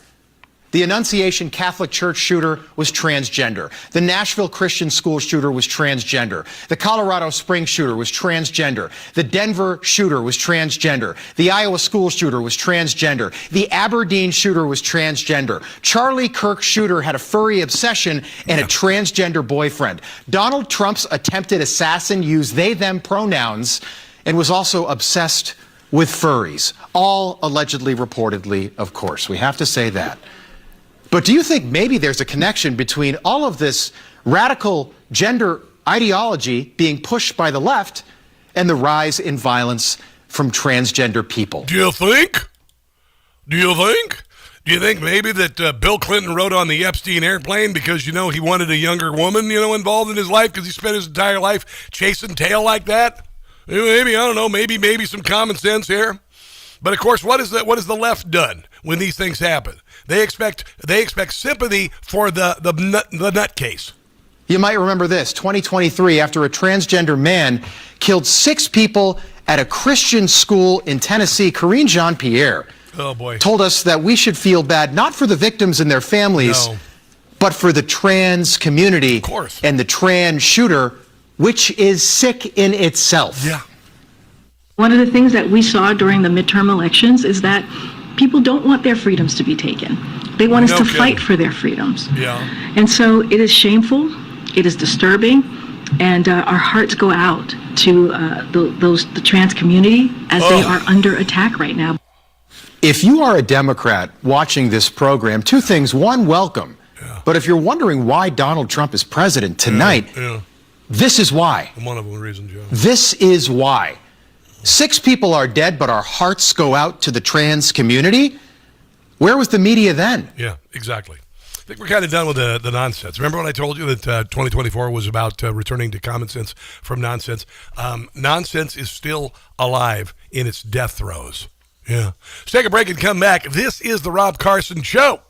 The Annunciation Catholic Church shooter was transgender. The Nashville Christian School shooter was transgender. The Colorado Springs shooter was transgender. The Denver shooter was transgender. The Iowa school shooter was transgender. The Aberdeen shooter was transgender. Charlie Kirk shooter had a furry obsession and a transgender boyfriend. Donald Trump's attempted assassin used they, them pronouns and was also obsessed with furries. All allegedly, reportedly, of course. We have to say that. But do you think maybe there's a connection between all of this radical gender ideology being pushed by the left and the rise in violence from transgender people? Do you think? Do you think maybe that Bill Clinton wrote on the Epstein airplane because, he wanted a younger woman, involved in his life because he spent his entire life chasing tail like that? Maybe, I don't know, maybe some common sense here. But of course, what is the left done when these things happen? They expect sympathy for the nutcase. You might remember this, 2023, after a transgender man killed 6 people at a Christian school in Tennessee, Karine Jean-Pierre told us that we should feel bad, not for the victims and their families, but for the trans community and the trans shooter, which is sick in itself. Yeah. One of the things that we saw during the midterm elections is that people don't want their freedoms to be taken. They want us to fight for their freedoms. Yeah. And so it is shameful, it is disturbing, and our hearts go out to the trans community as they are under attack right now. If you are a Democrat watching this program, 2 things. 1, welcome. Yeah. But if you're wondering why Donald Trump is president tonight, this is why. One of the reasons, yeah. This is why. 6 people are dead, but our hearts go out to the trans community. Where was the media then? Yeah, exactly. I think we're kind of done with the nonsense. Remember when I told you that 2024 was about returning to common sense from nonsense? Nonsense is still alive in its death throes. Yeah. Let's take a break and come back. This is the Rob Carson Show.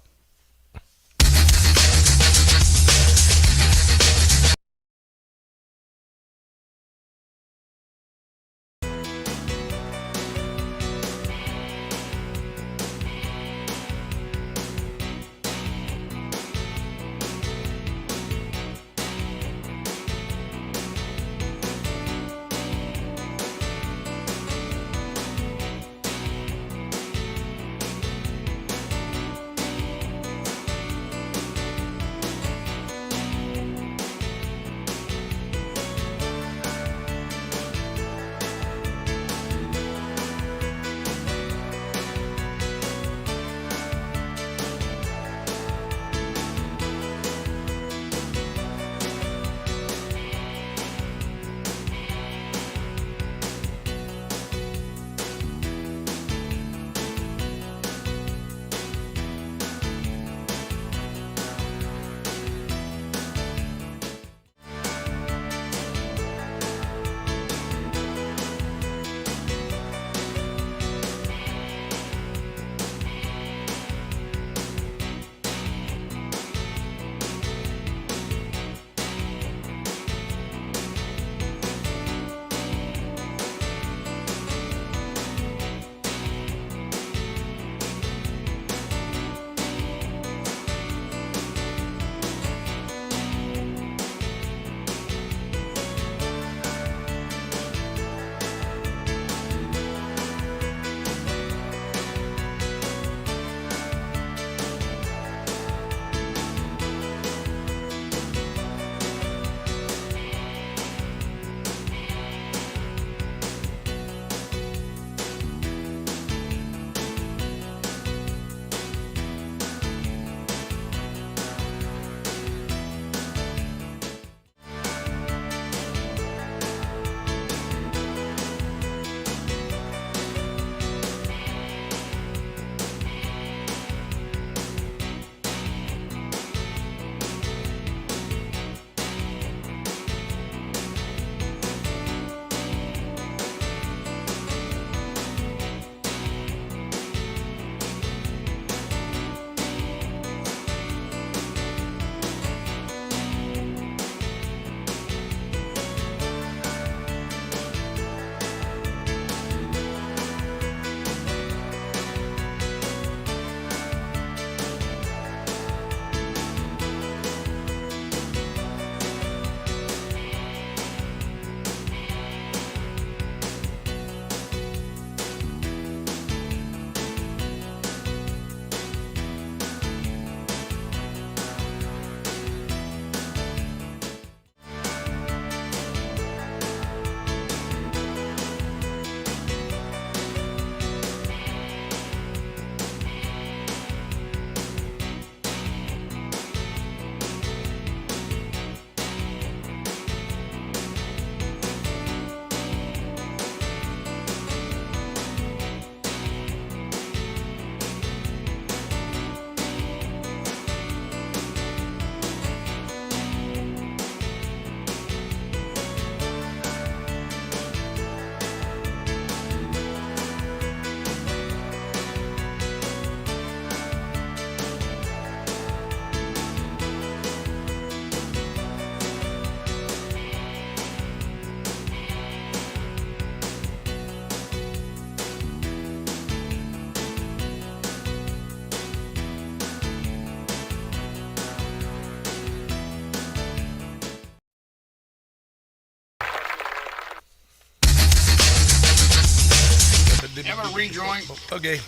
Have a rejoin. Okay.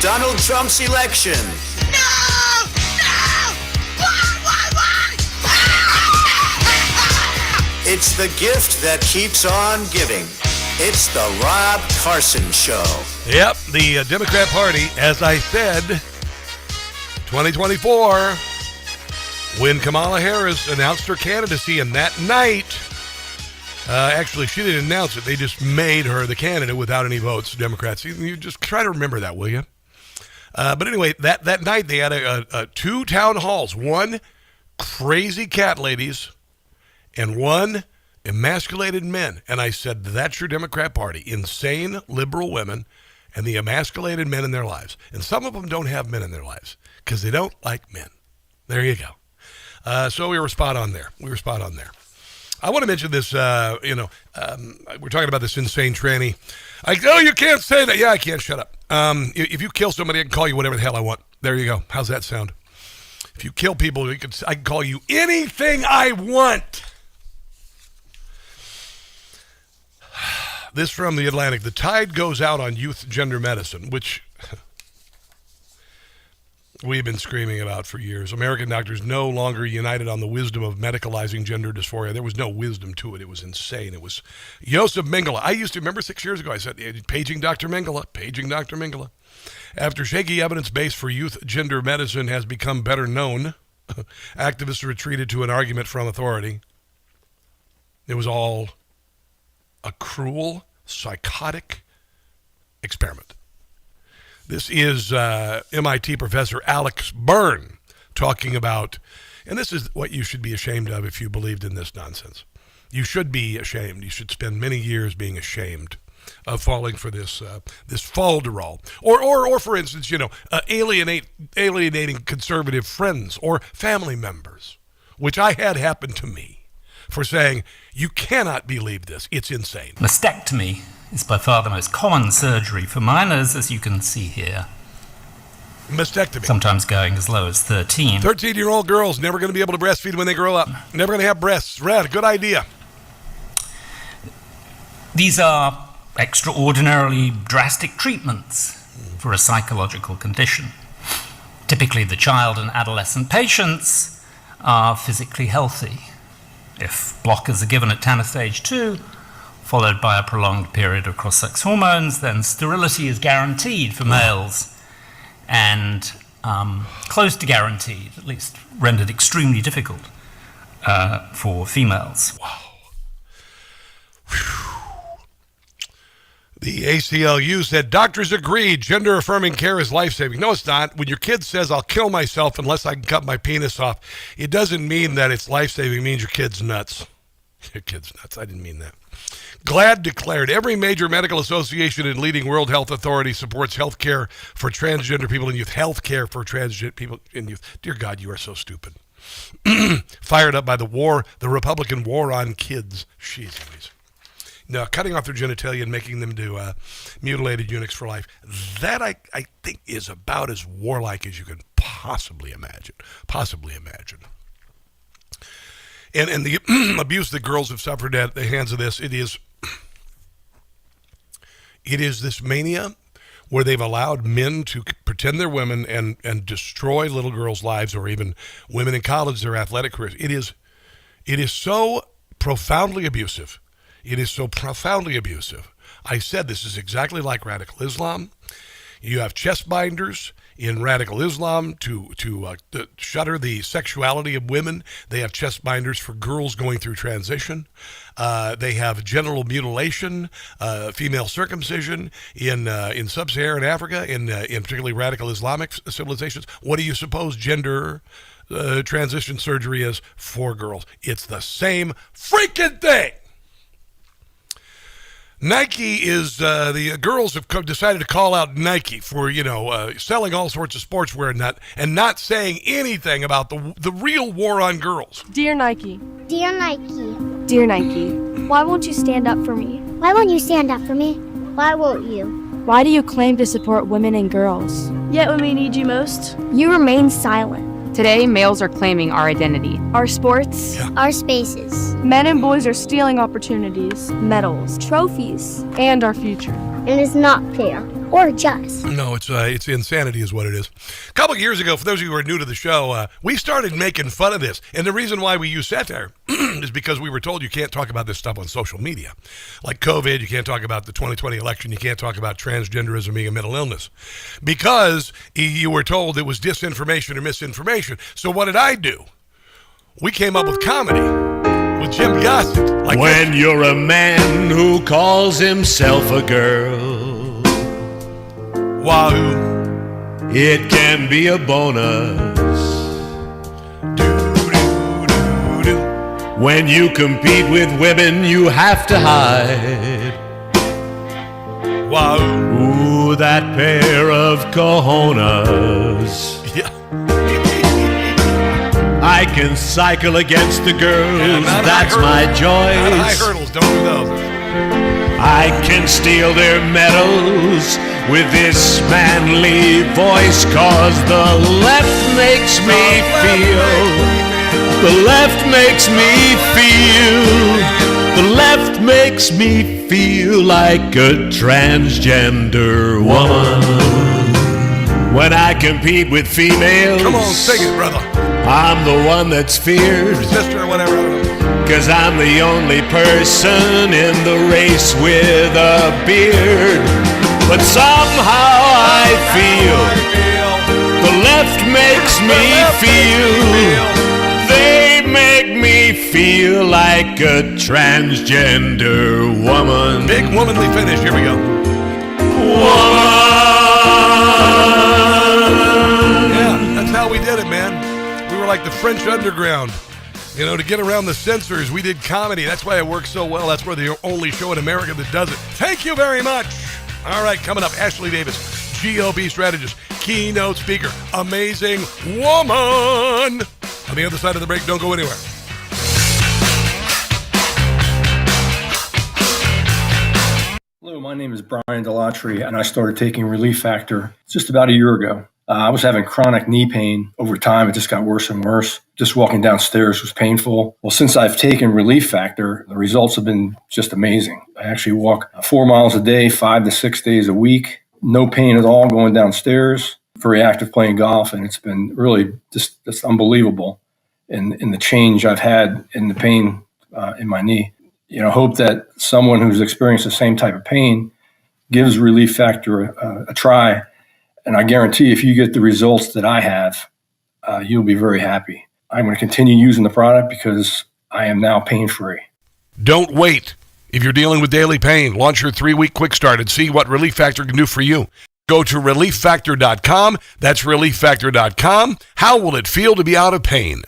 Donald Trump's election. It's the gift that keeps on giving. It's the Rob Carson Show. Yep, the Democrat Party, as I said, 2024, when Kamala Harris announced her candidacy, and that night, actually, she didn't announce it. They just made her the candidate without any votes, Democrats. You just try to remember that, will you? But anyway, that night, they had two town halls. One, crazy cat ladies, and one, emasculated men. And I said, that's your Democrat Party. Insane liberal women and the emasculated men in their lives. And some of them don't have men in their lives because they don't like men. There you go. So we were spot on there. I want to mention this, we're talking about this insane tranny. You can't say that. Yeah, I can't. Shut up. If you kill somebody, I can call you whatever the hell I want. There you go. How's that sound? If you kill people, I can call you anything I want. This from The Atlantic. The tide goes out on youth gender medicine, which we've been screaming about for years. American doctors no longer united on the wisdom of medicalizing gender dysphoria. There was no wisdom to it. It was insane. It was Joseph Mengele. I used to remember 6 years ago, I said, paging Dr. Mengele. After shaky evidence base for youth gender medicine has become better known, activists retreated to an argument from authority. It was all a cruel, psychotic experiment. This is MIT professor Alex Byrne talking about, and this is what you should be ashamed of if you believed in this nonsense. You should be ashamed. You should spend many years being ashamed of falling for this falderall. Or for instance, alienating conservative friends or family members, which I had happen to me, for saying, you cannot believe this. It's insane. Mastectomy is by far the most common surgery for minors, as you can see here. Mastectomy. Sometimes going as low as 13. 13-year-old girls never going to be able to breastfeed when they grow up. Never going to have breasts. Rad, good idea. These are extraordinarily drastic treatments for a psychological condition. Typically, the child and adolescent patients are physically healthy. If blockers are given at TANF stage 2, followed by a prolonged period of cross-sex hormones, then sterility is guaranteed for males and close to guaranteed, at least rendered extremely difficult for females. Wow. Whew. The ACLU said, doctors agreed gender-affirming care is life-saving. No, it's not. When your kid says, I'll kill myself unless I can cut my penis off, it doesn't mean that it's life-saving. It means your kid's nuts. Your kid's nuts. I didn't mean that. GLAAD declared every major medical association and leading World Health Authority supports health care for transgender people in youth. Health care for transgender people in youth. Dear God, you are so stupid. Fired up by the Republican war on kids. Jeez Louise. No, cutting off their genitalia and making them do mutilated eunuchs for life. That, I think, is about as warlike as you can possibly imagine. And the abuse that girls have suffered at the hands of this, it is this mania where they've allowed men to pretend they're women and destroy little girls' lives, or even women in college, their athletic careers. It is so profoundly abusive. I said this is exactly like radical Islam. You have chest binders in radical Islam to shutter the sexuality of women. They have chest binders for girls going through transition. They have genital mutilation, female circumcision in sub-Saharan Africa, in particularly radical Islamic civilizations. What do you suppose gender transition surgery is for girls? It's the same freaking thing. Nike is, the girls have decided to call out Nike for, selling all sorts of sportswear and not saying anything about the real war on girls. Dear Nike. Dear Nike. Dear Nike. Why won't you stand up for me? Why won't you stand up for me? Why won't you? Why do you claim to support women and girls? Yet when we need you most, you remain silent. Today, males are claiming our identity. Our sports. Our spaces. Men and boys are stealing opportunities, medals, trophies, and our future. And it's not fair or just. No, it's insanity is what it is. A couple of years ago, for those of you who are new to the show, we started making fun of this. And the reason why we use satire is because we were told you can't talk about this stuff on social media. Like COVID, you can't talk about the 2020 election, you can't talk about transgenderism being a mental illness. Because you were told it was disinformation or misinformation. So what did I do? We came up with comedy with Jim Gossett. Like when this. You're a man who calls himself a girl, wahoo, it can be a bonus. When you compete with women, you have to hide. Wahoo. Ooh, that pair of cojones. Yeah. I can cycle against the girls, that's my choice. Not high hurdles, don't do those. I can steal their medals with this manly voice, cause the left makes me feel. The left makes me feel. The left makes me feel like a transgender woman. When I compete with females, come on, sing it, brother. I'm the one that's feared. Sister or whatever. Cause I'm the only person in the race with a beard. But somehow I feel the left makes me feel. They make me feel like a transgender woman. Big womanly finish, here we go. Woman. Yeah, that's how we did it, man. We were like the French underground. You know, to get around the censors, we did comedy. That's why it works so well. That's where the only show in America that does it. Thank you very much. All right, coming up, Ashley Davis, GOP strategist, keynote speaker, amazing woman. On the other side of the break, don't go anywhere. Hello, my name is Brian Delatry, and I started taking Relief Factor just about a year ago. I was having chronic knee pain. Over time, it just got worse and worse. Just walking downstairs was painful. Well, since I've taken Relief Factor, the results have been just amazing. I actually walk 4 miles a day, 5 to 6 days a week. No pain at all going downstairs. Very active playing golf, and it's been really just unbelievable in the change I've had in the pain in my knee. You know, hope that someone who's experienced the same type of pain gives Relief Factor a try. And I guarantee if you get the results that I have, you'll be very happy. I'm going to continue using the product because I am now pain-free. Don't wait. If you're dealing with daily pain, launch your 3-week quick start and see what Relief Factor can do for you. Go to ReliefFactor.com. That's ReliefFactor.com. How will it feel to be out of pain?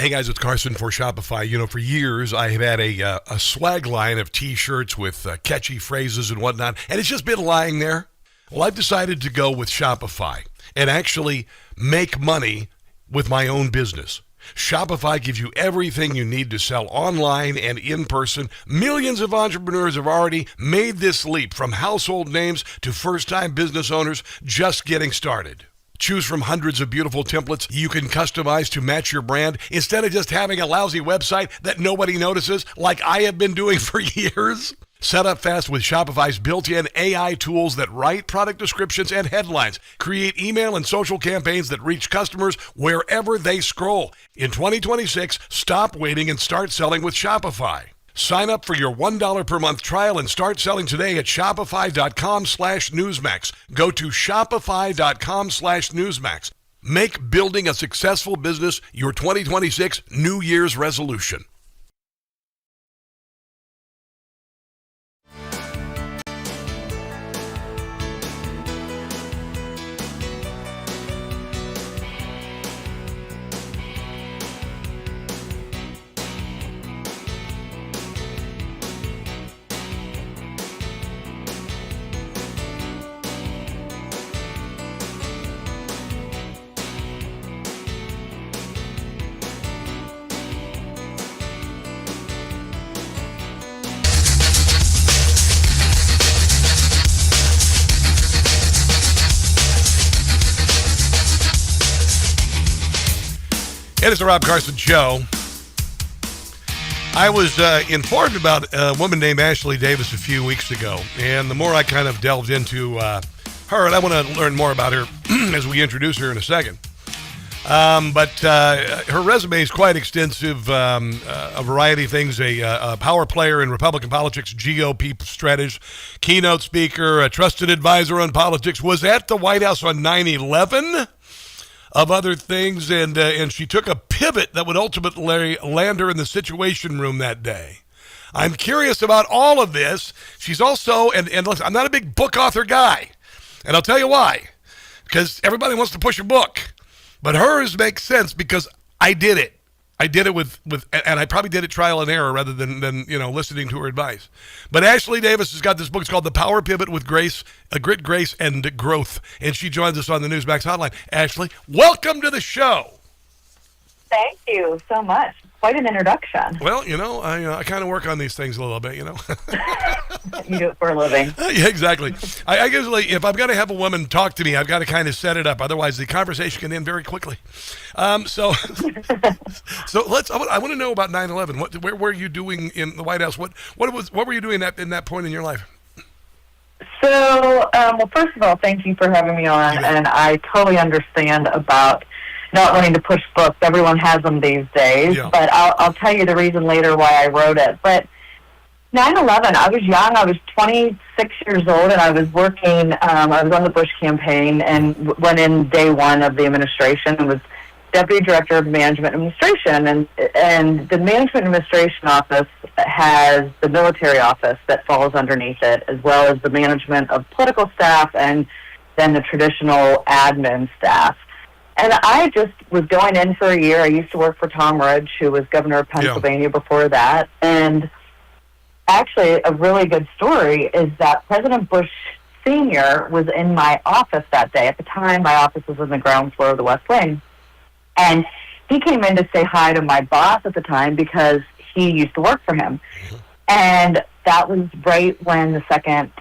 Hey guys, it's Carson for Shopify. You know, for years I have had a swag line of T-shirts with catchy phrases and whatnot, and it's just been lying there. Well, I've decided to go with Shopify and actually make money with my own business. Shopify gives you everything you need to sell online and in person. Millions of entrepreneurs have already made this leap, from household names to first-time business owners just getting started. Choose from hundreds of beautiful templates you can customize to match your brand instead of just having a lousy website that nobody notices like I have been doing for years. Set up fast with Shopify's built-in AI tools that write product descriptions and headlines, create email and social campaigns that reach customers wherever they scroll. In 2026, stop waiting and start selling with Shopify. Sign up for your $1 per month trial and start selling today at shopify.com/Newsmax. Go to shopify.com/Newsmax. Make building a successful business your 2026 New Year's resolution. It is the Rob Carson Show. I was informed about a woman named Ashley Davis a few weeks ago, and the more I kind of delved into her, and I want to learn more about her as we introduce her in a second. But her resume is quite extensive, a variety of things, a power player in Republican politics, GOP strategist, keynote speaker, a trusted advisor on politics, was at the White House on 9/11. Of other things, and she took a pivot that would ultimately land her in the Situation Room that day. I'm curious about all of this. She's also, and listen, I'm not a big book author guy, and I'll tell you why. Because everybody wants to push a book, but hers makes sense because I did it. I did it with, and I probably did it trial and error rather than listening to her advice. But Ashley Davis has got this book. It's called The Power Pivot with Grace, Grit, Grace, and Growth. And she joins us on the Newsmax hotline. Ashley, welcome to the show. Thank you so much. Quite an introduction. Well, I kind of work on these things a little bit, You do it for a living. Yeah, exactly. I usually, if I'm going to have a woman talk to me, I've got to kind of set it up. Otherwise, the conversation can end very quickly. So I want to know about 9/11. Where were you doing in the White House? What were you doing in that point in your life? So, well, first of all, thank you for having me on, and I totally understand about not wanting to push books. Everyone has them these days, but I'll tell you the reason later why I wrote it. But 9/11, I was young. I was 26 years old, and I was working. I was on the Bush campaign and went in day one of the administration and was Deputy Director of Management Administration. And the Management Administration office has the military office that falls underneath it, as well as the management of political staff and then the traditional admin staff. And I just was going in for a year. I used to work for Tom Ridge, who was governor of Pennsylvania before that. And actually, a really good story is that President Bush Sr. was in my office that day. At the time, my office was on the ground floor of the West Wing. And he came in to say hi to my boss at the time because he used to work for him. And that was right when the second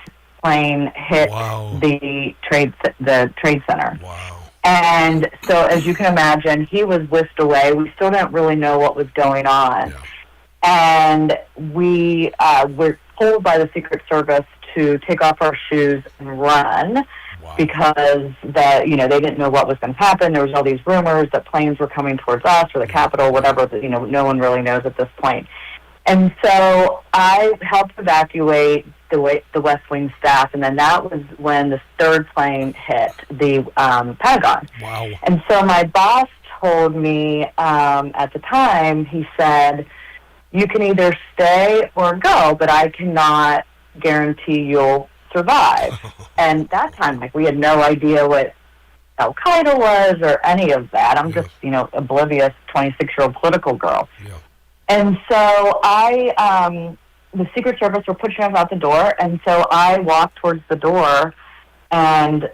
plane hit the trade center. Wow. And so, as you can imagine, he was whisked away. We still didn't really know what was going on. Yeah. And we were told by the Secret Service to take off our shoes and run because they didn't know what was going to happen. There was all these rumors that planes were coming towards us or the Capitol, whatever. No one really knows at this point. And so I helped evacuate the West Wing staff, and then that was when the third plane hit the Pentagon. Wow. And so my boss told me at the time, he said, you can either stay or go, but I cannot guarantee you'll survive. And that time, we had no idea what Al-Qaeda was or any of that. I'm just, oblivious 26-year-old political girl. Yeah. And so the Secret Service were pushing us out the door, and so I walked towards the door and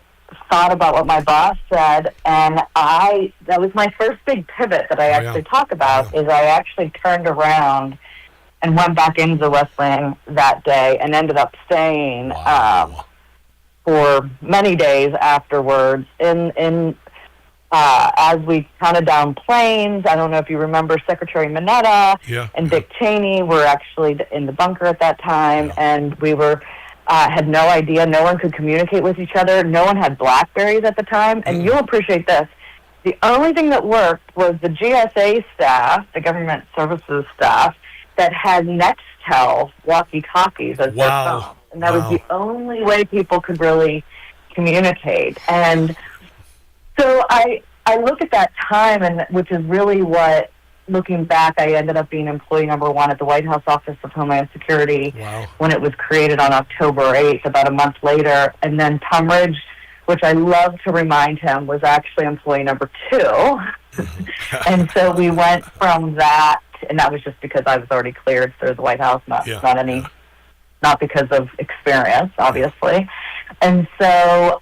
thought about what my boss said, and that was my first big pivot that I actually talk about, is I actually turned around and went back into the West Wing that day and ended up staying for many days afterwards as we counted down planes. I don't know if you remember Secretary Mineta and Dick Cheney were actually in the bunker at that time, and we were had no idea. No one could communicate with each other. No one had BlackBerries at the time, and you'll appreciate this. The only thing that worked was the GSA staff, the government services staff, that had Nextel walkie-talkies as their phone. And that was the only way people could really communicate. And so I look at that time, and which is really what, looking back, I ended up being employee number 1 at the White House Office of Homeland Security when it was created on October 8th, about a month later. And then Tom Ridge, which I love to remind him, was actually employee number 2. And so we went from that, and that was just because I was already cleared through the White House, not because of experience, obviously. And so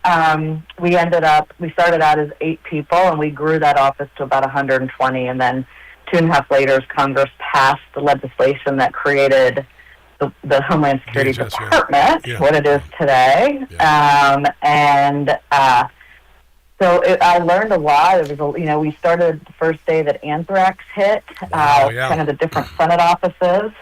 we started out as 8 people, and we grew that office to about 120, and then 2.5 later, Congress passed the legislation that created the Homeland Security Department, what it is today. So I learned a lot. It was, we started the first day that anthrax hit, kind of the different Senate offices,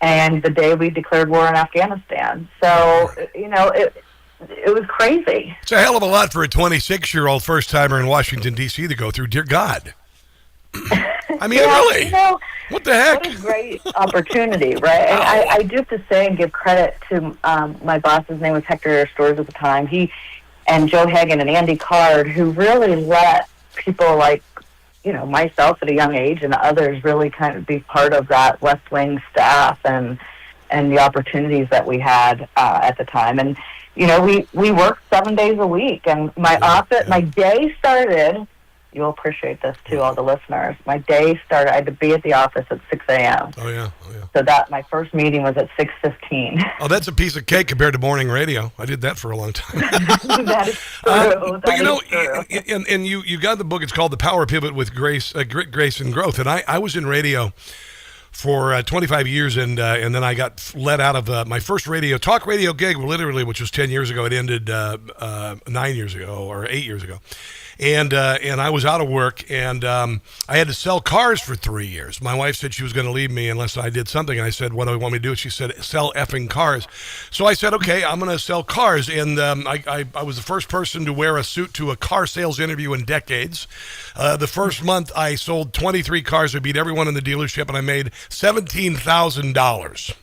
and the day we declared war in Afghanistan. So, it was crazy. It's a hell of a lot for a 26-year-old first-timer in Washington, D.C. to go through. Dear God. I mean, really? What the heck? What a great opportunity, right? And I do have to say and give credit to my boss. His name was Hector Stores at the time. He and Joe Hagan and Andy Card, who really let people like, myself at a young age and others really kind of be part of that West Wing staff and the opportunities that we had at the time. And, we worked 7 days a week, and my day started. You'll appreciate this, too, all the listeners. My day started, I had to be at the office at 6 a.m. Oh, yeah. So my first meeting was at 6:15. Oh, that's a piece of cake compared to morning radio. I did that for a long time. That is true. But, and you got the book. It's called The Power Pivot with Grace and Growth. And I was in radio for 25 years, and then I got let out of my first talk radio gig, literally, which was 10 years ago. It ended 9 years ago or 8 years ago. And I was out of work, and I had to sell cars for 3 years. My wife said she was going to leave me unless I did something, and I said, what do you want me to do? She said, sell effing cars. So I said, okay, I'm going to sell cars, and I was the first person to wear a suit to a car sales interview in decades. The first month, I sold 23 cars. I beat everyone in the dealership, and I made $17,000.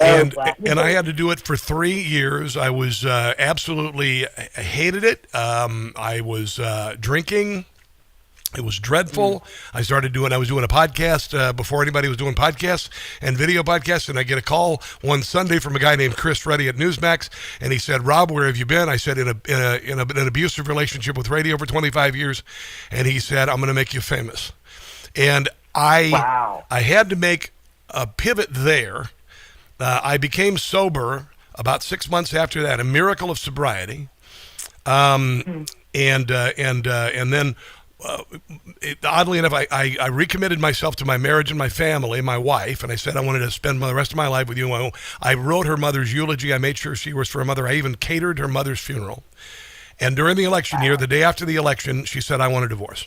And I had to do it for 3 years. I was absolutely hated it. I was drinking. It was dreadful. I was doing a podcast before anybody was doing podcasts and video podcasts. And I get a call one Sunday from a guy named Chris Reddy at Newsmax. And he said, Rob, where have you been? I said, in an abusive relationship with radio for 25 years. And he said, I'm going to make you famous. And I had to make a pivot there. I became sober about 6 months after that, a miracle of sobriety, and then oddly enough, I recommitted myself to my marriage and my family, my wife, and I said I wanted to spend the rest of my life with you. I wrote her mother's eulogy. I made sure she was for her mother. I even catered her mother's funeral. And during the election year, the day after the election, she said, I want a divorce.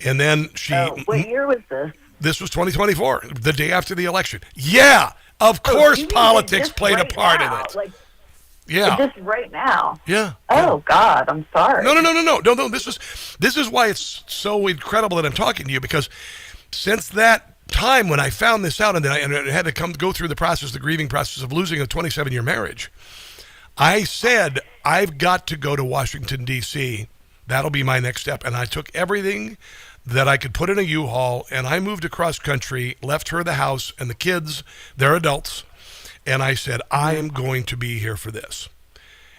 And then she... what year was this? This was 2024, the day after the election. Yeah, of course politics played a part in it. Yeah. This right now? Yeah. Oh, God, I'm sorry. No. This is why it's so incredible that I'm talking to you, because since that time when I found this out and then I had to go through the grieving process of losing a 27-year marriage, I said, I've got to go to Washington, D.C. That'll be my next step. And I took everything that I could put in a U-Haul, and I moved across country, left her the house and the kids, they're adults, and I said, I am going to be here for this.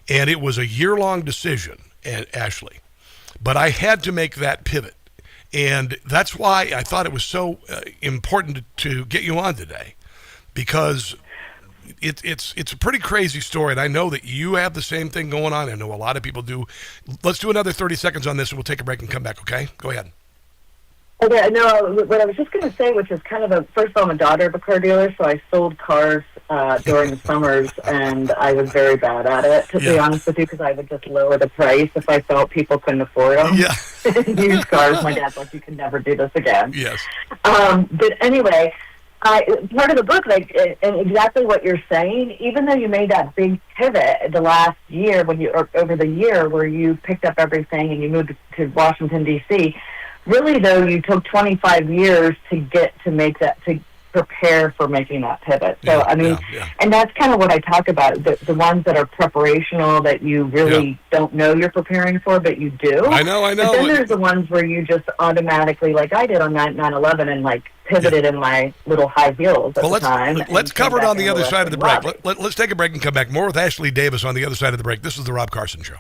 And it was a year-long decision. and Ashley. But I had to make that pivot. And that's why I thought it was so important to get you on today, because it's a pretty crazy story, and I know that you have the same thing going on. I know a lot of people do. Let's do another 30 seconds on this, and we'll take a break and come back, okay? Go ahead. Okay, no, what I was just going to say, which is kind of first of all, I'm a daughter of a car dealer, so I sold cars during the summers, and I was very bad at it, to be honest with you, because I would just lower the price if I felt people couldn't afford them. Yeah. Used cars, my dad's like, you can never do this again. Yes. But anyway, part of the book, like, and exactly what you're saying, even though you made that big pivot the last year, or over the year where you picked up everything and you moved to Washington, D.C., really, though, you took 25 years to prepare for making that pivot. So, and that's kind of what I talk about, the ones that are preparational that you really don't know you're preparing for, but you do. I know. But then there's the ones where you just automatically, like I did on 9/11, and like pivoted in my little high heels at the time. Let's cover it on the other side of the break. Let's take a break and come back. More with Ashley Davis on the other side of the break. This is the Rob Carson Show.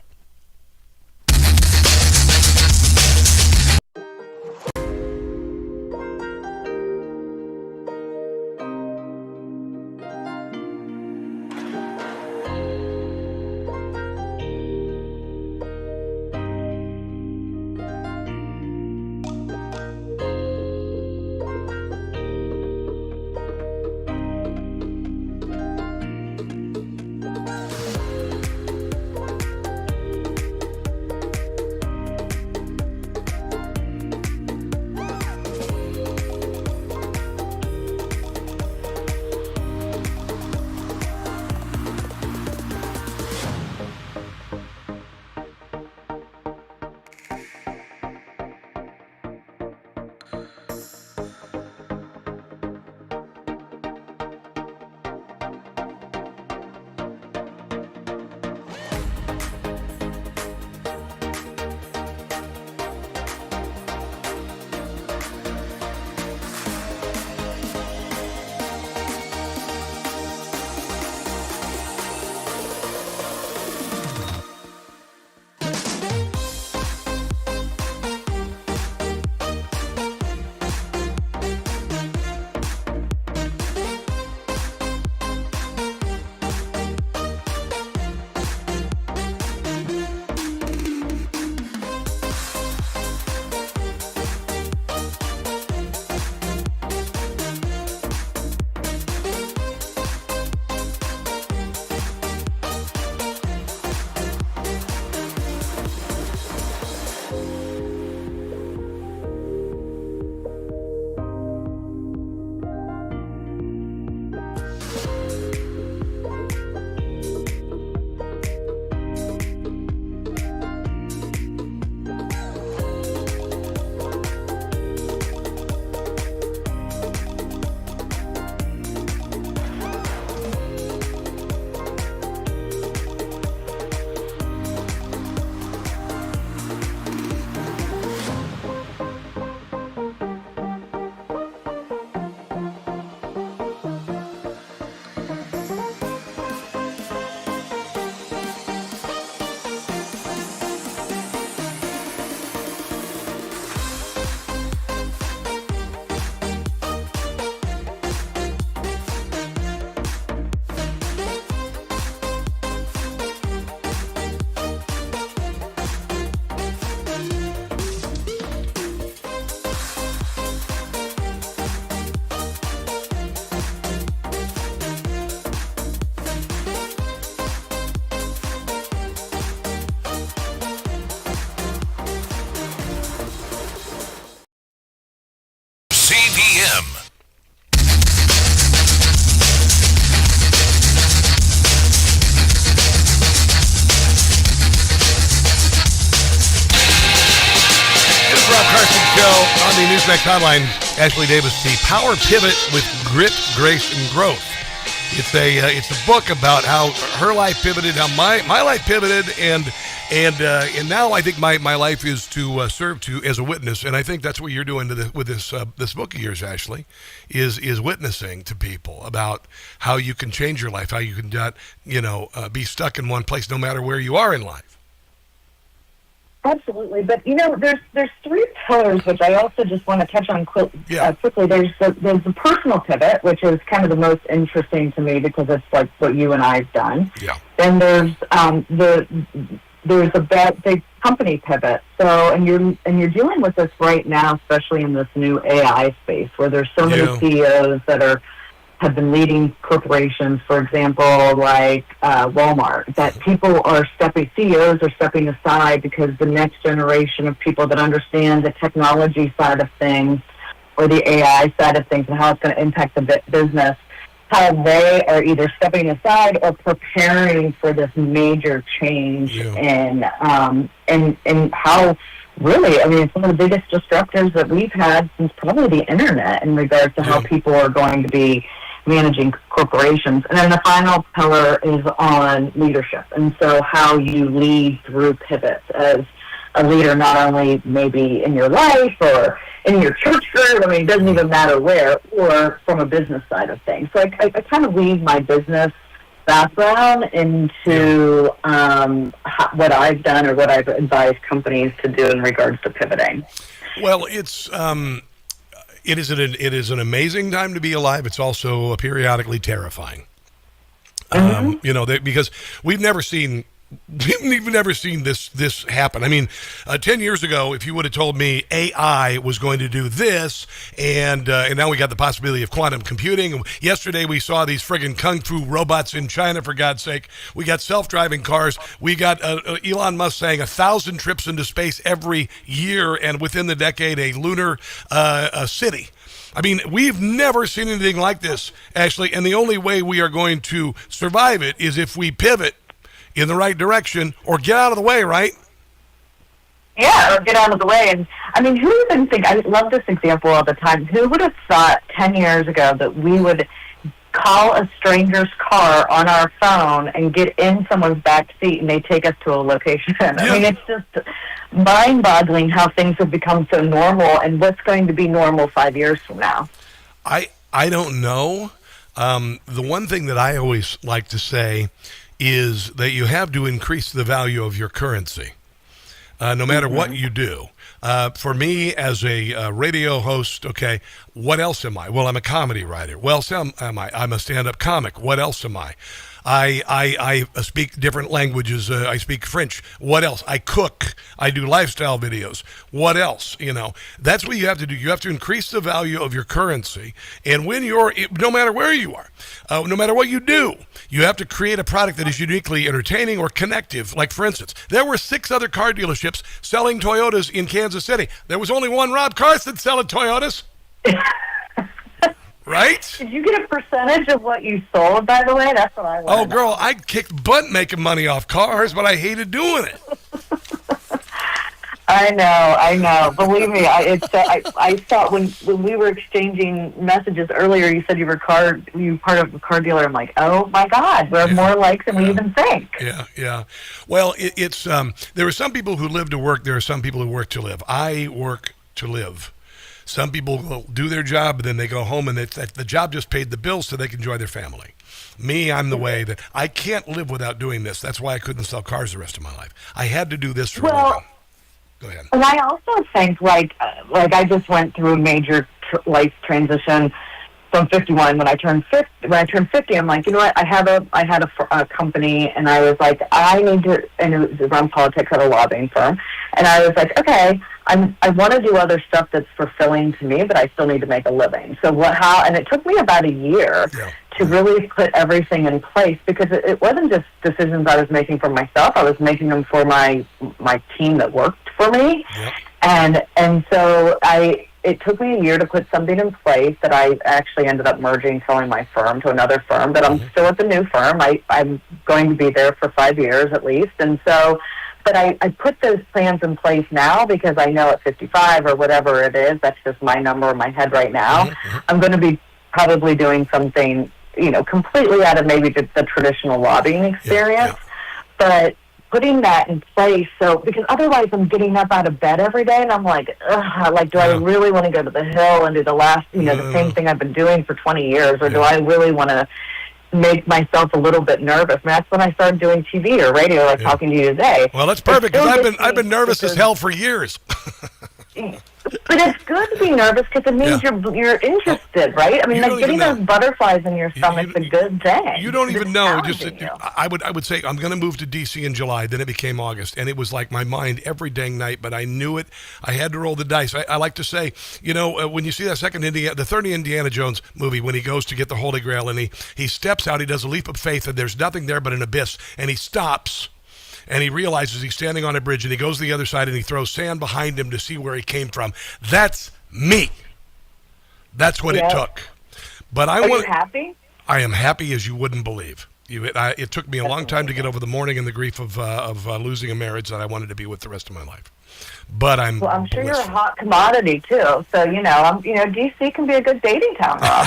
CBM. Rob Carson Show on the Newsmax hotline. Ashley Davis, the Power Pivot with Grit, Grace, and Growth. It's a book about how her life pivoted, how my life pivoted, and now I think my life is to serve as a witness, and I think that's what you're doing with this book of yours, Ashley, is witnessing to people about how you can change your life, how you can not be stuck in one place no matter where you are in life. Absolutely, but there's three pillars which I also just want to touch on quickly. There's the personal pivot, which is kind of the most interesting to me because it's like what you and I've done. Yeah. Then there's a big company pivot. So and you're dealing with this right now, especially in this new AI space where there's so many CEOs that have been leading corporations, for example, like Walmart, that CEOs are stepping aside because the next generation of people that understand the technology side of things or the AI side of things and how it's going to impact the business, how they are either stepping aside or preparing for this major change in how really, I mean, it's one of the biggest disruptors that we've had since probably the internet in regards to how people are going to be managing corporations. And then the final pillar is on leadership. And so how you lead through pivots as a leader, not only maybe in your life or in your church group, I mean, it doesn't even matter where, or from a business side of things. So I kind of weave my business background into what I've done or what I've advised companies to do in regards to pivoting. Well, it is an amazing time to be alive. It's also periodically terrifying. Because we've never seen this happen. I mean, 10 years ago, if you would have told me AI was going to do this, and now we got the possibility of quantum computing. Yesterday, we saw these friggin' kung fu robots in China, for God's sake. We got self-driving cars. We got Elon Musk saying 1,000 trips into space every year, and within the decade, a lunar city. I mean, we've never seen anything like this, Ashley, and the only way we are going to survive it is if we pivot in the right direction or get out of the way, right? Yeah, or get out of the way. And I mean, who even I love this example all the time. Who would have thought 10 years ago that we would call a stranger's car on our phone and get in someone's back seat and they take us to a location? I mean, it's just mind-boggling how things have become so normal and what's going to be normal 5 years from now. I don't know. The one thing that I always like to say is that you have to increase the value of your currency, no matter what you do. For me, as a radio host, okay, what else am I? Well, I'm a comedy writer. Well, so am I? I'm a stand-up comic. What else am I? I speak different languages. I speak French. What else? I cook. I do lifestyle videos. What else? That's what you have to do. You have to increase the value of your currency. And when no matter where you are, no matter what you do, you have to create a product that is uniquely entertaining or connective. Like, for instance, there were 6 other car dealerships selling Toyotas in Kansas City. There was only one Rob Carson selling Toyotas. Right? Did you get a percentage of what you sold, by the way? That's what I want. Oh, girl, I kicked butt making money off cars, but I hated doing it. I know. Believe me, I thought when we were exchanging messages earlier, you said you were part of a car dealer. I'm like, oh my God, we're more alike than we even think. Yeah. Well, it's there are some people who live to work. There are some people who work to live. I work to live. Some people will do their job, and then they go home, and the job just paid the bills so they can enjoy their family. Me, I'm the way that I can't live without doing this. That's why I couldn't sell cars the rest of my life. I had to do this for a while. Go ahead. And I also think, like I just went through a major life transition from 51. When I turned 50, I'm like, you know what? I had a company, and I was like, I need to, and it was around politics at a lobbying firm, and I was like, okay, I want to do other stuff that's fulfilling to me, but I still need to make a living. So and it took me about a year to really put everything in place, because it wasn't just decisions I was making for myself. I was making them for my team that worked for me. Yep. And so it took me a year to put something in place that I actually ended up selling my firm to another firm, but I'm still at the new firm. I'm going to be there for 5 years at least. And so, but I put those plans in place now because I know at 55 or whatever it is, that's just my number in my head right now. I'm going to be probably doing something, completely out of maybe the traditional lobbying experience, but putting that in place. So, because otherwise I'm getting up out of bed every day and I'm like, do I really want to go to the Hill and do the same thing I've been doing for 20 years, or do I really want to make myself a little bit nervous. And that's when I started doing TV or radio, like talking to you today. Well, that's perfect, because I've been nervous as hell for years. But it's good to be nervous because it means you're interested, right? I mean, like getting those butterflies in your stomach's a good thing. You don't even know. I would say I'm going to move to D.C. in July. Then it became August, and it was like my mind every dang night. But I knew it. I had to roll the dice. I like to say, when you see that the third Indiana Jones movie, when he goes to get the Holy Grail and he steps out, he does a leap of faith, and there's nothing there but an abyss, and he stops. And he realizes he's standing on a bridge, and he goes to the other side, and he throws sand behind him to see where he came from. That's me. That's what it took. But Are you happy? I am happy as you wouldn't believe. It took me a long time to get over the mourning and the grief of losing a marriage that I wanted to be with the rest of my life. But I'm sure you're a hot commodity too. So DC can be a good dating town, Rob.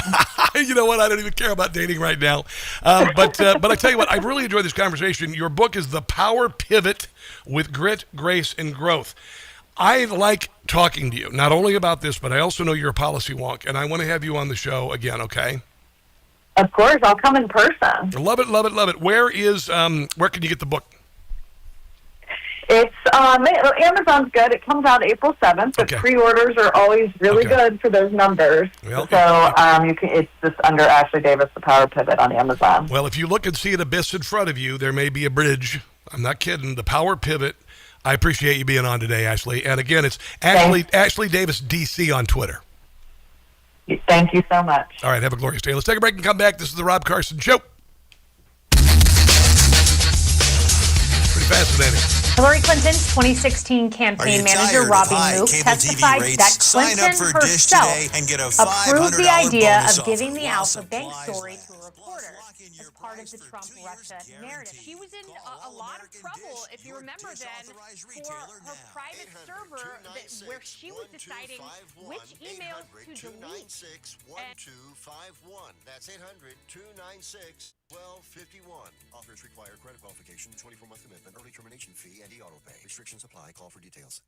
You know what? I don't even care about dating right now. But I tell you what, I really enjoyed this conversation. Your book is The Power Pivot with Grit, Grace, and Growth. I like talking to you, not only about this, but I also know you're a policy wonk, and I want to have you on the show again. Okay? Of course, I'll come in person. Love it, love it, love it. Where can you get the book? It's Amazon's good. It comes out April 7th. But pre-orders are always really good for those numbers. Well, it's just under Ashley Davis, The Power Pivot on Amazon. Well, if you look and see an abyss in front of you, there may be a bridge. I'm not kidding. The Power Pivot. I appreciate you being on today, Ashley. And again, it's Ashley Davis DC on Twitter. Thank you so much. All right, have a glorious day. Let's take a break and come back. This is the Rob Carson Show. Pretty fascinating. Hillary Clinton's 2016 campaign manager, Robbie Mook, testified that Clinton herself approved the idea of giving the Alpha Bank story to a reporter as part of the Trump-Russia narrative. She was in a lot of trouble, if you remember then, for her private server where she was deciding which emails to delete. 296-1251. That's 800-296-1251. Authors require credit qualification, 24-month commitment, early termination fee, and e-auto pay. Restrictions apply. Call for details.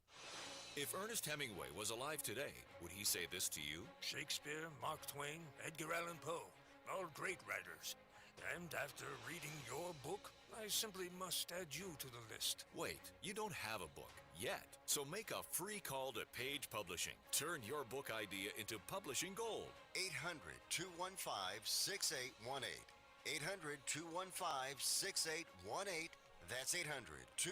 If Ernest Hemingway was alive today, would he say this to you? Shakespeare, Mark Twain, Edgar Allan Poe, all great writers. And after reading your book, I simply must add you to the list. Wait, you don't have a book yet. So make a free call to Page Publishing. Turn your book idea into publishing gold. 800-215-6818. 800-215-6818. That's 800-215-6818.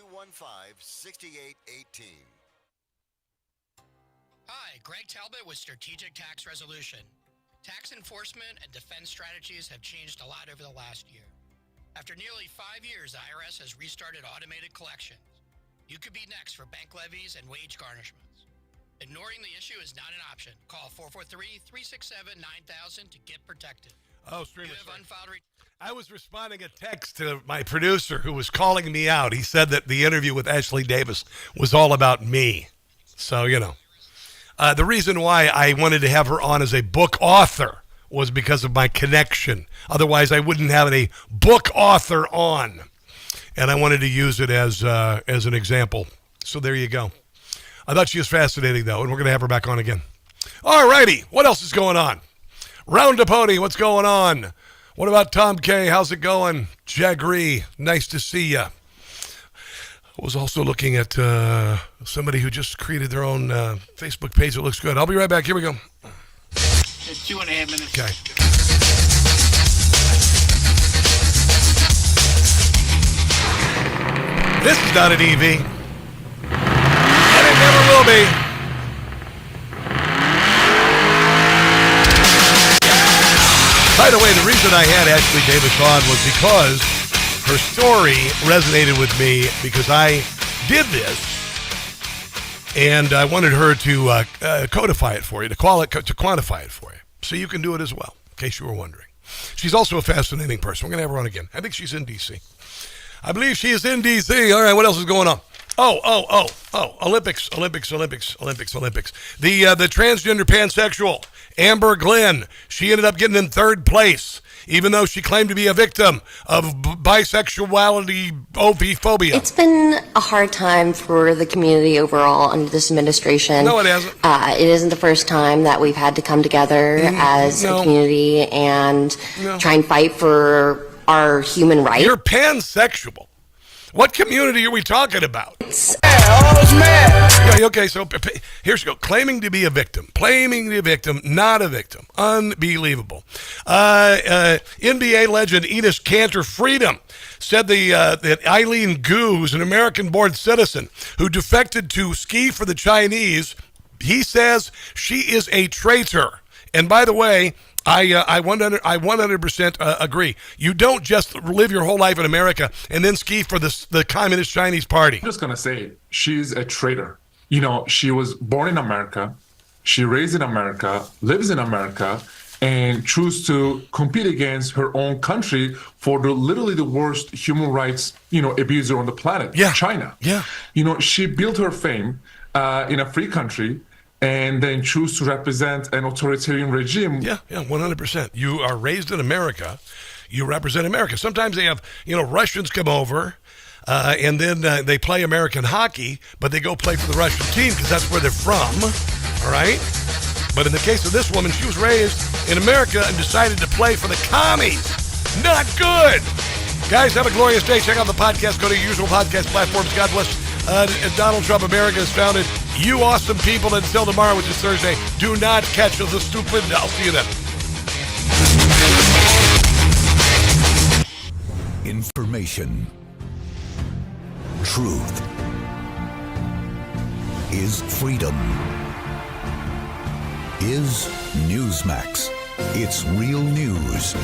Hi, Greg Talbot with Strategic Tax Resolution. Tax enforcement and defense strategies have changed a lot over the last year. After nearly 5 years, the IRS has restarted automated collections. You could be next for bank levies and wage garnishments. Ignoring the issue is not an option. Call 443-367-9000 to get protected. Oh, streamer. I was responding a text to my producer who was calling me out. He said that the interview with Ashley Davis was all about me. So, the reason why I wanted to have her on as a book author was because of my connection. Otherwise, I wouldn't have a book author on. And I wanted to use it as an example. So there you go. I thought she was fascinating, though, and we're going to have her back on again. All righty. What else is going on? Round a Pony, what's going on? What about Tom K? How's it going? Jagri, nice to see you. I was also looking at somebody who just created their own Facebook page that looks good. I'll be right back. Here we go. It's 2.5 minutes. Okay. This is not an EV. And it never will be. By the way, the reason I had Ashley Davis on was because her story resonated with me because I did this, and I wanted her to codify it for you, to quantify it for you, so you can do it as well, in case you were wondering. She's also a fascinating person. We're going to have her on again. I think she's in D.C. I believe she is in D.C. All right, what else is going on? Oh, Olympics. The transgender pansexual, Amber Glenn, she ended up getting in third place even though she claimed to be a victim of bisexuality phobia. It's been a hard time for the community overall under this administration. No, it hasn't. It isn't the first time that we've had to come together as a community and try and fight for our human rights. You're pansexual. What community are we talking about? Yeah, okay, so here she goes. Claiming to be a victim. Claiming to be a victim, not a victim. Unbelievable. NBA legend Enos Cantor Freedom said that Eileen Gu is an American-born citizen who defected to ski for the Chinese. He says she is a traitor. And by the way, I 100% agree. You don't just live your whole life in America and then ski for the Communist Chinese Party. I'm just going to say, she's a traitor. You know, she was born in America, she raised in America, lives in America, and choose to compete against her own country for literally the worst human rights, abuser on the planet, China. Yeah. She built her fame in a free country, and then choose to represent an authoritarian regime. Yeah, 100%. You are raised in America. You represent America. Sometimes they have, Russians come over, and then they play American hockey, but they go play for the Russian team because that's where they're from, all right? But in the case of this woman, she was raised in America and decided to play for the commies. Not good. Guys, have a glorious day. Check out the podcast. Go to your usual podcast platforms. God bless. Donald Trump America is founded. You awesome people. Until tomorrow, which is Thursday, do not catch the stupid. I'll see you then. Information. Truth is freedom. Is Newsmax. It's real news.